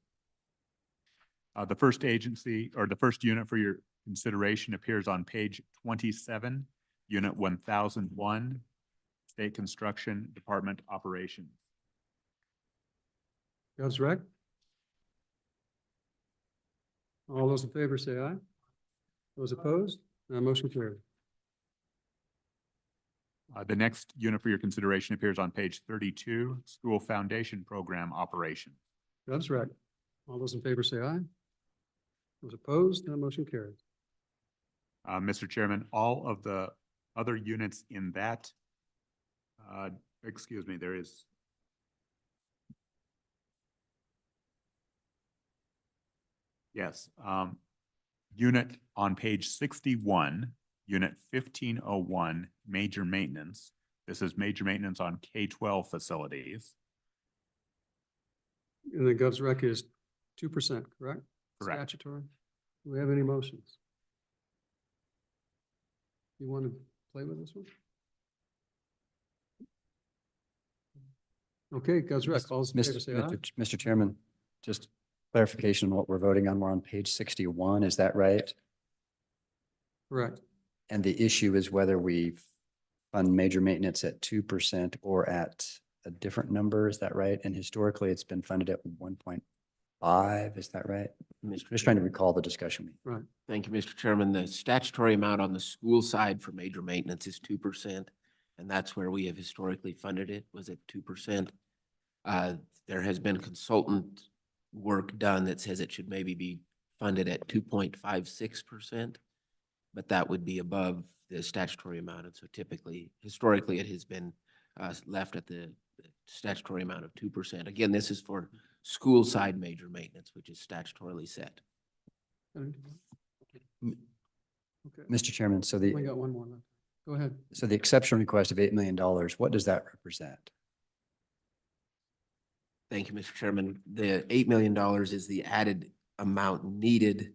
The first agency or the first unit for your consideration appears on page 27, Unit 1001, State Construction Department Operations. Gov's rec. All those in favor say aye. Those opposed? Motion carried. The next unit for your consideration appears on page 32, School Foundation Program Operations. Gov's rec. All those in favor say aye. Those opposed? Motion carried. Mr. Chairman, all of the other units in that, excuse me, there is. Yes, unit on page 61, unit 1501, major maintenance. This is major maintenance on K-12 facilities. And the Gov's rec is 2%, correct? Correct. Statutory. Do we have any motions? You want to play with this one? Okay, Gov's rec. All those in favor say aye. Mr. Chairman, just clarification on what we're voting on. We're on page 61. Is that right? Correct. And the issue is whether we fund major maintenance at 2% or at a different number. Is that right? And historically, it's been funded at 1.5. Is that right? I'm just trying to recall the discussion. Right. Thank you, Mr. Chairman. The statutory amount on the school side for major maintenance is 2%, and that's where we have historically funded it, was at 2%. There has been consultant work done that says it should maybe be funded at 2.56%, but that would be above the statutory amount. And so typically, historically, it has been left at the statutory amount of 2%. Again, this is for school side major maintenance, which is statutorily set. Okay. Mr. Chairman, so We got one more left. Go ahead. so the exception request of $8 million, what does that represent? Thank you, Mr. Chairman. The $8 million is the added amount needed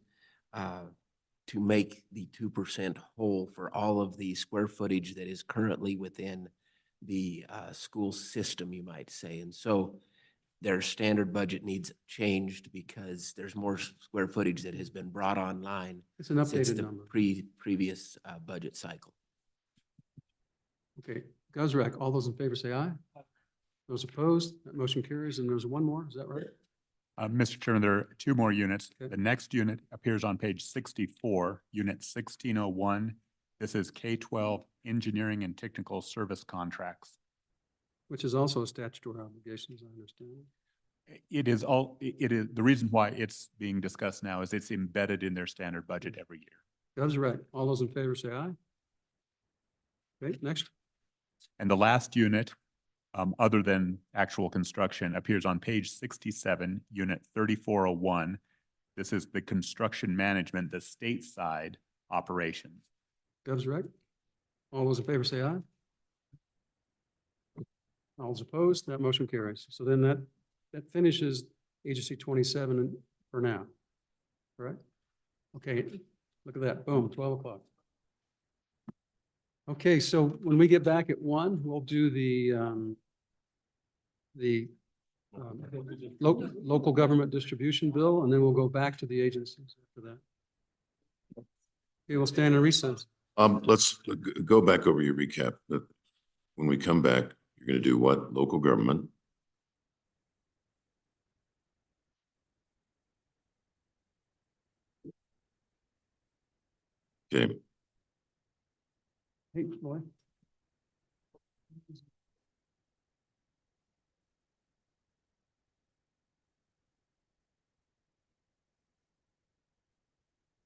to make the 2% whole for all of the square footage that is currently within the school system, you might say. And so their standard budget needs changed because there's more square footage that has been brought online It's an since updated the number. previous budget cycle. Okay, Gov's rec. All those in favor say aye. Those opposed? That motion carries. And there's one more. Is that right? Mr. Chairman, there are two more units. Okay. The next unit appears on page 64, unit 1601. This is K-12 engineering and technical service contracts. Which is also a statutory obligation, as I understand it. It is the reason why it's being discussed now is it's embedded in their standard budget every year. Gov's rec. All those in favor say aye. Okay, next. And the last unit, other than actual construction, appears on page 67, unit 3401. This is the construction management, the stateside operations. Gov's rec. All those in favor say aye. All those opposed? That motion carries. So then that finishes Agency 27 for now. Correct? Okay, look at that. Boom, 12 o'clock. Okay, so when we get back at 1, we'll do the local government distribution bill, and then we'll go back to the agencies after that. Okay, we'll stand in recess. Let's go back over your recap. That when we come back, you're going to do what? Local government. Okay. Hey, boy.